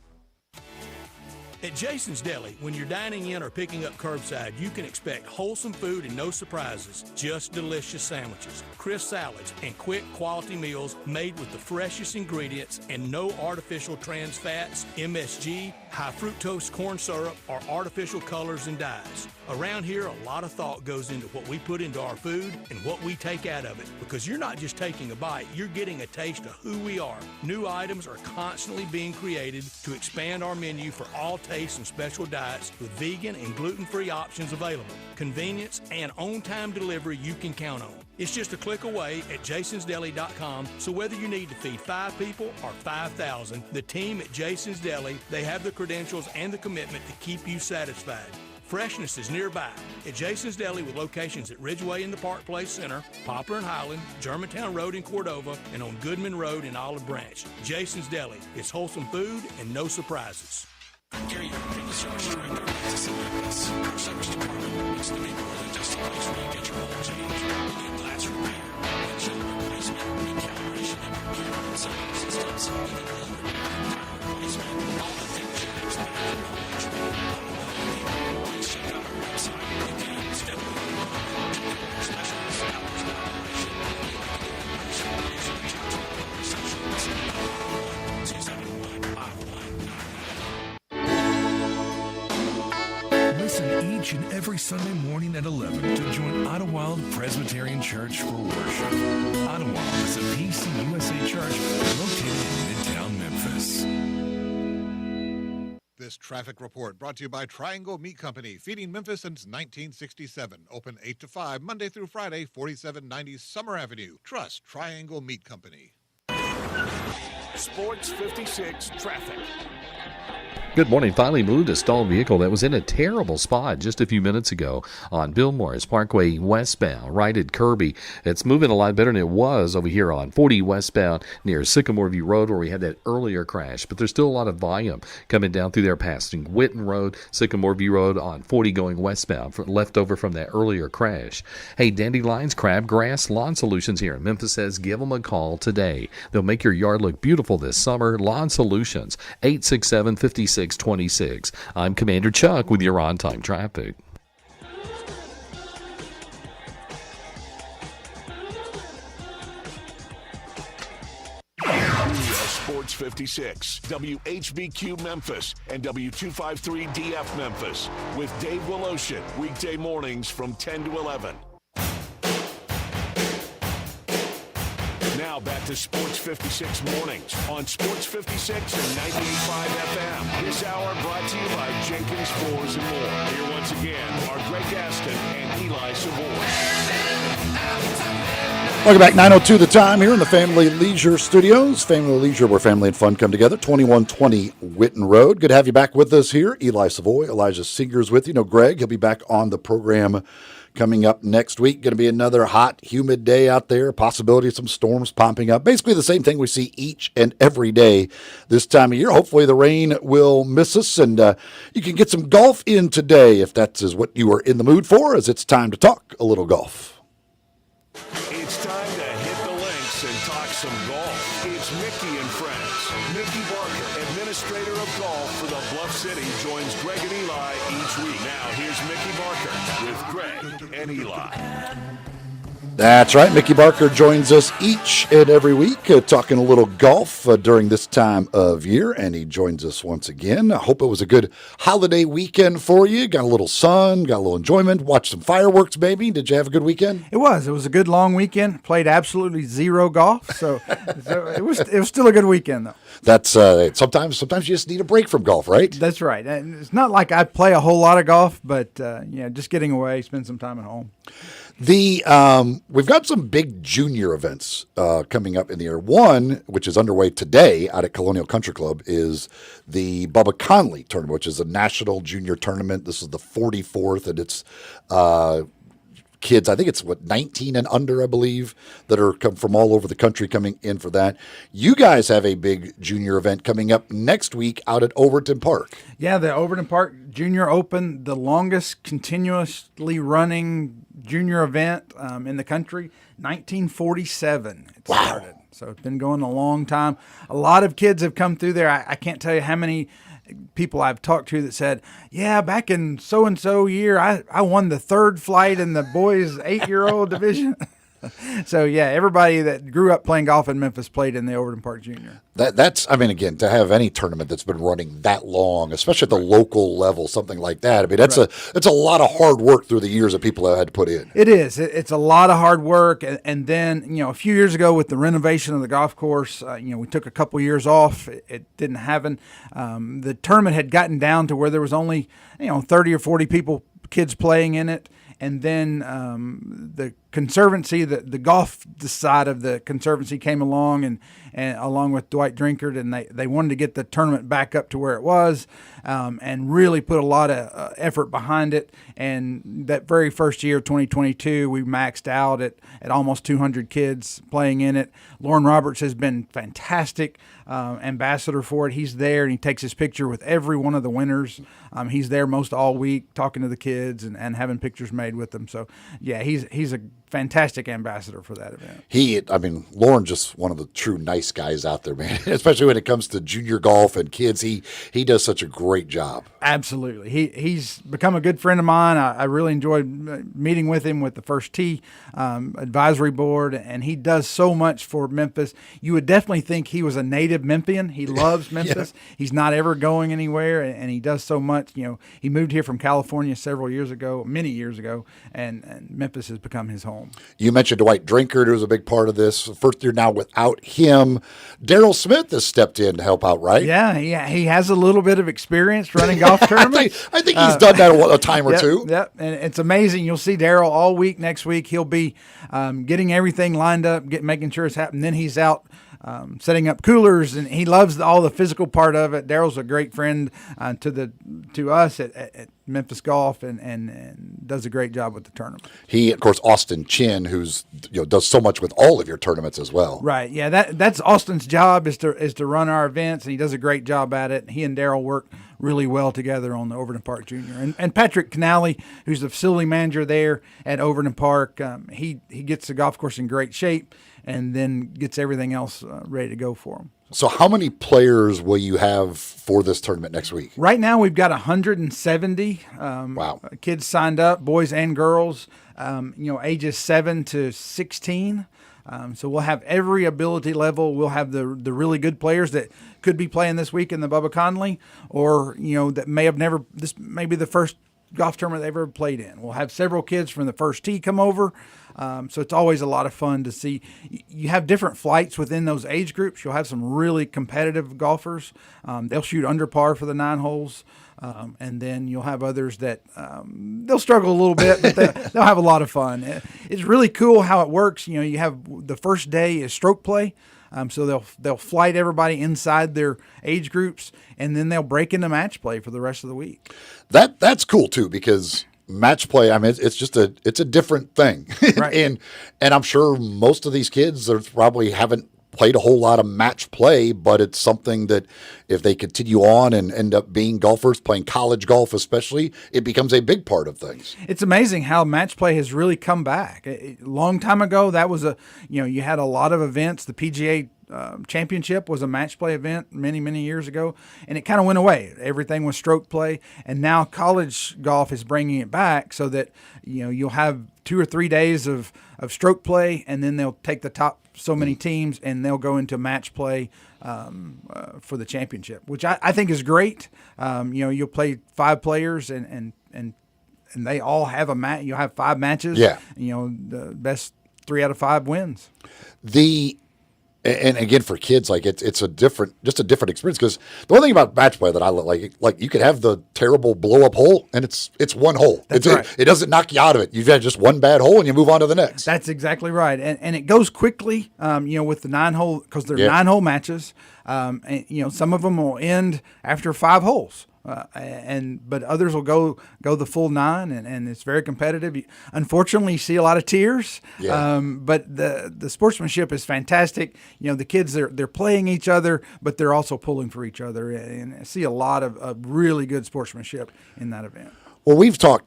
At Jason's Deli, when you're dining in or picking up curbside, you can expect wholesome food and no surprises, just delicious sandwiches, crisp salads, and quick quality meals made with the freshest ingredients and no artificial trans fats, MSG, high fructose corn syrup, or artificial colors and dyes. Around here, a lot of thought goes into what we put into our food and what we take out of it, because you're not just taking a bite, you're getting a taste of who we are. New items are constantly being created to expand our menu for all tastes and special diets with vegan and gluten-free options available. Convenience and on-time delivery you can count on. It's just a click away at jasonsdeli.com, so whether you need to feed 5 people or 5,000, the team at Jason's Deli, they have the credentials and the commitment to keep you satisfied. Freshness is nearby at Jason's Deli, with locations at Ridgeway in the Park Place Center, Poplar and Highland, Germantown Road in Cordova, and on Goodman Road in Olive Branch. Jason's Deli. It's wholesome food and no surprises. Gary, take us director to Memphis. Our service department makes the neighborhood a destination where you get your oil change. We need glass repair, windshield replacement, recalibration of your gear and sound systems, even delivery, tire replacement, all the things you expect from an oil change. Please check out our website at www.check out our specials, hours of operation, and please reach out to our receptionist at 271-5199. Listen each and every Sunday morning at 11 to join Ottawa Presbyterian Church for worship. Ottawa is a PCUSA church located in Midtown Memphis. This traffic report brought to you by Triangle Meat Company, feeding Memphis since 1967. Open 8 to 5, Monday through Friday, 4790 Summer Avenue. Trust Triangle Meat Company. Sports 56 traffic. Good morning. Finally moved a stalled vehicle that was in a terrible spot just a few minutes ago on Bill Morris Parkway westbound, right at Kirby. It's moving a lot better than it was over here on 40 westbound near Sycamore View Road where we had that earlier crash. But there's still a lot of volume coming down through there passing Witten Road, Sycamore View Road on 40 going westbound, left over from that earlier crash. Hey, Dandelions, Crabgrass, Lawn Solutions here in Memphis says give them a call today. They'll make your yard look beautiful this summer. Lawn Solutions, 867-5626. I'm Commander Chuck with your on-time traffic. Sports 56, WHBQ Memphis, and W253DF Memphis with Dave Woloshin, weekday mornings from 10 to 11. Now back to Sports 56 mornings on Sports 56 and 98.5 FM. This hour brought to you by Jenkins Floors and More. Here once again are Greg Gaston and Eli Savoy. Welcome back, 9:02 the time here in the Family Leisure Studios. Family Leisure, where family and fun come together, 2120 Witten Road. Good to have you back with us here. Eli Savoy, Elijah Seeger's with you. No, Greg, he'll be back on the program coming up next week. Going to be another hot, humid day out there. Possibility of some storms popping up. Basically the same thing we see each and every day this time of year. Hopefully the rain will miss us, and you can get some golf in today if that is what you are in the mood for, as it's time to talk a little golf. It's time to hit the links and talk some golf. It's Mickey and friends. Mickey Barker, administrator of golf for the Bluff City, joins Greg and Eli each week. Now here's Mickey Barker with Greg and Eli. That's right. Mickey Barker joins us each and every week talking a little golf during this time of year, and he joins us once again. I hope it was a good holiday weekend for you. Got a little sun, got a little enjoyment, watched some fireworks, baby. Did you have a good weekend? It was a good long weekend. Played absolutely zero golf, so it was still a good weekend though. That's sometimes you just need a break from golf, right? That's right. And it's not like I play a whole lot of golf, but just getting away, spend some time at home. We've got some big junior events coming up in the year. One, which is underway today out at Colonial Country Club, is the Bubba Conley tournament, which is a national junior tournament. This is the 44th, and it's kids, I think it's 19 and under, I believe, that are come from all over the country coming in for that. You guys have a big junior event coming up next week out at Overton Park. Yeah, the Overton Park Junior Open, the longest continuously running junior event in the country, 1947 it started. So it's been going a long time. A lot of kids have come through there. I can't tell you how many people I've talked to that said, yeah, back in so-and-so year, I won the third flight in the boys 8-year-old division. So, yeah, everybody that grew up playing golf in Memphis played in the Overton Park Junior. That's again, to have any tournament that's been running that long, especially at the local level, something like that. I mean, that's a lot of hard work through the years that people have had to put in. It is. It's a lot of hard work. And then, a few years ago with the renovation of the golf course, we took a couple years off. It didn't happen. The tournament had gotten down to where there was only, 30 or 40 kids playing in it. And then the Conservancy, the golf side of the Conservancy came along and along with Dwight Drinkard, and they wanted to get the tournament back up to where it was and really put a lot of effort behind it. And that very first year, 2022, we maxed out at almost 200 kids playing in it. Lauren Roberts has been fantastic ambassador for it. He's there, and he takes his picture with every one of the winners. He's there most all week talking to the kids and having pictures made with them. So, yeah, he's a fantastic ambassador for that event. Lauren just one of the true nice guys out there, man. Especially when it comes to junior golf and kids, he does such a great job. Absolutely, he's become a good friend of mine. I really enjoyed meeting with him with the First Tee advisory board, and he does so much for Memphis. You would definitely think he was a native Memphian. He loves Memphis. Yeah. He's not ever going anywhere, and he does so much. He moved here from California many years ago, and Memphis has become his home. You mentioned Dwight Drinkard, who was a big part of this. First year now without him. Daryl Smith has stepped in to help out, right? Yeah, he has a little bit of experience running golf tournaments. I think he's done that a time or two. Yep, and it's amazing. You'll see Daryl all week next week. He'll be getting everything lined up, making sure it's happening. Then he's out setting up coolers, and he loves all the physical part of it. Daryl's a great friend to us at Memphis Golf, and does a great job with the tournament. He, of course, Austin Chin, who's does so much with all of your tournaments as well. Right. Yeah. That's Austin's job is to run our events, and he does a great job at it. He and Daryl work really well together on the Overton Park Junior. And Patrick Canali, who's the facility manager there at Overton Park, he gets the golf course in great shape, and then gets everything else ready to go for him. So how many players will you have for this tournament next week? Right now we've got 170 wow. kids signed up, boys and girls, ages 7 to 16. So we'll have every ability level. We'll have the really good players that could be playing this week in the Bubba Conley, or that may have never. This may be the first golf tournament they've ever played in. We'll have several kids from the first tee come over. So it's always a lot of fun to see. You have different flights within those age groups. You'll have some really competitive golfers. They'll shoot under par for the 9 holes. And then you'll have others that they'll struggle a little bit, but they'll have a lot of fun. It's really cool how it works. You have the first day is stroke play. So they'll flight everybody inside their age groups, and then they'll break into match play for the rest of the week. That's cool too, because match play, I mean, it's a different thing. Right. and I'm sure most of these kids probably haven't played a whole lot of match play, but it's something that if they continue on and end up being golfers, playing college golf especially, it becomes a big part of things. It's amazing how match play has really come back. A long time ago, that was you had a lot of events. The PGA Championship was a match play event many, many years ago, and it kind of went away. Everything was stroke play, and now college golf is bringing it back so that you'll have 2 or 3 days of stroke play, and then they'll take the top so many teams and they'll go into match play for the championship, which I think is great. You'll play 5 players and they all have a match. You'll have 5 matches. Yeah. The best 3 out of 5 wins. And again, for kids, like it's a different experience, because the one thing about match play that I like you could have the terrible blow up hole, and it's one hole. That's right. It doesn't knock you out of it. You've had just one bad hole and you move on to the next. That's exactly right. And it goes quickly, with the 9 hole, because they're 9 hole matches. And some of them will end after 5 holes. But others will go the full 9, and it's very competitive. Unfortunately, you see a lot of tears. Yeah. But the sportsmanship is fantastic. The kids they're playing each other, but they're also pulling for each other, and I see a lot of really good sportsmanship in that event. Well, we've talked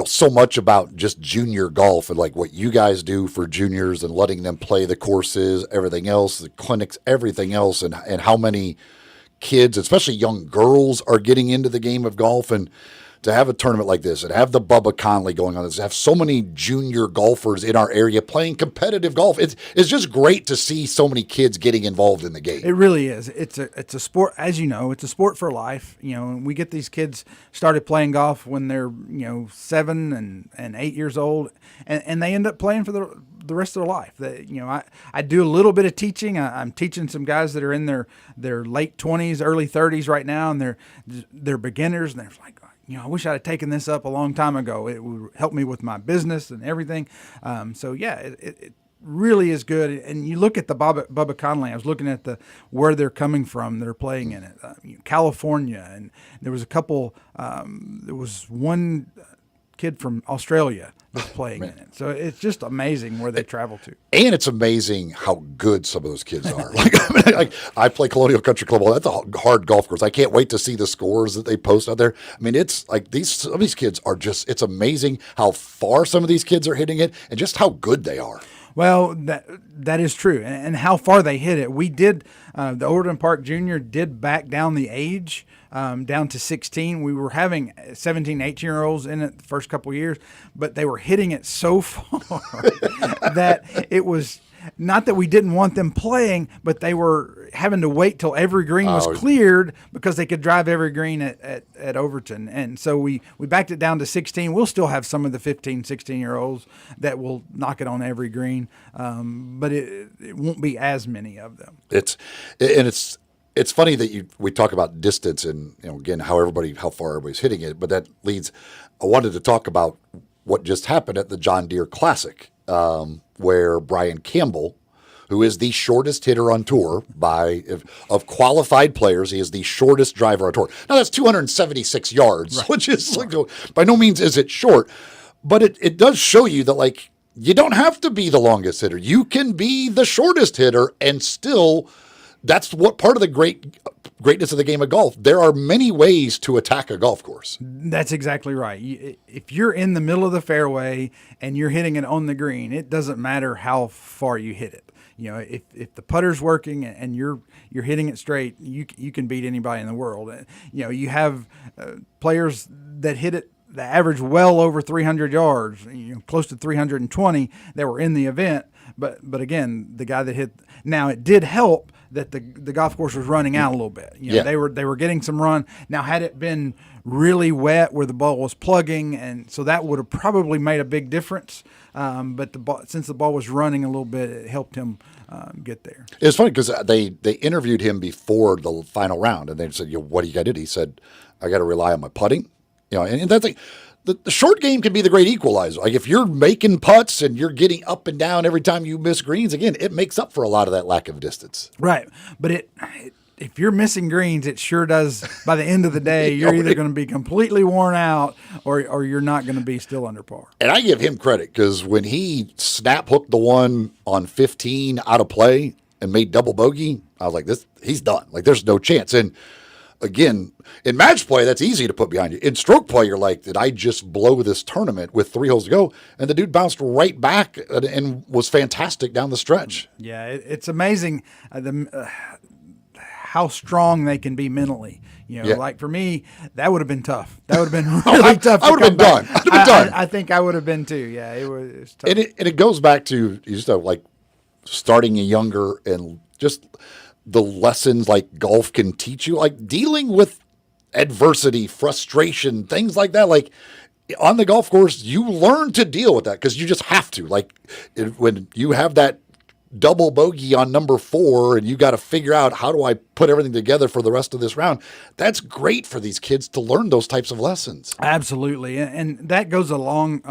so much about just junior golf and like what you guys do for juniors and letting them play the courses, everything else, the clinics, everything else, and how many kids, especially young girls, are getting into the game of golf. And to have a tournament like this and have the Bubba Conley going on, have so many junior golfers in our area playing competitive golf, it's just great to see so many kids getting involved in the game. It really is. It's a sport, as you know. It's a sport for life. And we get these kids started playing golf when they're 7 and 8 years old, and they end up playing for the rest of their life. I do a little bit of teaching. I'm teaching some guys that are in their late 20s, early 30s right now, and they're beginners, and they're like, I wish I'd have taken this up a long time ago. It would help me with my business and everything. It really is good. And you look at the Bubba Conley. I was looking at where they're coming from. They're playing in it, California, and there was a couple. There was one kid from Australia that's playing in it. So it's just amazing where they travel to. And it's amazing how good some of those kids are. I play Colonial Country Club. That's a hard golf course. I can't wait to see the scores that they post out there. I mean, it's like some of these kids are it's amazing how far some of these kids are hitting it and just how good they are. Well, that is true. And how far they hit it. We did, the Overton Park Junior did back down the age down to 16. We were having 17, 18-year-olds in it the first couple of years, but they were hitting it so far that it was not that we didn't want them playing, but they were having to wait till every green was cleared because they could drive every green at Overton. And so we backed it down to 16. We'll still have some of the 15, 16-year-olds that will knock it on every green, but it won't be as many of them. It's funny that we talk about distance and again how far everybody's hitting it, but that leads. I wanted to talk about what just happened at the John Deere Classic, where Brian Campbell, who is the shortest hitter on tour of qualified players. He is the shortest driver on tour. Now that's 276 yards, which is like, by no means is it short, but it does show you that like you don't have to be the longest hitter. You can be the shortest hitter and still. That's what part of the greatness of the game of golf. There are many ways to attack a golf course. That's exactly right. If you're in the middle of the fairway and you're hitting it on the green, it doesn't matter how far you hit it. You know, if the putter's working and you're hitting it straight, you can beat anybody in the world. You know, you have players that hit it. The average well over 300 yards, close to 320 that were in the event. But again, the guy that hit. Now it did help that the golf course was running out a little bit. They were getting some run. Now had it been really wet where the ball was plugging, and so that would have probably made a big difference. But since the ball was running a little bit, it helped him get there. It's funny because they interviewed him before the final round, and they said, "What do you got to do?" He said, "I got to rely on my putting." And that's like the short game can be the great equalizer. Like if you're making putts and you're getting up and down every time you miss greens, again, it makes up for a lot of that lack of distance. Right, but if you're missing greens, it sure does. By the end of the day, you're either going to be completely worn out or you're not going to be still under par. And I give him credit because when he snap hooked the one on 15 out of play and made double bogey, I was like, he's done. Like there's no chance. And again, in match play, that's easy to put behind you. In stroke play, you're like, did I just blow this tournament with 3 holes to go? And the dude bounced right back and was fantastic down the stretch. Yeah, it's amazing how strong they can be mentally. Like for me, that would have been tough. That would have been really tough. I would have been done. I'd have been done. I think I would have been too. Yeah, it was tough. And it goes back to like starting younger and just the lessons like golf can teach you, like dealing with adversity, frustration, things like that. Like on the golf course, you learn to deal with that because you just have to. Like when you have that double bogey on number 4 and you got to figure out how do I put everything together for the rest of this round. That's great for these kids to learn those types of lessons. Absolutely. And that goes along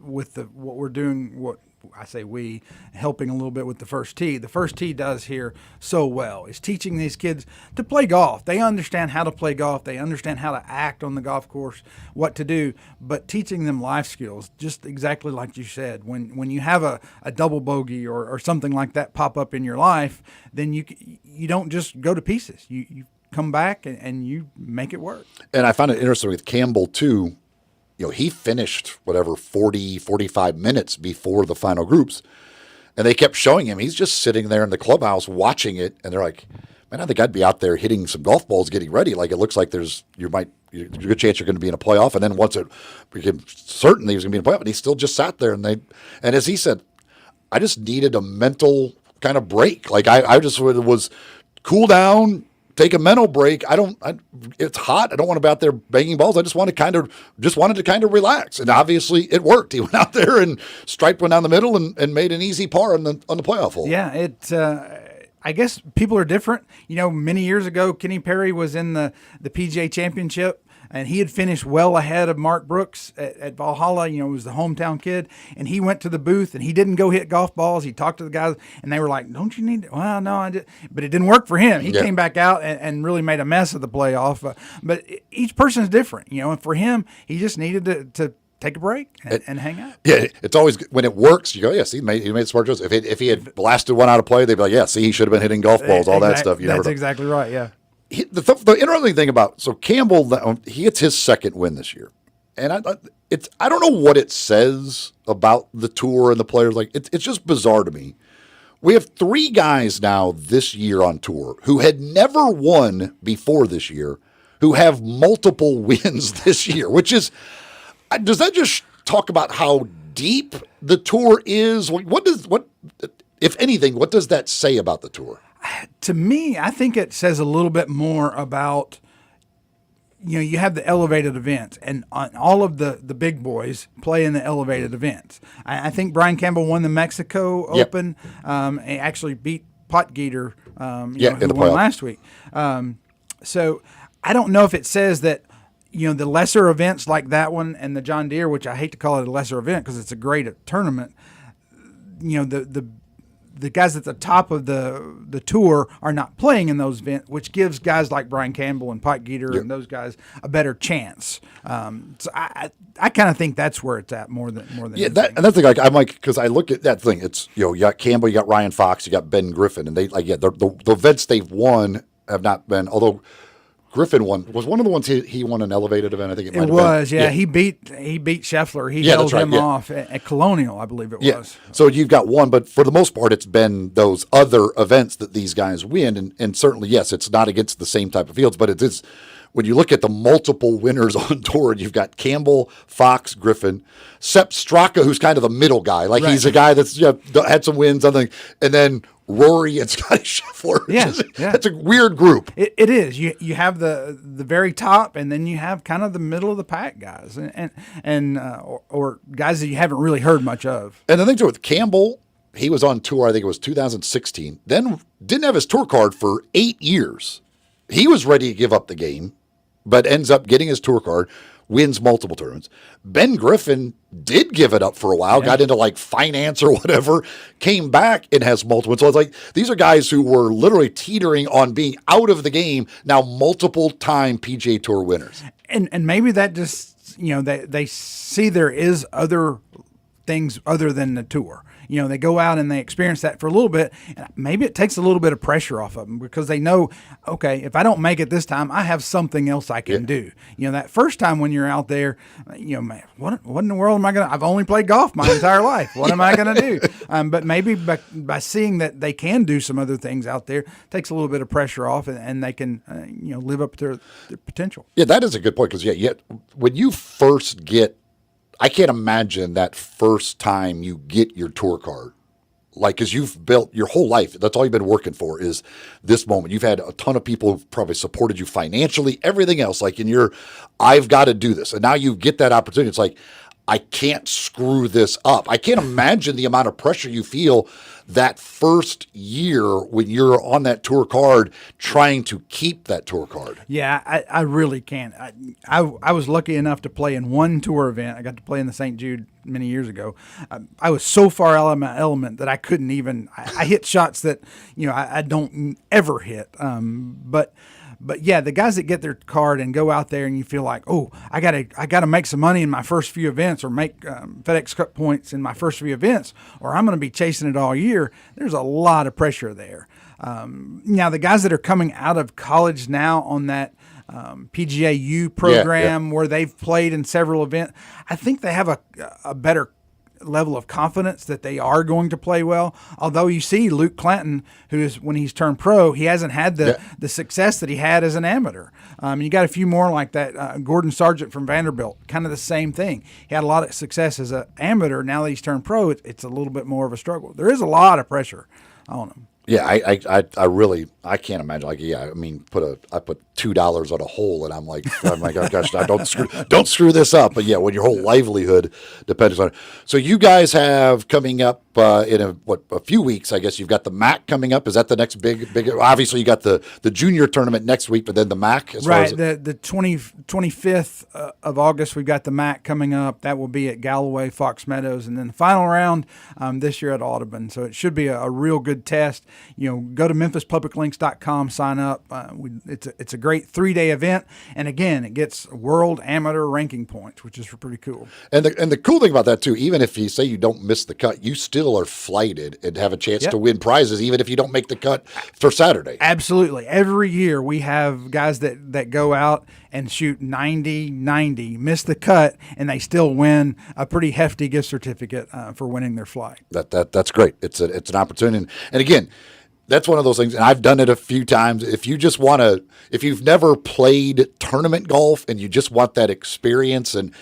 with what we're doing, what I say we, helping a little bit with the First Tee. The First Tee does here so well. It's teaching these kids to play golf. They understand how to play golf. They understand how to act on the golf course, what to do, but teaching them life skills, just exactly like you said. When you have a double bogey or something like that pop up in your life, then you don't just go to pieces. You come back and you make it work. And I found it interesting with Campbell too. He finished 40, 45 minutes before the final groups, and they kept showing him. He's just sitting there in the clubhouse watching it, and they're like, man, I think I'd be out there hitting some golf balls getting ready. Like it looks like there's a good chance you're going to be in a playoff. And then once it became certain he was going to be in a playoff, and he still just sat there. And as he said, I just needed a mental kind of break. Like I just was cool down, take a mental break. It's hot. I don't want to be out there banging balls. I just wanted to kind of relax. And obviously it worked. He went out there and striped one down the middle and made an easy par on the playoff hole. Yeah, I guess people are different. Many years ago, Kenny Perry was in the PGA Championship, and he had finished well ahead of Mark Brooks at Valhalla. Was the hometown kid, and he went to the booth, and he didn't go hit golf balls. He talked to the guys, and they were like, don't you need to? Well, no, I did. But it didn't work for him. He came back out and really made a mess of the playoff. But each person is different, and for him, he just needed to take a break and hang out. Yeah, it's always when it works. You go, yes, he made smart choices. If he had blasted one out of play, they'd be like, yeah, see, he should have been hitting golf balls, all that stuff. That's exactly right. Yeah. The interesting thing about Campbell, he gets his second win this year, and I don't know what it says about the tour and the players. Like it's just bizarre to me. We have 3 guys now this year on tour who had never won before this year, who have multiple wins this year, which is. Does that just talk about how deep the tour is? What if anything, what does that say about the tour? To me, I think it says a little bit more about, you have the elevated events, and all of the big boys play in the elevated events. I think Brian Campbell won the Mexico Open. He actually beat Potgieter, who won last week. So I don't know if it says that, the lesser events like that one and the John Deere, which I hate to call it a lesser event because it's a great tournament, the the guys at the top of the tour are not playing in those events, which gives guys like Brian Campbell and Pike Geeter and those guys a better chance. So I kind of think that's where it's at more than anything. And that's the thing. I'm like, because I look at that thing. It's you got Campbell, you got Ryan Fox, you got Ben Griffin, and they the events they've won have not been. Although Griffin was one of the ones he won an elevated event. I think it might have was. been. Yeah, he beat Scheffler. He held him off at Colonial, I believe it was. So you've got one, but for the most part, it's been those other events that these guys win, and certainly yes, it's not against the same type of fields, but it is. When you look at the multiple winners on tour, you've got Campbell, Fox, Griffin, Sepp Straka, who's kind of the middle guy. Like he's a guy that's had some wins, something, and then Rory and Scotty Scheffler. That's a weird group. It is. You have the very top, and then you have kind of the middle of the pack guys, or guys that you haven't really heard much of. And the thing too with Campbell, he was on tour. I think it was 2016. Then didn't have his tour card for 8 years. He was ready to give up the game, but ends up getting his tour card, wins multiple tournaments. Ben Griffin did give it up for a while, got into like finance or whatever, came back and has multiple. So it's like these are guys who were literally teetering on being out of the game, now multiple time PGA Tour winners. And maybe that just, they see there is other things other than the tour. They go out and they experience that for a little bit, and maybe it takes a little bit of pressure off of them because they know, okay, if I don't make it this time, I have something else I can do. That first time when you're out there, man, what in the world am I going to, I've only played golf my entire life. What am I going to do? But maybe by seeing that they can do some other things out there, takes a little bit of pressure off, and they can, live up to their potential. Yeah, that is a good point because, when you first get, I can't imagine that first time you get your tour card. Like, because you've built your whole life. That's all you've been working for is this moment. You've had a ton of people who've probably supported you financially, everything else. Like, I've got to do this. And now you get that opportunity. It's like, I can't screw this up. I can't imagine the amount of pressure you feel that first year when you're on that tour card trying to keep that tour card. Yeah, I really can't. I was lucky enough to play in one tour event. I got to play in the St. Jude many years ago. I was so far out of my element that I couldn't even. I hit shots that I don't ever hit. But yeah, the guys that get their card and go out there and you feel like, oh, I gotta make some money in my first few events or make FedEx Cup points in my first few events, or I'm going to be chasing it all year. There's a lot of pressure there. Now the guys that are coming out of college now on that PGA U program where they've played in several events, I think they have a better level of confidence that they are going to play well. Although you see Luke Clanton, who is, when he's turned pro, he hasn't had the success that he had as an amateur. You got a few more like that. Gordon Sargent from Vanderbilt, kind of the same thing. He had a lot of success as an amateur. Now that he's turned pro, it's a little bit more of a struggle. There is a lot of pressure on him. Yeah, I really can't imagine. Like, I mean, I put $2 on a hole, and I'm like, oh gosh, don't screw this up. But yeah, when your whole livelihood depends on it. So you guys have coming up in a few weeks, I guess you've got the MAC coming up. Is that the next big? Obviously, you got the junior tournament next week, but then the MAC. Right, the 25th of August, we've got the MAC coming up. That will be at Galloway, Fox Meadows, and then the final round this year at Audubon. So it should be a real good test. Go to memphispubliclinks.com, sign up. It's a great 3-day event, and again, it gets world amateur ranking points, which is pretty cool. And the cool thing about that too, even if you say you don't miss the cut, you still are flighted and have a chance to win prizes, even if you don't make the cut for Saturday. Absolutely. Every year we have guys that go out and shoot 90, miss the cut, and they still win a pretty hefty gift certificate for winning their flight. That's great. It's an opportunity. And again, that's one of those things, and I've done it a few times. If you just want to, if you've never played tournament golf and you just want that experience, and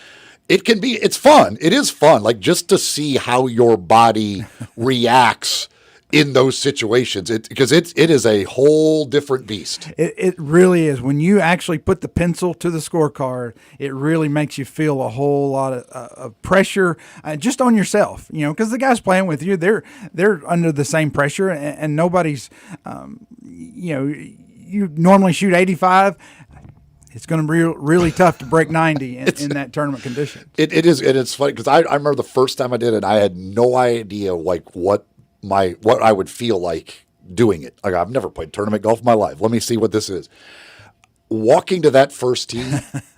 it's fun. It is fun, like just to see how your body reacts in those situations, because it is a whole different beast. It really is. When you actually put the pencil to the scorecard, it really makes you feel a whole lot of pressure just on yourself. Because the guys playing with you, they're under the same pressure, and nobody's. You normally shoot 85. It's going to be really tough to break 90 in that tournament condition. It is, and it's funny because I remember the first time I did it, I had no idea like what what I would feel like doing it. Like, I've never played tournament golf in my life. Let me see what this is. Walking to that first tee,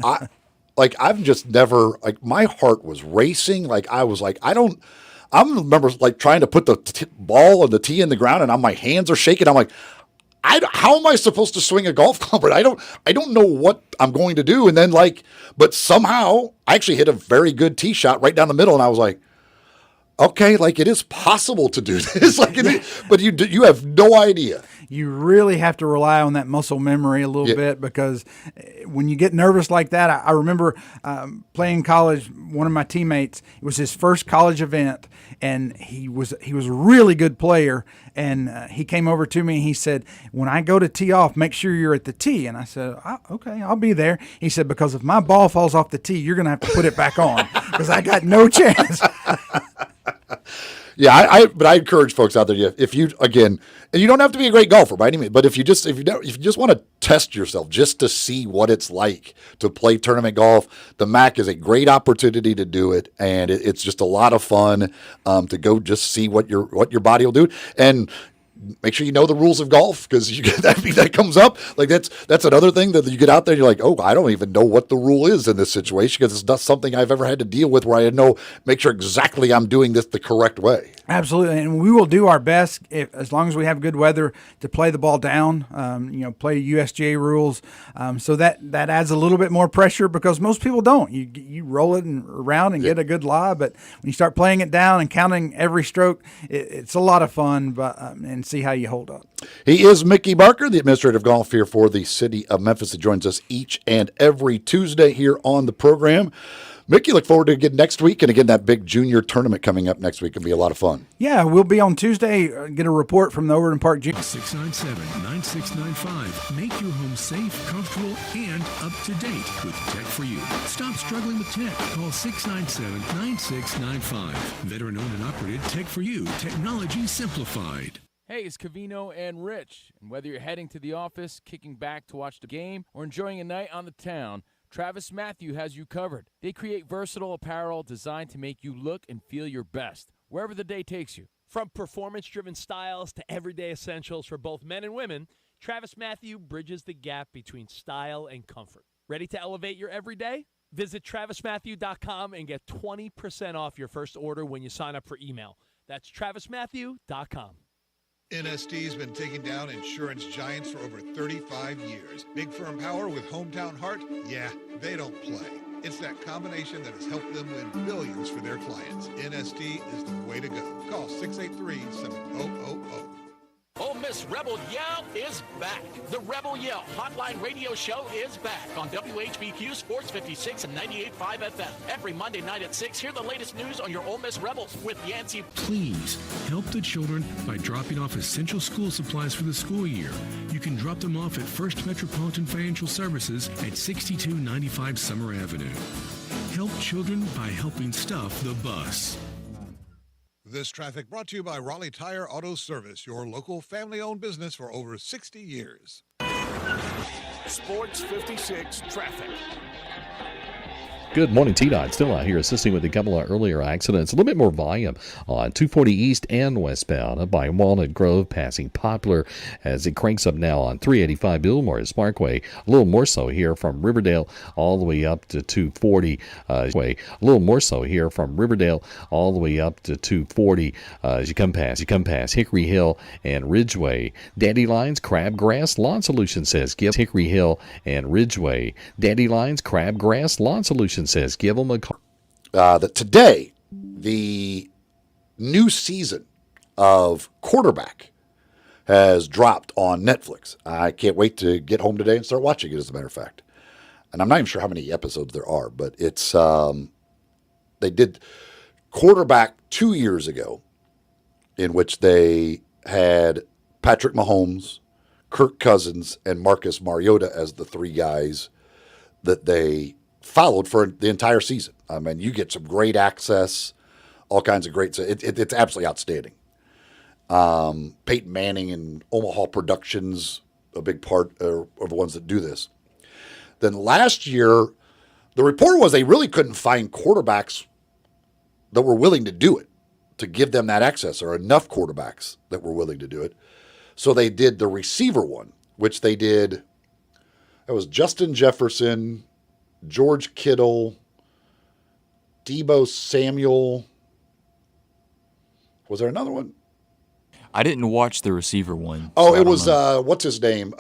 I've just never, like, my heart was racing. Like, I was like, I remember like trying to put the ball and the tee in the ground, and my hands are shaking. I'm like, how am I supposed to swing a golf club? But I don't know what I'm going to do. And then but somehow I actually hit a very good tee shot right down the middle, and I was like, okay, like, it is possible to do this. But you have no idea. You really have to rely on that muscle memory a little bit, because when you get nervous like that, I remember playing college. One of my teammates, it was his first college event, and he was a really good player. And he came over to me and he said, when I go to tee off, make sure you're at the tee. And I said, okay, I'll be there. He said, because if my ball falls off the tee, you're going to have to put it back on, because I got no chance. Yeah, but I encourage folks out there, if you, again, and you don't have to be a great golfer by any means, but if you just want to test yourself just to see what it's like to play tournament golf, the MAC is a great opportunity to do it, and it's just a lot of fun to go just see what your body will do, and make sure you know the rules of golf, because that comes up. Like, that's another thing that you get out there and you're like, oh, I don't even know what the rule is in this situation, because it's not something I've ever had to deal with where I make sure exactly I'm doing this the correct way. Absolutely, and we will do our best, as long as we have good weather, to play the ball down, play USGA rules. So that adds a little bit more pressure, because most people don't. You roll it around and get a good lie, but when you start playing it down and counting every stroke, it's a lot of fun, and see how you hold up. He is Mickey Barker, the administrator of golf here for the city of Memphis, that joins us each and every Tuesday here on the program. Mickey, look forward to again next week, and again that big junior tournament coming up next week. It'll be a lot of fun. Yeah, we'll be on Tuesday. Get a report from the Overton Park Junior. 697-9695. Make your home safe, comfortable, and up to date with Tech for You. Stop struggling with tech. Call 697-9695. Veteran-owned and operated Tech for You. Technology simplified. Hey, it's Cavino and Rich. And whether you're heading to the office, kicking back to watch the game, or enjoying a night on the town, Travis Matthew has you covered. They create versatile apparel designed to make you look and feel your best, wherever the day takes you. From performance-driven styles to everyday essentials for both men and women, Travis Matthew bridges the gap between style and comfort. Ready to elevate your everyday? Visit TravisMatthew.com and get 20% off your first order when you sign up for email. That's TravisMatthew.com. NST's been taking down insurance giants for over 35 years. Big firm power with hometown heart? Yeah, they don't play. It's that combination that has helped them win billions for their clients. NST is the way to go. Call 683-7000. Ole Miss Rebel Yell is back. The Rebel Yell Hotline Radio Show is back on WHBQ Sports 56 and 98.5 FM. Every Monday night at 6, hear the latest news on your Ole Miss Rebels with Yancey. Please help the children by dropping off essential school supplies for the school year. You can drop them off at First Metropolitan Financial Services at 6295 Summer Avenue. Help children by helping stuff the bus. This traffic brought to you by Raleigh Tire Auto Service, your local family-owned business for over 60 years. Sports 56 traffic. Good morning, T-Dot. Still out here assisting with a couple of earlier accidents. A little bit more volume on 240 East and westbound up by Walnut Grove, passing Poplar as it cranks up now on 385 Billmore Parkway. A little more so here from Riverdale all the way up to 240 way. A little more so here from Riverdale all the way up to 240 as you come past Hickory Hill and Ridgeway. Dandelions Crabgrass Lawn Solution says give Hickory Hill and Ridgeway. Dandelions Crabgrass Lawn Solution says give them a call. That today, the new season of Quarterback has dropped on Netflix. I can't wait to get home today and start watching it, as a matter of fact. And I'm not even sure how many episodes there are, but it's they did Quarterback 2 years ago, in which they had Patrick Mahomes, Kirk Cousins, and Marcus Mariota as the three guys that they followed for the entire season. I mean, you get some great access, all kinds of great. It's absolutely outstanding. Peyton Manning and Omaha Productions, a big part of the ones that do this. Then last year, the report was they really couldn't find quarterbacks that were willing to do it. to give them that access, or enough quarterbacks that were willing to do it. So they did the receiver one, which they did. It was Justin Jefferson, George Kittle, Deebo Samuel. Was there another one? I didn't watch the receiver one. Oh, so it was, what's his name?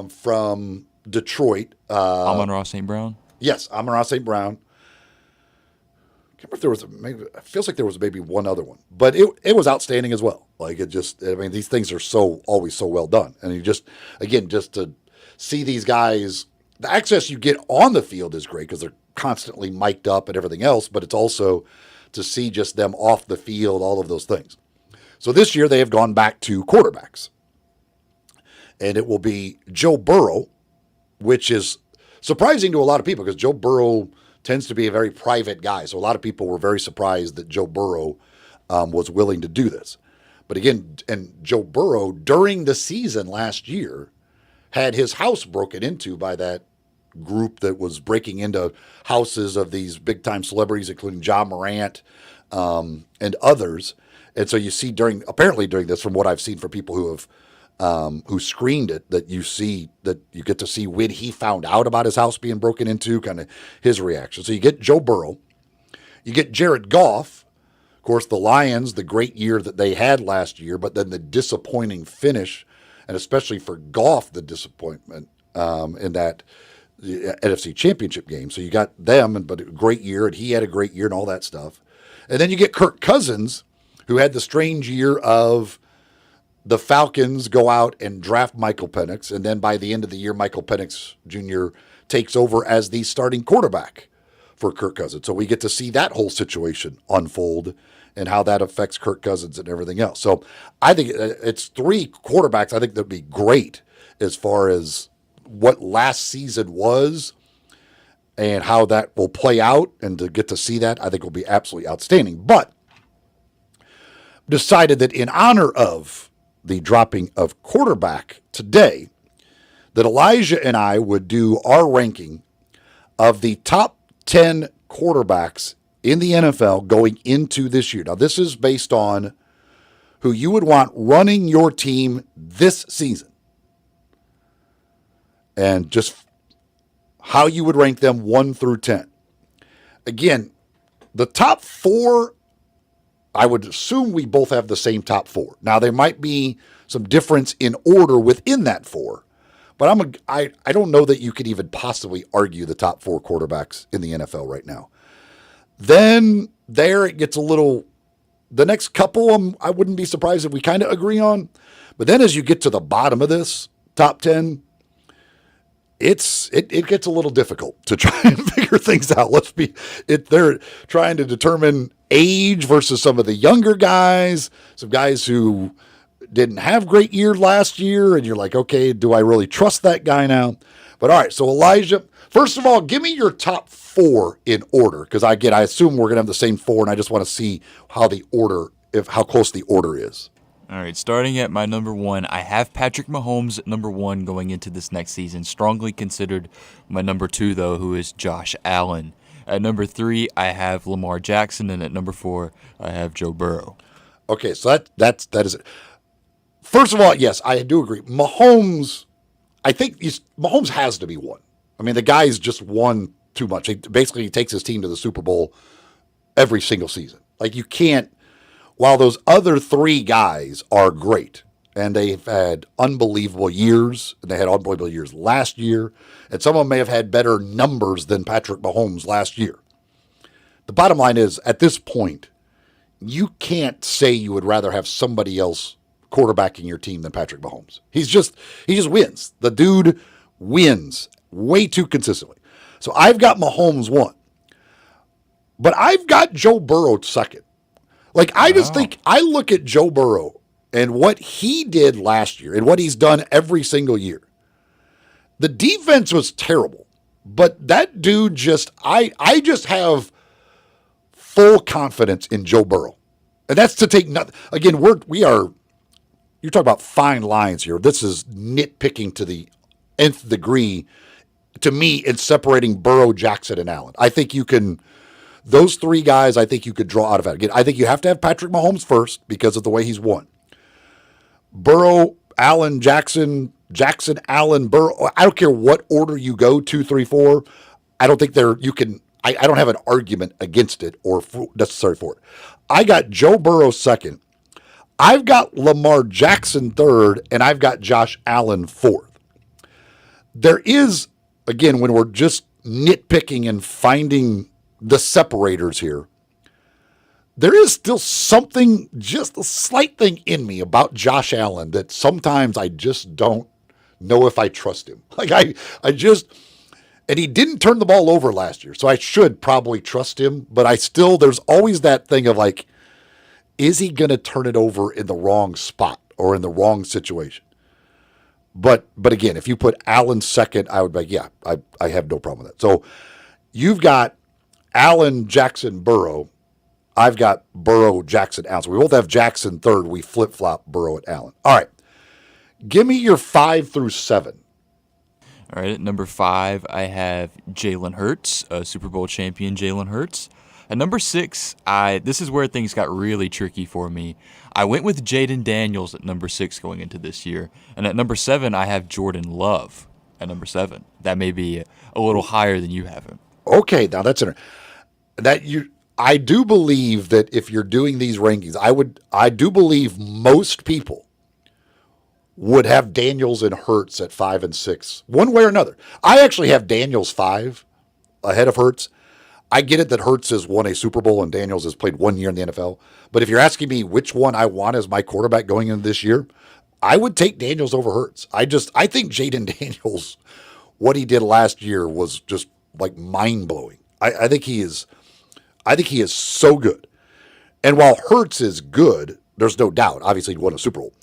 From Detroit. Amon-Ra St. Brown? Yes, Amon-Ra St. Brown. I can't remember if there was maybe. It feels like there was maybe one other one, but it was outstanding as well. Like it just, I mean, these things are always so well done, and you just to see these guys, the access you get on the field is great because they're constantly mic'd up and everything else, but it's also to see just them off the field, all of those things. So this year they have gone back to quarterbacks, and it will be Joe Burrow, which is surprising to a lot of people because Joe Burrow tends to be a very private guy. So a lot of people were very surprised that Joe Burrow was willing to do this. But again, and Joe Burrow during the season last year had his house broken into by that group that was breaking into houses of these big time celebrities, including John Morant and others. And so you see during this, from what I've seen from people who screened it, that you get to see when he found out about his house being broken into, kind of his reaction. So you get Joe Burrow, you get Jared Goff, of course, the Lions, the great year that they had last year, but then the disappointing finish, and especially for Goff, the disappointment in that NFC Championship game. So you got them, but a great year, and he had a great year and all that stuff. And then you get Kirk Cousins, who had the strange year of the Falcons go out and draft Michael Penix, and then by the end of the year, Michael Penix Jr. takes over as the starting quarterback for Kirk Cousins. So we get to see that whole situation unfold and how that affects Kirk Cousins and everything else. So I think it's three quarterbacks. I think that'd be great as far as what last season was and how that will play out, and to get to see that, I think will be absolutely outstanding. But decided that in honor of the dropping of quarterback today, that Elijah and I would do our ranking of the top 10 quarterbacks in the NFL going into this year. Now, this is based on who you would want running your team this season, and just how you would rank them 1 through 10. Again, the top 4, I would assume we both have the same top 4. Now, there might be some difference in order within that 4, but I don't know that you could even possibly argue the top 4 quarterbacks in the NFL right now. Then there it gets a little, the next couple I wouldn't be surprised if we kind of agree on. But then as you get to the bottom of this top 10, it gets a little difficult to try and figure things out. They're trying to determine age versus some of the younger guys, some guys who didn't have great year last year, and you're like, okay, do I really trust that guy now? But all right, so Elijah, first of all, give me your top 4 in order, because I assume we're gonna have the same 4, and I just want to see how close the order is. All right, starting at my number 1, I have Patrick Mahomes at number 1 going into this next season. Strongly considered my number 2, though, who is Josh Allen. At number 3, I have Lamar Jackson, and at number 4, I have Joe Burrow. Okay, so that is it. First of all, yes, I do agree. Mahomes, I think Mahomes has to be 1. I mean, the guy's just won too much. He takes his team to the Super Bowl every single season. Like, you can't. While those other 3 guys are great, and they've had unbelievable years, and they had unbelievable years last year, and some of them may have had better numbers than Patrick Mahomes last year. The bottom line is, at this point, you can't say you would rather have somebody else quarterbacking your team than Patrick Mahomes. He just wins. The dude wins way too consistently. So I've got Mahomes 1. But I've got Joe Burrow 2nd. Like, I just think, I look at Joe Burrow and what he did last year and what he's done every single year. The defense was terrible, but that dude I just have full confidence in Joe Burrow. And that's to take nothing. Again, you're talking about fine lines here. This is nitpicking to the nth degree to me in separating Burrow, Jackson, and Allen. I think Those three guys, I think you could draw out of it. Again, I think you have to have Patrick Mahomes first because of the way he's won. Burrow, Allen, Jackson, Allen, Burrow. I don't care what order you go, 2, 3, 4. I don't think I don't have an argument against it or necessary for it. I got Joe Burrow second. I've got Lamar Jackson third, and I've got Josh Allen fourth. There is, again, when we're just nitpicking and finding the separators here, there is still something, just a slight thing in me about Josh Allen that sometimes I just don't know if I trust him. Like I just, and he didn't turn the ball over last year, so I should probably trust him, but there's always that thing of like, is he going to turn it over in the wrong spot or in the wrong situation? But again, if you put Allen second, I would be like, yeah, I have no problem with that. So you've got Allen, Jackson, Burrow. I've got Burrow, Jackson, Allen. So we both have Jackson third. We flip-flop Burrow and Allen. All right. Give me your 5 through 7. All right, at number 5, I have Jalen Hurts, Super Bowl champion Jalen Hurts. At number 6, this is where things got really tricky for me. I went with Jaden Daniels at number 6 going into this year. And at number 7, I have Jordan Love at number 7. That may be a little higher than you have him. Okay, now that's I do believe that if you're doing these rankings, I do believe most people would have Daniels and Hurts at 5 and 6, one way or another. I actually have Daniels 5 ahead of Hurts. I get it that Hurts has won a Super Bowl and Daniels has played 1 year in the NFL. But if you're asking me which one I want as my quarterback going into this year, I would take Daniels over Hurts. I think Jaden Daniels, what he did last year was just like mind-blowing. I think he is so good. And while Hurts is good, there's no doubt. Obviously, he won a Super Bowl.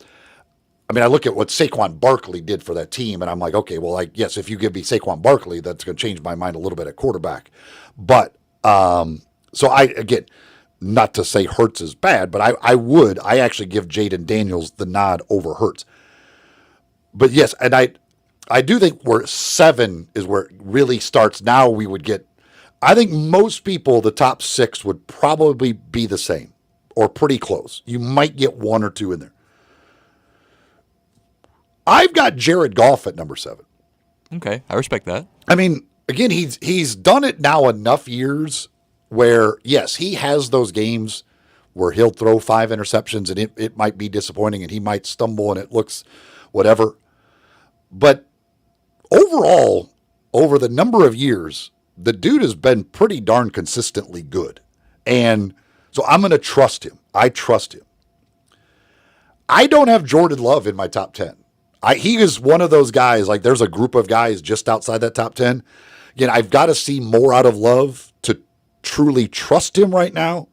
I mean, I look at what Saquon Barkley did for that team, and I'm like, okay, well, yes, if you give me Saquon Barkley, that's going to change my mind a little bit at quarterback. But, so again, not to say Hurts is bad, but I actually give Jaden Daniels the nod over Hurts. But yes, and I do think where 7 is where it really starts. Now we would get, I think most people, the top 6 would probably be the same or pretty close. You might get 1 or 2 in there. I've got Jared Goff at number 7. Okay, I respect that. I mean, again, he's done it now enough years where, yes, he has those games where he'll throw 5 interceptions and it might be disappointing and he might stumble and it looks whatever. But overall, over the number of years, the dude has been pretty darn consistently good. And so I'm going to trust him. I trust him. I don't have Jordan Love in my top 10. He is one of those guys, like there's a group of guys just outside that top 10. Again, I've got to see more out of Love to truly trust him right now.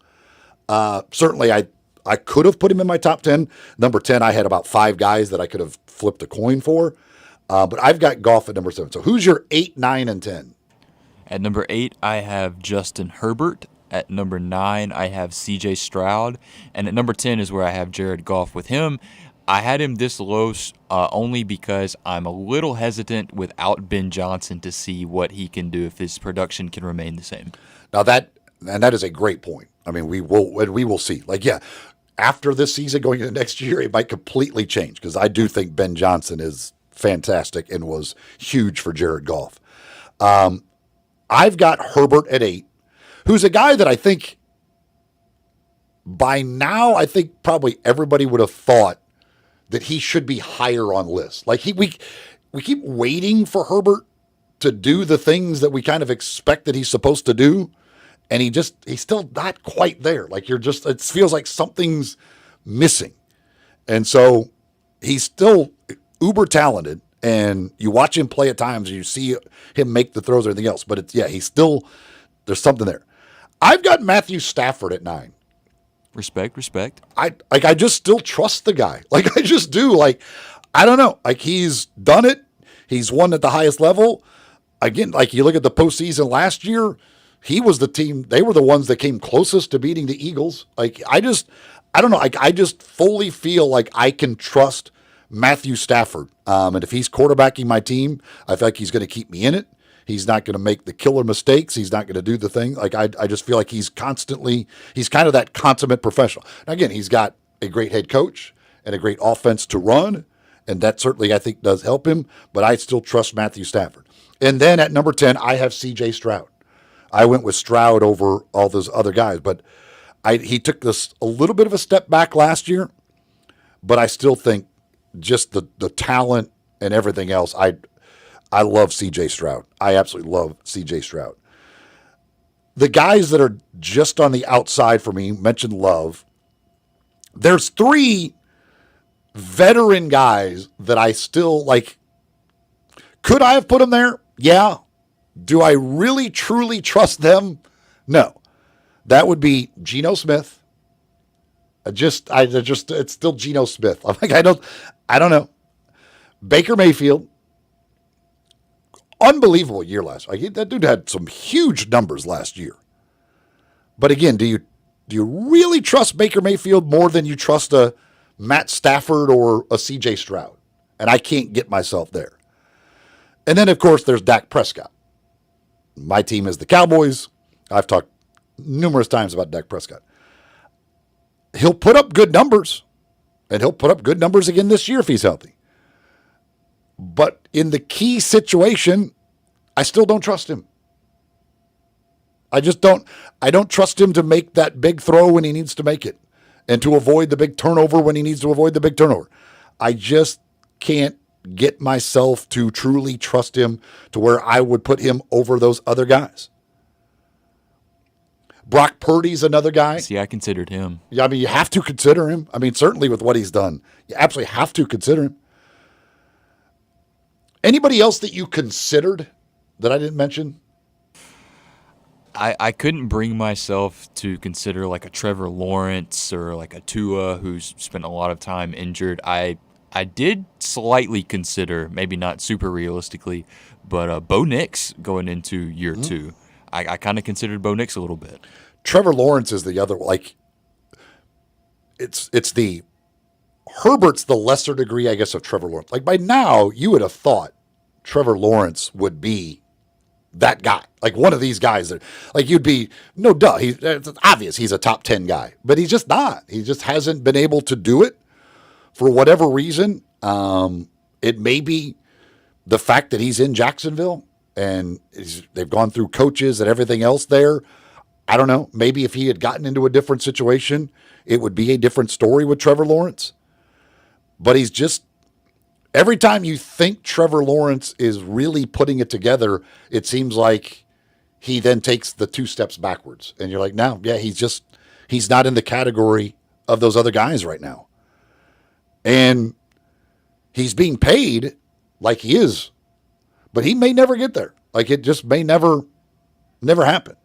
Certainly, I could have put him in my top 10. Number 10, I had about 5 guys that I could have flipped a coin for. But I've got Goff at number 7. So who's your 8, 9, and 10? At number 8, I have Justin Herbert. At number 9, I have C.J. Stroud. And at number 10 is where I have Jared Goff. With him, I had him this low only because I'm a little hesitant without Ben Johnson to see what he can do if his production can remain the same. Now that is a great point. I mean, we will see. Like, yeah, after this season going into next year, it might completely change because I do think Ben Johnson is fantastic and was huge for Jared Goff. I've got Herbert at 8, who's a guy that I think by now, I think probably everybody would have thought that he should be higher on lists. Like we keep waiting for Herbert to do the things that we kind of expect that he's supposed to do. And he's still not quite there. Like it feels like something's missing. And so he's still uber talented and you watch him play at times and you see him make the throws or anything else. But there's something there. I've got Matthew Stafford at 9. Respect. I just still trust the guy. Like I just do. Like, I don't know. Like he's done it. He's won at the highest level. Again, like you look at the postseason last year, he was the team. They were the ones that came closest to beating the Eagles. Like I don't know. I just fully feel like I can trust Matthew Stafford. And if he's quarterbacking my team, I feel like he's going to keep me in it. He's not going to make the killer mistakes. He's not going to do the thing. Like I just feel like he's kind of that consummate professional. Now, again, he's got a great head coach and a great offense to run, and that certainly I think does help him. But I still trust Matthew Stafford. And then at number 10, I have C.J. Stroud. I went with Stroud over all those other guys, but he took this a little bit of a step back last year. But I still think just the talent and everything else, I love C.J. Stroud. I absolutely love C.J. Stroud. The guys that are just on the outside for me, mentioned Love. There's 3 veteran guys that I still like. Could I have put them there? Yeah. Do I really, truly trust them? No. That would be Geno Smith. It's still Geno Smith. I'm like, I don't know. Baker Mayfield. Unbelievable year last year. That dude had some huge numbers last year. But again, do you really trust Baker Mayfield more than you trust a Matt Stafford or a C.J. Stroud? And I can't get myself there. And then, of course, there's Dak Prescott. My team is the Cowboys. I've talked numerous times about Dak Prescott. He'll put up good numbers, and he'll put up good numbers again this year if he's healthy. But in the key situation, I still don't trust him. I just don't. I don't trust him to make that big throw when he needs to make it and to avoid the big turnover when he needs to avoid the big turnover. I just can't get myself to truly trust him to where I would put him over those other guys. Brock Purdy's another guy. See, I considered him. Yeah, I mean, you have to consider him. I mean, certainly with what he's done, you absolutely have to consider him. Anybody else that you considered that I didn't mention? I couldn't bring myself to consider like a Trevor Lawrence or like a Tua who's spent a lot of time injured. I did slightly consider, maybe not super realistically, but Bo Nix going into year 2. I kind of considered Bo Nix a little bit. Trevor Lawrence is the other, like, it's the Herbert's the lesser degree, I guess, of Trevor Lawrence. Like by now, you would have thought Trevor Lawrence would be that guy, like one of these guys that, like, you'd be no duh. It's obvious he's a top 10 guy, but he's just not. He just hasn't been able to do it for whatever reason. It may be the fact that he's in Jacksonville and they've gone through coaches and everything else there. I don't know. Maybe if he had gotten into a different situation, it would be a different story with Trevor Lawrence. But he's just, every time you think Trevor Lawrence is really putting it together, it seems like he then takes the 2 steps backwards. And you're like, no, yeah, he's not in the category of those other guys right now. And he's being paid like he is, but he may never get there. Like it just may never happen.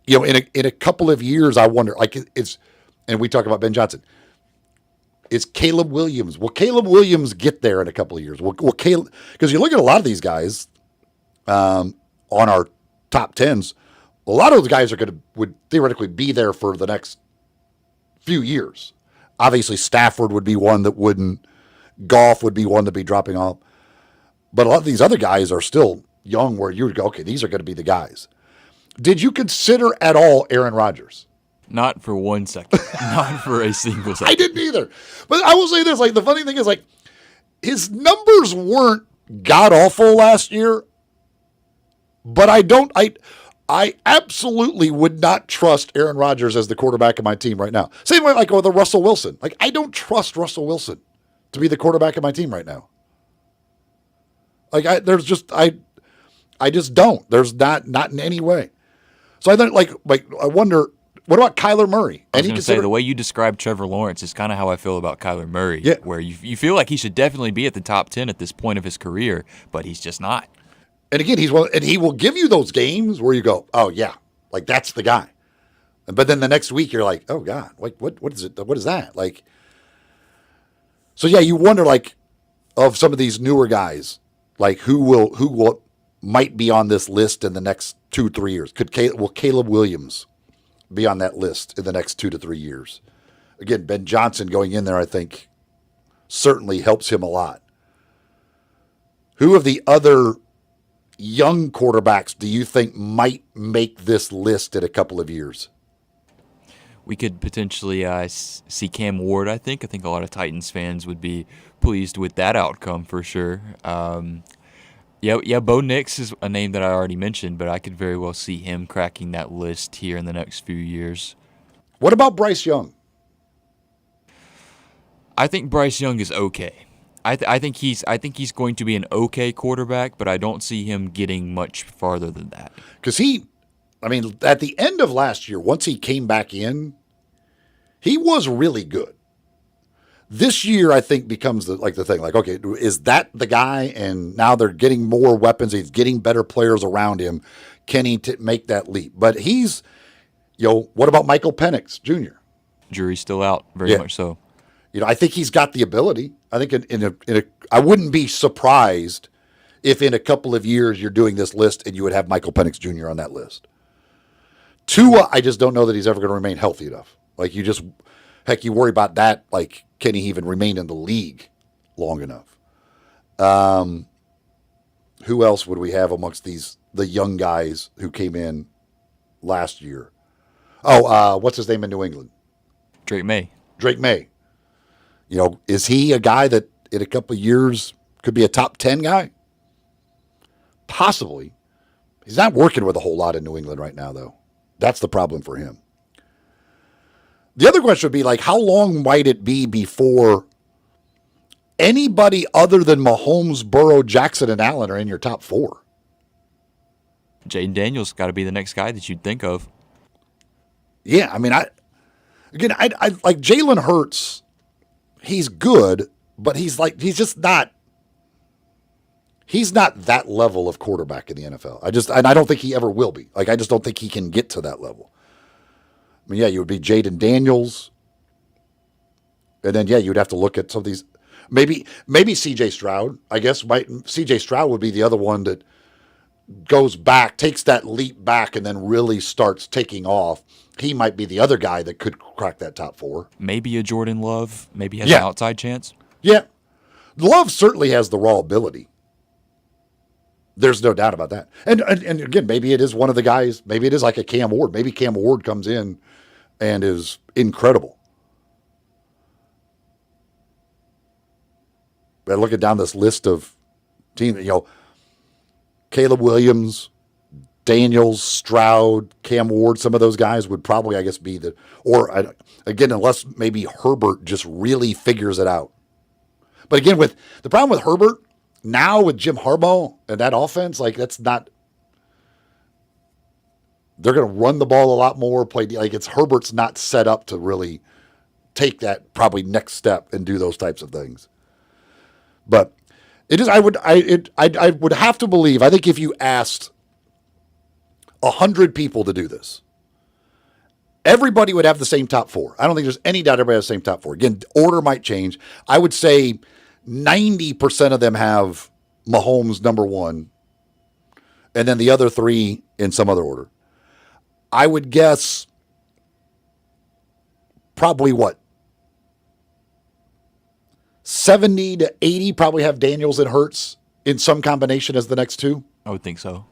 You know, in a couple of years, I wonder, like it's, and we talk about Ben Johnson. It's Caleb Williams. Will Caleb Williams get there in a couple of years? Will Caleb, because you look at a lot of these guys on our top 10s, a lot of those guys would theoretically be there for the next few years. Obviously, Stafford would be one that wouldn't. Goff would be one to be dropping off. But a lot of these other guys are still young where you would go, okay, these are going to be the guys. Did you consider at all Aaron Rodgers? Not for 1 second. Not for a single second. I didn't either. But I will say this, like the funny thing is like his numbers weren't god-awful last year, but I absolutely would not trust Aaron Rodgers as the quarterback of my team right now. Same way like with Russell Wilson. Like I don't trust Russell Wilson to be the quarterback of my team right now. Like I just don't. There's not in any way. So I think like I wonder, what about Kyler Murray? I was going to say, the way you described Trevor Lawrence is kind of how I feel about Kyler Murray, yeah. Where you feel like he should definitely be at the top 10 at this point of his career, but he's just not. And again, he will give you those games where you go, oh yeah, like that's the guy. But then the next week you're like, oh God, like what is it? What is that? Like, so yeah, you wonder like of some of these newer guys, like who might be on this list in the next 2-3 years. Will Caleb Williams be on that list in the next 2 to 3 years? Again, Ben Johnson going in there, I think, certainly helps him a lot. Who of the other young quarterbacks do you think might make this list in a couple of years? We could potentially see Cam Ward, I think. I think a lot of Titans fans would be pleased with that outcome for sure. Bo Nix is a name that I already mentioned, but I could very well see him cracking that list here in the next few years. What about Bryce Young? I think Bryce Young is okay. I think he's going to be an okay quarterback, but I don't see him getting much farther than that. Because at the end of last year, once he came back in, he was really good. This year, I think, becomes the thing. Like, okay, is that the guy? And now they're getting more weapons. He's getting better players around him. Can he make that leap? But what about Michael Penix Jr.? Jury's still out, very much so. I think he's got the ability. I think I wouldn't be surprised if in a couple of years you're doing this list and you would have Michael Penix Jr. on that list. Tua, I just don't know that he's ever going to remain healthy enough. Like, you worry about that. Like, can he even remain in the league long enough? Who else would we have amongst the young guys who came in last year? What's his name in New England? Drake May. Is he a guy that in a couple of years could be a top 10 guy? Possibly. He's not working with a whole lot in New England right now, though. That's the problem for him. The other question would be, like, how long might it be before anybody other than Mahomes, Burrow, Jackson, and Allen are in your top 4? Jaden Daniels got to be the next guy that you'd think of. Yeah, I like Jalen Hurts. He's good, but he's not that level of quarterback in the NFL. I don't think he ever will be. Like, I just don't think he can get to that level. You would be Jaden Daniels. And then, you'd have to look at some of these. Maybe C.J. Stroud, I guess. C.J. Stroud would be the other one that goes back, takes that leap back, and then really starts taking off. He might be the other guy that could crack that top 4. Maybe a Jordan Love. Maybe has an outside chance. Yeah. Love certainly has the raw ability. There's no doubt about that. And again, maybe it is one of the guys. Maybe it is like a Cam Ward. Maybe Cam Ward comes in and is incredible. But looking down this list of teams, Caleb Williams, Daniels, Stroud, Cam Ward, some of those guys would probably, I guess, be unless maybe Herbert just really figures it out. But again, with the problem with Herbert, now with Jim Harbaugh and that offense, they're going to run the ball a lot more, Herbert's not set up to really take that probably next step and do those types of things. But it is, I would have to believe, I think if you asked 100 people to do this, everybody would have the same top 4. I don't think there's any doubt everybody has the same top 4. Again, order might change. I would say 90% of them have Mahomes number 1, and then the other 3 in some other order. I would guess probably 70 to 80 probably have Daniels and Hurts in some combination as the next 2. I would think so.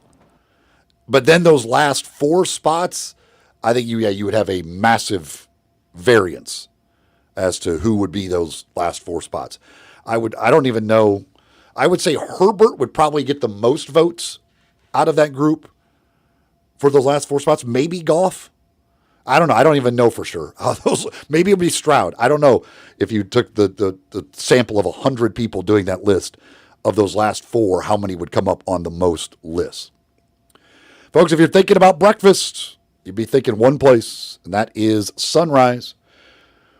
But then those last 4 spots, I think you would have a massive variance as to who would be those last 4 spots. I don't even know. I would say Herbert would probably get the most votes out of that group for those last 4 spots. Maybe Goff. I don't know. I don't even know for sure. Maybe it'll be Stroud. I don't know if you took the sample of 100 people doing that list of those last 4, how many would come up on the most lists. Folks, if you're thinking about breakfast, you'd be thinking one place, and that is Sunrise,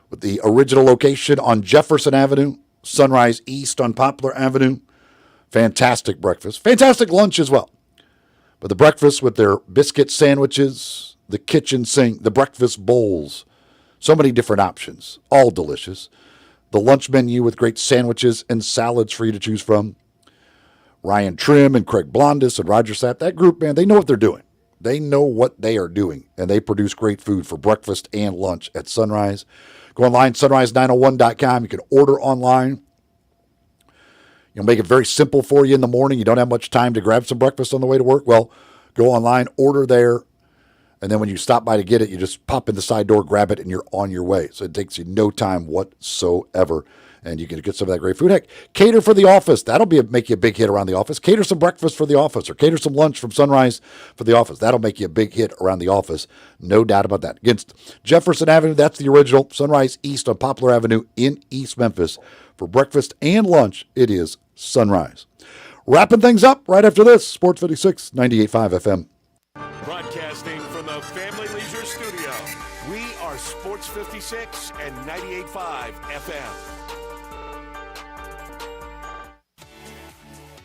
with the original location on Jefferson Avenue, Sunrise East on Poplar Avenue. Fantastic breakfast. Fantastic lunch as well. But the breakfast with their biscuit sandwiches, the kitchen sink, the breakfast bowls, so many different options, all delicious. The lunch menu with great sandwiches and salads for you to choose from. Ryan Trim and Craig Blondis and Roger Sapp, that group, man, they know what they're doing. They know what they are doing, and they produce great food for breakfast and lunch at Sunrise. Go online, sunrise901.com. You can order online. make it very simple for you in the morning. You don't have much time to grab some breakfast on the way to work. Well, go online, order there, and then when you stop by to get it, you just pop in the side door, grab it, and you're on your way. So it takes you no time whatsoever, and you can get some of that great food. Heck, cater for the office. That'll make you a big hit around the office. Cater some breakfast for the office, or cater some lunch from Sunrise for the office. That'll make you a big hit around the office. No doubt about that. Against Jefferson Avenue, that's the original. Sunrise East on Poplar Avenue in East Memphis. For breakfast and lunch, it is Sunrise. Wrapping things up right after this, Sports 56, 98.5 FM. Broadcasting from the Family Leisure Studio, we are Sports 56 and 98.5 FM.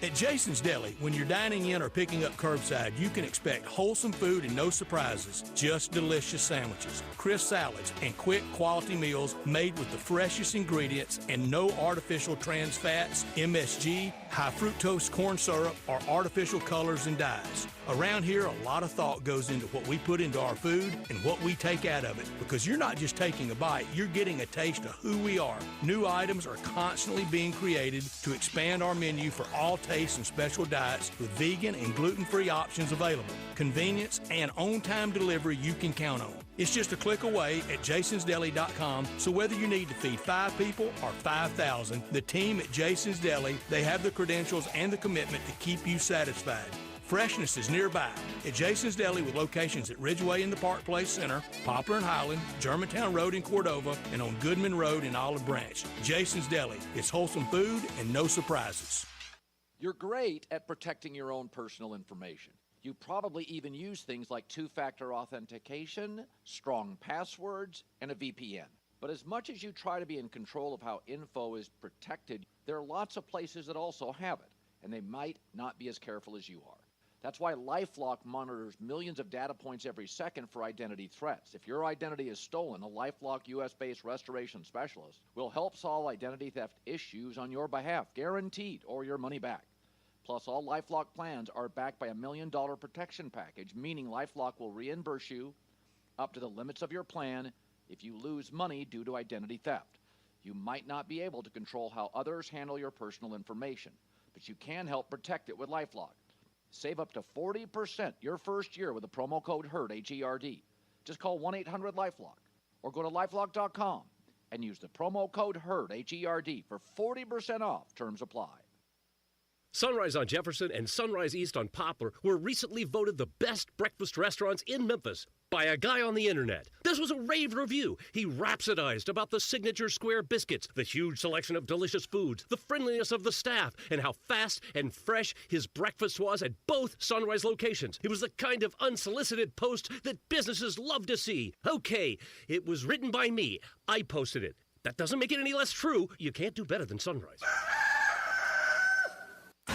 At Jason's Deli, when you're dining in or picking up curbside, you can expect wholesome food and no surprises, just delicious sandwiches, crisp salads, and quick quality meals made with the freshest ingredients and no artificial trans fats, MSG, high fructose corn syrup, or artificial colors and dyes. Around here, a lot of thought goes into what we put into our food and what we take out of it, because you're not just taking a bite, you're getting a taste of who we are. New items are constantly being created to expand our menu for all tastes and special diets with vegan and gluten-free options available. Convenience and on-time delivery you can count on. It's just a click away at jasonsdeli.com, so whether you need to feed 5 people or 5,000, the team at Jason's Deli, they have the credentials and the commitment to keep you satisfied. Freshness is nearby at Jason's Deli, with locations at Ridgeway in the Park Place Center, Poplar and Highland, Germantown Road in Cordova, and on Goodman Road in Olive Branch. Jason's Deli. It's wholesome food and no surprises. You're great at protecting your own personal information. You probably even use things like two-factor authentication, strong passwords, and a VPN. But as much as you try to be in control of how info is protected, there are lots of places that also have it, and they might not be as careful as you are. That's why LifeLock monitors millions of data points every second for identity threats. If your identity is stolen, a LifeLock U.S.-based restoration specialist will help solve identity theft issues on your behalf, guaranteed, or your money back. Plus, all LifeLock plans are backed by $1 million protection package, meaning LifeLock will reimburse you up to the limits of your plan if you lose money due to identity theft. You might not be able to control how others handle your personal information, but you can help protect it with LifeLock. Save up to 40% your first year with the promo code HERD, H-E-R-D. Just call 1-800-LifeLock or go to lifelock.com and use the promo code HERD, H-E-R-D, for 40% off. Terms apply. Sunrise on Jefferson and Sunrise East on Poplar were recently voted the best breakfast restaurants in Memphis by a guy on the internet. This was a rave review. He rhapsodized about the signature square biscuits, the huge selection of delicious foods, the friendliness of the staff, and how fast and fresh his breakfast was at both Sunrise locations. It was the kind of unsolicited post that businesses love to see. Okay, it was written by me. I posted it. That doesn't make it any less true. You can't do better than Sunrise.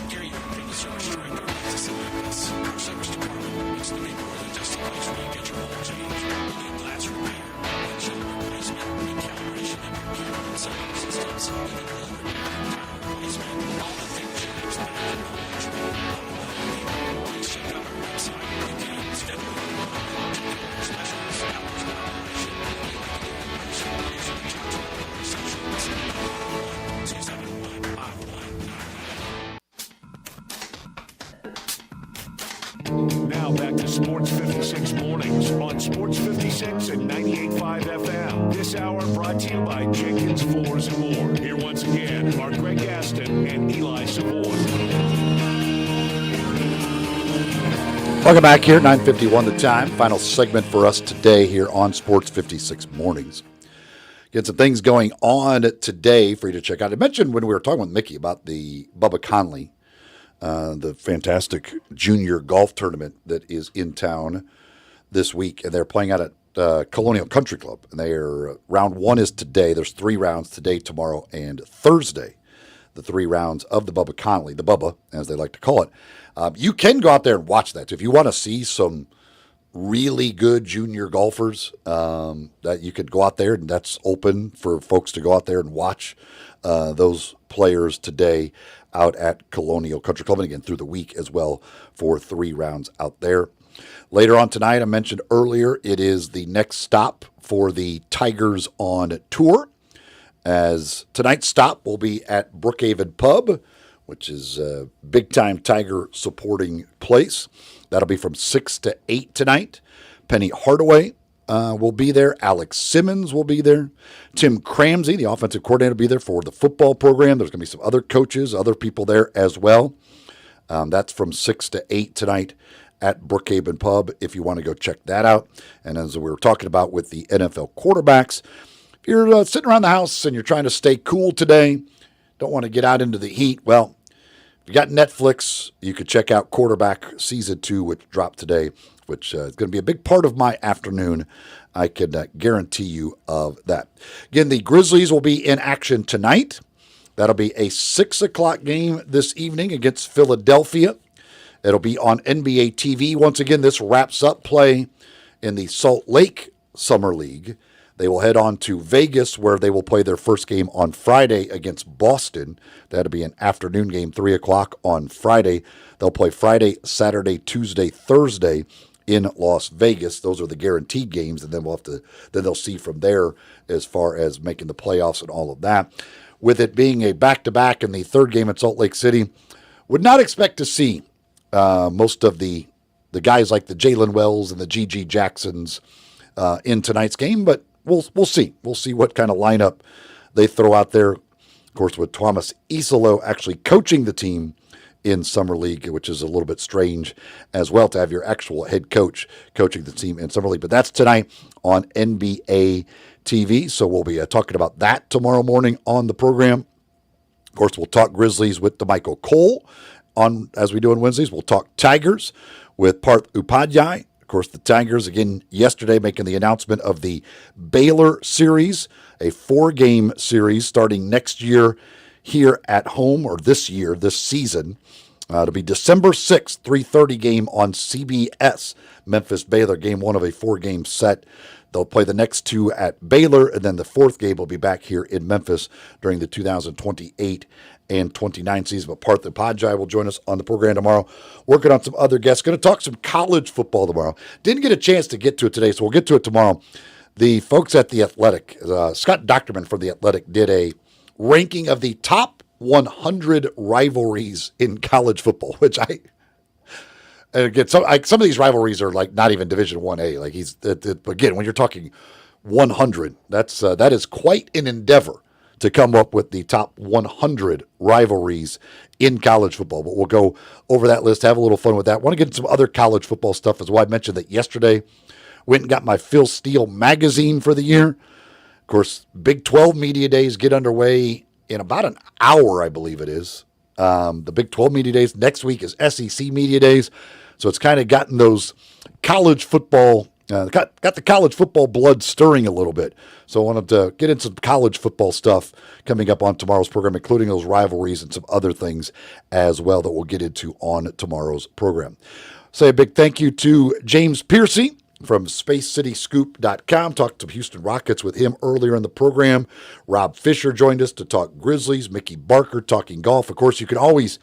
Gary, biggest yard shrink or business in Memphis. Our service department makes the neighborhood a destination where you get your oil change. We need glass repair, windshield replacement, recalibration and repair, sound systems, even oil repair, tire replacement, all the things you'd expect in a large room. Please check out our website. You can schedule your appointment, check out our specials, hours of operation, what we like to do, please reach out to our receptionist, 271-5199. Now back to Sports 56 Mornings on Sports 56 and 98.5 FM. This hour brought to you by Jenkins Floors and More. Here once again are Greg Gaston and Eli Savoy. Welcome back here, 9:51 the time. Final segment for us today here on Sports 56 Mornings. Get some things going on today for you to check out. I mentioned when we were talking with Mickey about the Bubba Conley, the fantastic junior golf tournament that is in town this week, and they're playing out at Colonial Country Club. And round one is today. There's 3 rounds today, tomorrow, and Thursday. The 3 rounds of the Bubba Conley, the Bubba, as they like to call it. You can go out there and watch that. If you want to see some really good junior golfers, that you could go out there, and that's open for folks to go out there and watch those players today out at Colonial Country Club, and again through the week as well for 3 rounds out there. Later on tonight, I mentioned earlier, it is the next stop for the Tigers on tour, as tonight's stop will be at Brookhaven Pub which is a big-time Tiger supporting place. That'll be from 6 to 8 tonight. Penny Hardaway will be there. Alex Simmons will be there. Tim Cramsey, the offensive coordinator, will be there for the football program. There's going to be some other coaches, other people there as well. That's from 6 to 8 tonight at Brookhaven Pub if you want to go check that out. And as we were talking about with the NFL quarterbacks, if you're sitting around the house and you're trying to stay cool today, don't want to get out into the heat, well, if you got Netflix, you could check out Quarterback Season 2, which dropped today, which is going to be a big part of my afternoon. I can guarantee you of that. Again, the Grizzlies will be in action tonight. That'll be a 6 o'clock game this evening against Philadelphia. It'll be on NBA TV. Once again, this wraps up play in the Salt Lake Summer League. They will head on to Vegas, where they will play their first game on Friday against Boston. That'll be an afternoon game, 3 o'clock on Friday. They'll play Friday, Saturday, Tuesday, Thursday in Las Vegas. Those are the guaranteed games, and then they'll see from there as far as making the playoffs and all of that. With it being a back-to-back in the third game at Salt Lake City, would not expect to see most of the guys like the Jalen Wells and the G.G. Jacksons in tonight's game, but we'll see. We'll see what kind of lineup they throw out there. Of course, with Thomas Isolo actually coaching the team in Summer League, which is a little bit strange as well to have your actual head coach coaching the team in Summer League. But that's tonight on NBA TV, so we'll be talking about that tomorrow morning on the program. Of course, we'll talk Grizzlies with DeMichael Cole as we do on Wednesdays. We'll talk Tigers with Parth Upadhyay. Of course, the Tigers, again, yesterday making the announcement of the Baylor series, a 4-game series starting next year here at home, or this season. It'll be December 6th, 3:30 game on CBS. Memphis-Baylor, game 1 of a 4-game set. They'll play the next 2 at Baylor, and then the 4th game will be back here in Memphis during the 2028 and 29 season. But Parth Upadhyay will join us on the program tomorrow, working on some other guests. Going to talk some college football tomorrow. Didn't get a chance to get to it today, so we'll get to it tomorrow. The folks at The Athletic, Scott Docterman from The Athletic, did a ranking of the top 100 rivalries in college football, which and again, some of these rivalries are like not even Division 1A. Like again, when you're talking 100, that is quite an endeavor to come up with the top 100 rivalries in college football. But we'll go over that list, have a little fun with that. Want to get into some other college football stuff as well. I mentioned that yesterday. Went and got my Phil Steele magazine for the year. Of course, Big 12 Media Days get underway in about an hour, I believe it is. The Big 12 Media Days. Next week is SEC Media Days. So it's kind of gotten those college football, got the college football blood stirring a little bit. So I wanted to get into some college football stuff coming up on tomorrow's program, including those rivalries and some other things as well that we'll get into on tomorrow's program. Say a big thank you to James Piercy from SpaceCityScoop.com. Talked to Houston Rockets with him earlier in the program. Rob Fisher joined us to talk Grizzlies. Mickey Barker talking golf. Of course, you can always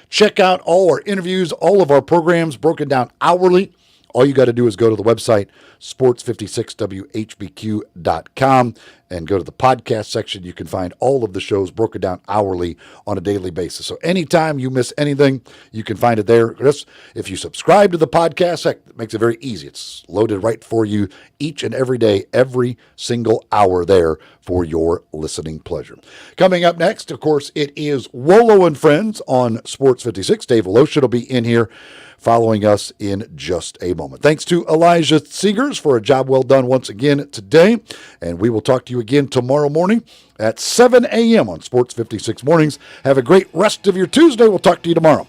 check out all our interviews, all of our programs broken down hourly. All you got to do is go to the website, sports56whbq.com, and go to the podcast section. You can find all of the shows broken down hourly on a daily basis. So anytime you miss anything, you can find it there. Just if you subscribe to the podcast, it makes it very easy. It's loaded right for you each and every day, every single hour there for your listening pleasure. Coming up next, of course, it is Wolo and Friends on Sports 56. Dave Walosha will be in here following us in just a moment. Thanks to Elijah Seegers for a job well done once again today. And we will talk to you again tomorrow morning at 7 a.m. on Sports 56 Mornings. Have a great rest of your Tuesday. We'll talk to you tomorrow.